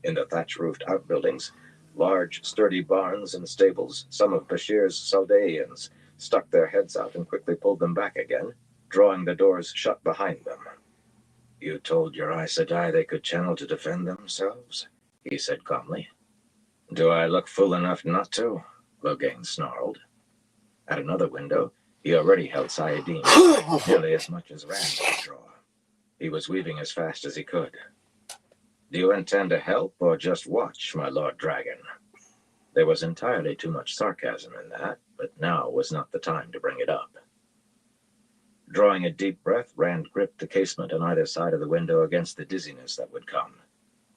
In the thatch-roofed outbuildings, large, sturdy barns and stables, some of Bashir's Saldaeans stuck their heads out and quickly pulled them back again, drawing the doors shut behind them. You told your Aes Sedai they could channel to defend themselves? He said calmly. Do I look fool enough not to? Loghain snarled. At another window, he already held Saladin, nearly as much as Rand could draw. He was weaving as fast as he could. Do you intend to help or just watch, my Lord Dragon? There was entirely too much sarcasm in that, but now was not the time to bring it up. Drawing a deep breath, Rand gripped the casement on either side of the window against the dizziness that would come.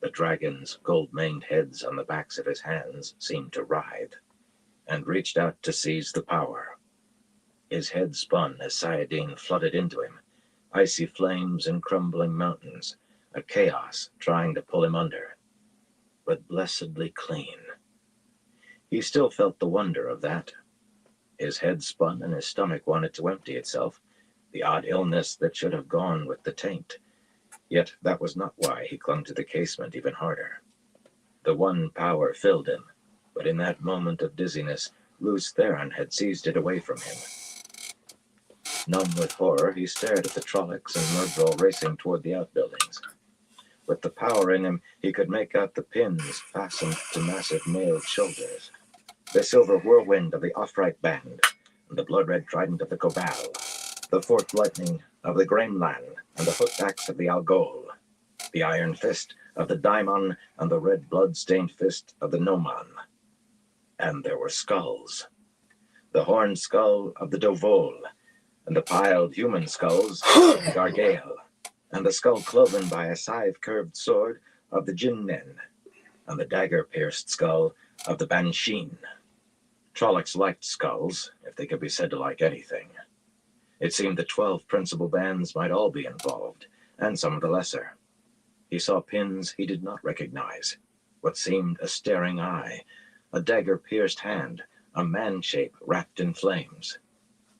The dragon's gold-maned heads on the backs of his hands seemed to writhe, and reached out to seize the power. His head spun as Saladin flooded into him, icy flames and crumbling mountains, a chaos trying to pull him under, but blessedly clean. He still felt the wonder of that. His head spun and his stomach wanted to empty itself, the odd illness that should have gone with the taint. Yet that was not why he clung to the casement even harder. The one power filled him, but in that moment of dizziness, Lews Therin had seized it away from him. Numb with horror, he stared at the Trollocs and Myrddraal racing toward the outbuildings. With the power in him, he could make out the pins fastened to massive mailed shoulders, the silver whirlwind of the Offright Band, and the blood-red trident of the Cobal, the forked lightning of the Graemlan, and the hooked axe of the Algol, the iron fist of the Daimon, and the red blood-stained fist of the Noman. And there were skulls. The horned skull of the Dovol, and the piled human skulls of the Gargael, and the skull cloven by a scythe-curved sword of the Jinnen, and the dagger-pierced skull of the Banshin. Trollocs liked skulls, if they could be said to like anything. It seemed the 12 principal bands might all be involved, and some of the lesser. He saw pins he did not recognize, what seemed a staring eye, a dagger-pierced hand, a man-shape wrapped in flames.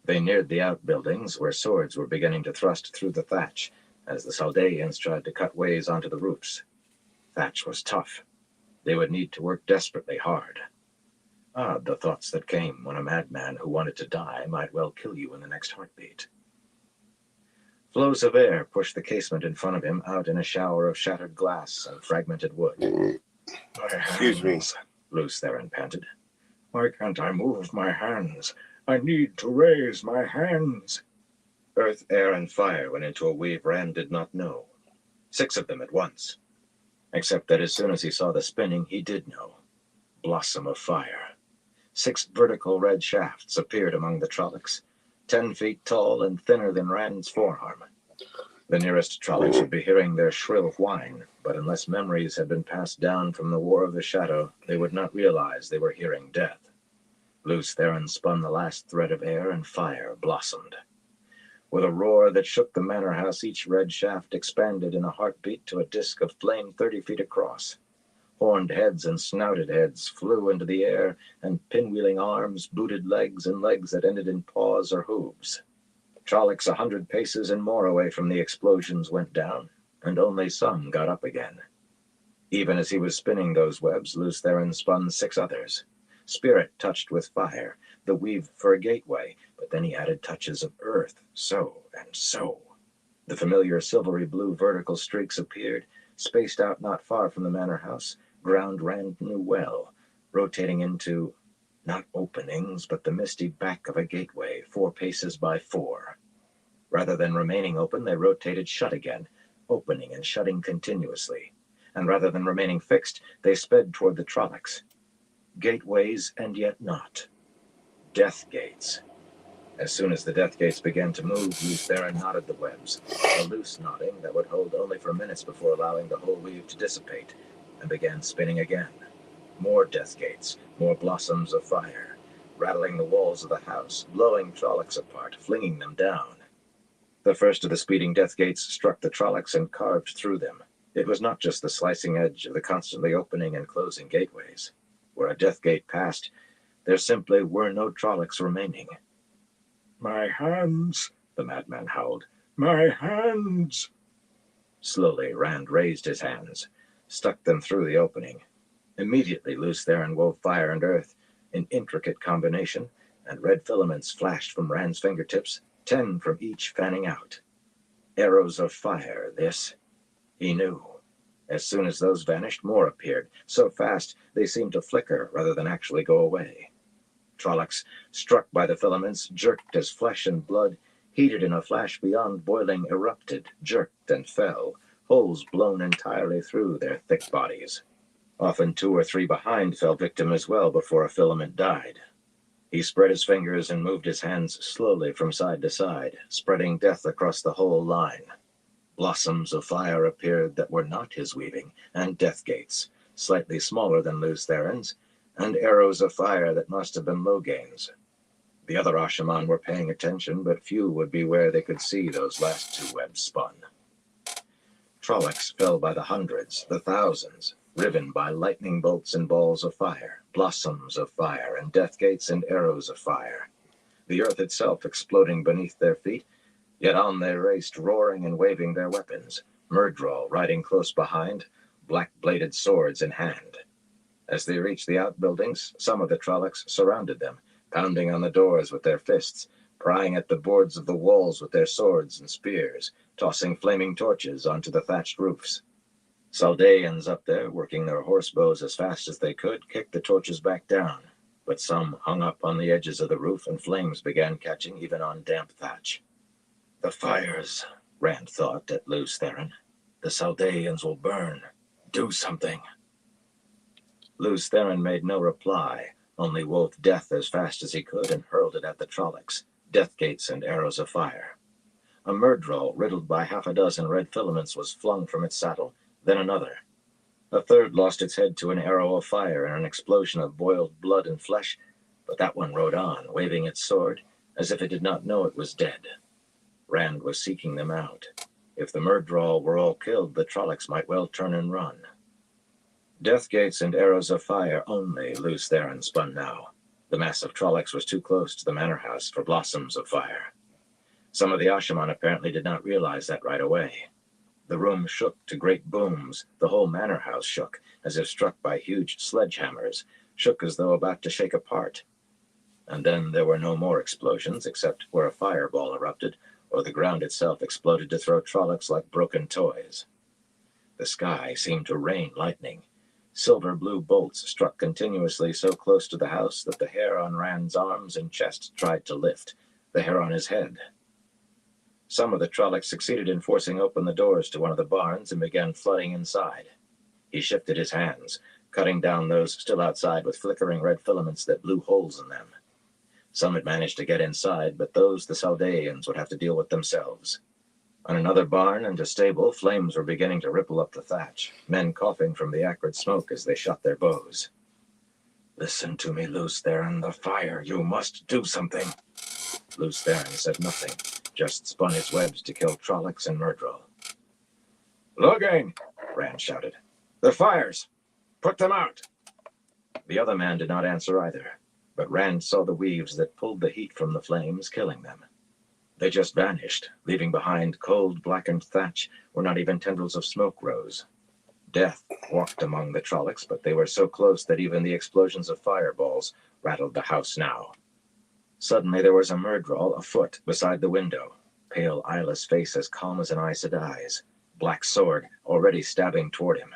They neared the outbuildings, where swords were beginning to thrust through the thatch, as the Saldaeans tried to cut ways onto the roofs. Thatch was tough. They would need to work desperately hard. Odd, the thoughts that came when a madman who wanted to die might well kill you in the next heartbeat. Flows of air pushed the casement in front of him out in a shower of shattered glass and fragmented wood. My Excuse me. hands. Lews Therin panted. Why can't I move my hands? I need to raise my hands. Earth, air, and fire went into a weave Rand did not know. 6 of them at once. Except that as soon as he saw the spinning, he did know. Blossom of fire. 6 vertical red shafts appeared among the Trollocs, 10 feet tall and thinner than Rand's forearm. The nearest Trolloc should be hearing their shrill whine, but unless memories had been passed down from the War of the Shadow, they would not realize they were hearing death. Lews Therin spun the last thread of air, and fire blossomed. With a roar that shook the manor house, each red shaft expanded in a heartbeat to a disk of flame 30 feet across. Horned heads and snouted heads flew into the air, and pinwheeling arms, booted legs, and legs that ended in paws or hooves. Trollocs 100 paces and more away from the explosions went down, and only some got up again. Even as he was spinning those webs, Lews Therin spun 6 others. Spirit touched with fire, the weave for a gateway, but then he added touches of earth, so and so. The familiar silvery blue vertical streaks appeared, spaced out not far from the manor house, ground Rand knew well, rotating into, not openings, but the misty back of a gateway, 4 paces by 4. Rather than remaining open, they rotated shut again, opening and shutting continuously. And rather than remaining fixed, they sped toward the Trollocs. Gateways, and yet not. Death gates. As soon as the death gates began to move, Lews Therin knotted the webs, a loose knotting that would hold only for minutes before allowing the whole weave to dissipate, and began spinning again. More death gates, more blossoms of fire, rattling the walls of the house, blowing Trollocs apart, flinging them down. The first of the speeding death gates struck the Trollocs and carved through them. It was not just the slicing edge of the constantly opening and closing gateways. Where a death gate passed, there simply were no Trollocs remaining. My hands, The madman howled. my hands. Slowly, Rand raised his hands, stuck them through the opening. Immediately, Lews Therin wove fire and earth in intricate combination, and red filaments flashed from Rand's fingertips, 10 from each fanning out. Arrows of fire, this. He knew. As soon as those vanished, more appeared, so fast they seemed to flicker rather than actually go away. Trollocs, struck by the filaments, jerked as flesh and blood, heated in a flash beyond boiling, erupted, jerked and fell, holes blown entirely through their thick bodies. Often 2 or 3 behind fell victim as well before a filament died. He spread his fingers and moved his hands slowly from side to side, spreading death across the whole line. Blossoms of fire appeared that were not his weaving, and death gates, slightly smaller than Lews Therin's, and arrows of fire that must have been Loghain's. The other Ashaman were paying attention, but few would be where they could see those last 2 webs spun. Trollocs fell by the hundreds, the thousands, riven by lightning bolts and balls of fire, blossoms of fire, and death gates and arrows of fire. The earth itself exploding beneath their feet, yet on they raced, roaring and waving their weapons, Myrddraal riding close behind, black-bladed swords in hand. As they reached the outbuildings, some of the Trollocs surrounded them, pounding on the doors with their fists, prying at the boards of the walls with their swords and spears, tossing flaming torches onto the thatched roofs. Saldaeans up there, working their horse bows as fast as they could, kicked the torches back down, but some hung up on the edges of the roof and flames began catching even on damp thatch. The fires, Rand thought at Lews Therin. The Saldaeans will burn. Do something. Lews Therin made no reply, only wove death as fast as he could and hurled it at the Trollocs, death gates and arrows of fire. A Myrddraal riddled by 6 red filaments was flung from its saddle, then another. A third lost its head to an arrow of fire and an explosion of boiled blood and flesh, but that one rode on, waving its sword, as if it did not know it was dead. Rand was seeking them out. If the Myrddraal were all killed, the Trollocs might well turn and run. Death gates and arrows of fire only, Lews Therin spun now. The mass of Trollocs was too close to the manor house for blossoms of fire. Some of the Ashaman apparently did not realize that right away. The room shook to great booms. The whole manor house shook, as if struck by huge sledgehammers, shook as though about to shake apart. And then there were no more explosions, except where a fireball erupted, or the ground itself exploded to throw Trollocs like broken toys. The sky seemed to rain lightning. Silver blue bolts struck continuously so close to the house that the hair on Rand's arms and chest tried to lift, the hair on his head. Some of the Trollocs succeeded in forcing open the doors to one of the barns and began flooding inside. He shifted his hands, cutting down those still outside with flickering red filaments that blew holes in them. Some had managed to get inside, but those the Saldaeans would have to deal with themselves. On another barn and a stable, flames were beginning to ripple up the thatch, men coughing from the acrid smoke as they shot their bows. "Listen to me, Lews Therin. The fire. You must do something." Lews Therin said nothing, just spun his webs to kill Trollocs and Myrddraal. "Loghain!" Rand shouted. "The fires! Put them out!" The other man did not answer either, but Rand saw the weaves that pulled the heat from the flames, killing them. They just vanished, leaving behind cold, blackened thatch where not even tendrils of smoke rose. Death walked among the Trollocs, but they were so close that even the explosions of fireballs rattled the house now. Suddenly there was a Myrddraal afoot beside the window, pale eyeless face as calm as an Aes Sedai's, black sword already stabbing toward him.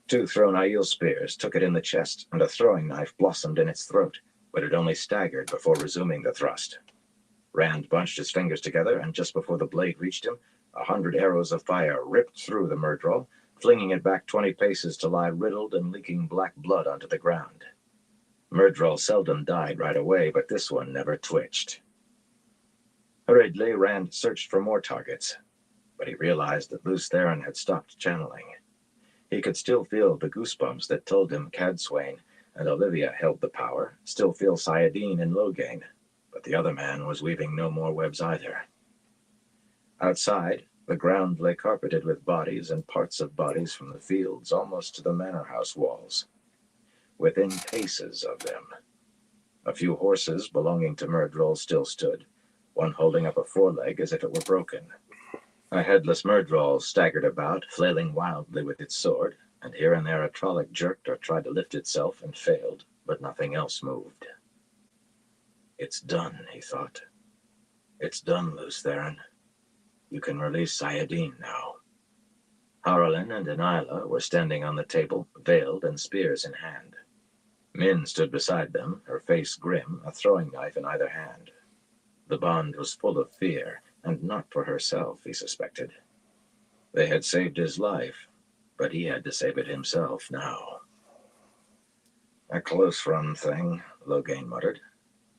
Two thrown Aiel spears took it in the chest, and a throwing knife blossomed in its throat, but it only staggered before resuming the thrust. Rand bunched his fingers together, and just before the blade reached him, 100 arrows of fire ripped through the Myrddraal, flinging it back 20 paces to lie riddled and leaking black blood onto the ground. Myrddraal seldom died right away, but this one never twitched. Hurriedly, Rand searched for more targets, but he realized that Lews Therin had stopped channeling. He could still feel the goosebumps that told him Cadsuane and Olivia held the power, still feel Saladin and Loghain, but the other man was weaving no more webs either. Outside, the ground lay carpeted with bodies and parts of bodies from the fields almost to the manor house walls. Within paces of them, a few horses belonging to Myrddraal still stood, one holding up a foreleg as if it were broken. A headless Myrddraal staggered about, flailing wildly with its sword, and here and there a Trolloc jerked or tried to lift itself and failed, but nothing else moved. "It's done," he thought. "It's done, Lews Therin. You can release Saladin now." Haralyn and Delilah were standing on the table, veiled and spears in hand. Min stood beside them, her face grim, a throwing knife in either hand. The bond was full of fear, and not for herself, he suspected. They had saved his life, but he had to save it himself now. "A close-run thing," Loghain muttered.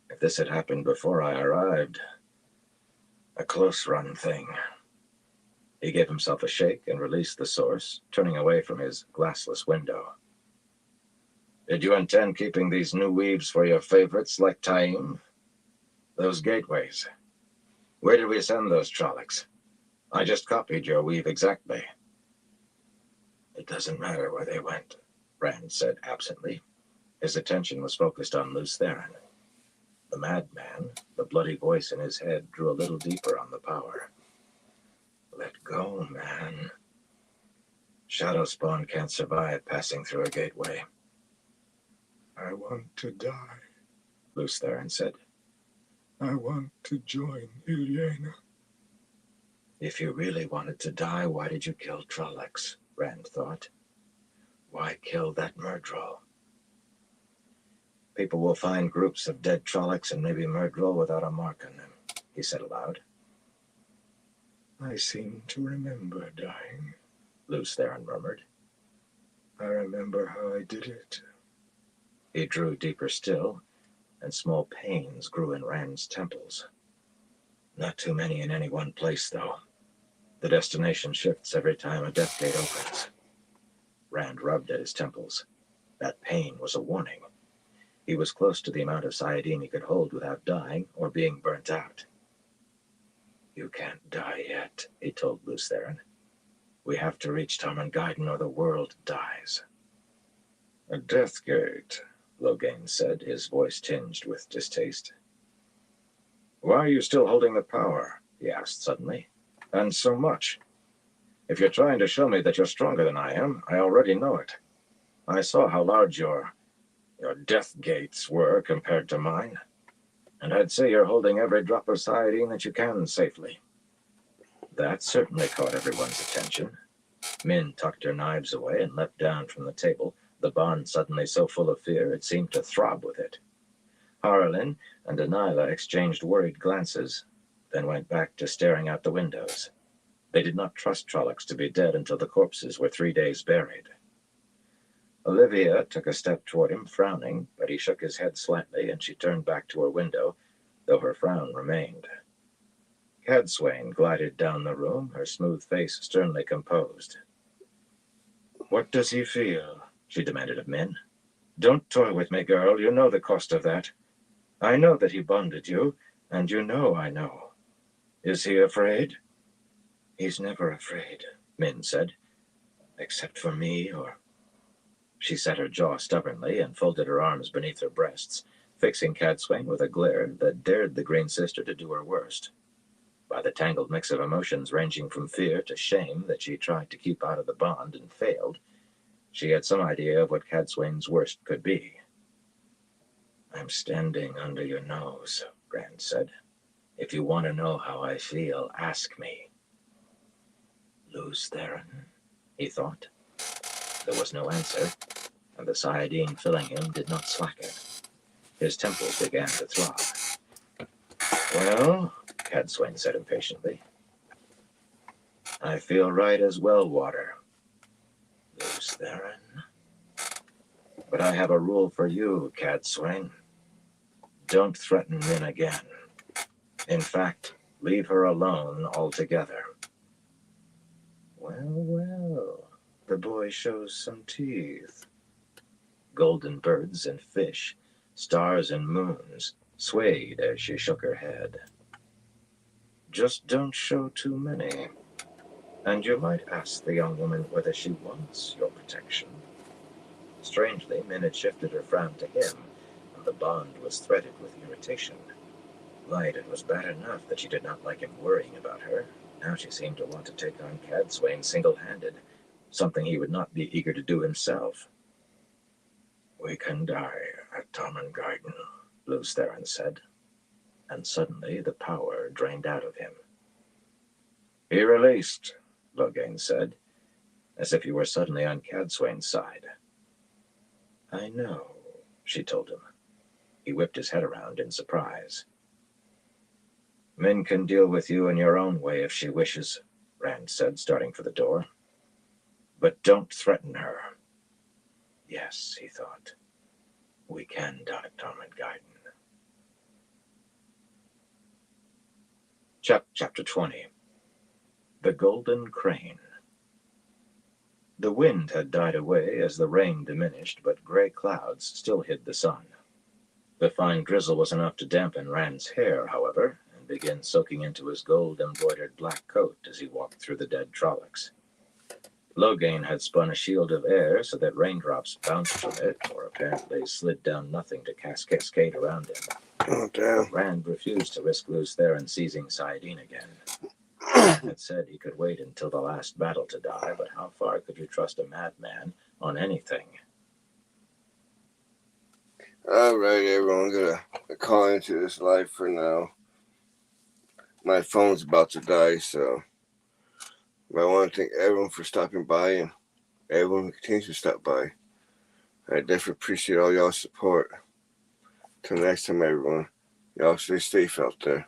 "If this had happened before I arrived, a close-run thing." He gave himself a shake and released the source, turning away from his glassless window. "Did you intend keeping these new weaves for your favorites like Taim? Those gateways. Where did we send those Trollocs? I just copied your weave exactly." "It doesn't matter where they went," Rand said absently. His attention was focused on Lews Therin. The madman, the bloody voice in his head, drew a little deeper on the power. "Let go, man. Shadowspawn can't survive passing through a gateway." I want to die. Lews Therin said. I want to join Ilyena. If you really wanted to die, why did you kill Trollocs? Rand thought. Why kill that Myrddraal? People will find groups of dead Trollocs and maybe Myrddraal without a mark on them, he said aloud. I seem to remember dying, Lews Therin murmured. I remember how I did it. He drew deeper still, and small pains grew in Rand's temples. Not too many in any one place, though. The destination shifts every time a death gate opens. Rand rubbed at his temples. That pain was a warning. He was close to the amount of Saladin he could hold without dying or being burnt out. You can't die yet, he told Lews Therin. We have to reach Tarmangaiden or the world dies. A death gate, Loghain said, his voice tinged with distaste. Why are you still holding the power? He asked suddenly. And so much. If you're trying to show me that you're stronger than I am, I already know it. I saw how large your death gates were compared to mine, and I'd say you're holding every drop of Sayadine that you can safely. That certainly caught everyone's attention. Min tucked her knives away and leapt down from the table, the bond suddenly so full of fear it seemed to throb with it. Harlan and Delilah exchanged worried glances, then went back to staring out the windows. They did not trust Trollocs to be dead until the corpses were 3 days buried. Olivia took a step toward him, frowning, but he shook his head slightly, and she turned back to her window, though her frown remained. Cadsuane glided down the room, her smooth face sternly composed. "What does he feel?" she demanded of Min. "Don't toy with me, girl. You know the cost of that. I know that he bonded you, and you know I know. Is he afraid?" "He's never afraid," Min said. "Except for me, or..." She set her jaw stubbornly and folded her arms beneath her breasts, fixing Cadsuane with a glare that dared the Green Sister to do her worst. By the tangled mix of emotions ranging from fear to shame that she tried to keep out of the bond and failed, she had some idea of what Cadsuane's worst could be. "I'm standing under your nose," Rand said. "If you want to know how I feel, ask me." Lews Therin, he thought. There was no answer, and the Sayadine filling him did not slacken. His temples began to throb. "Well," Cadsuane said impatiently, "I feel right as well, water. Lews Therin. But I have a rule for you, Cadsuane. Don't threaten Min again. In fact, leave her alone altogether." Well, the boy shows some teeth. Golden birds and fish, stars and moons, swayed as she shook her head. "Just don't show too many. And you might ask the young woman whether she wants your protection." Strangely, Min had shifted her frown to him, and the bond was threaded with irritation. Right, it was bad enough that she did not like him worrying about her. Now she seemed to want to take on Cadsuane single-handed, something he would not be eager to do himself. "We can die at Tarmangarden," Lews Therin said, and suddenly the power drained out of him. "Be released," Loghain said, as if he were suddenly on Cadsuane's side. "I know," she told him. He whipped his head around in surprise. "Min can deal with you in your own way if she wishes," Rand said, starting for the door. "But don't threaten her." Yes, he thought. We can die at Tarmangarden. Chapter 20. The Golden Crane. The wind had died away as the rain diminished, but gray clouds still hid the sun. The fine drizzle was enough to dampen Rand's hair, however, and begin soaking into his gold-embroidered black coat as he walked through the dead Trollocs. Loghain had spun a shield of air so that raindrops bounced from it, or apparently slid down nothing to cascade around him. Oh, damn. But Rand refused to risk Lews Therin seizing Sayadine again. Rand had said he could wait until the last battle to die, but how far could you trust a madman on anything? All right, everyone, gonna call into this live for now. My phone's about to die, so I want to thank everyone for stopping by and everyone who continues to stop by. I definitely appreciate all y'all's support. Till next time, everyone, y'all stay safe out there.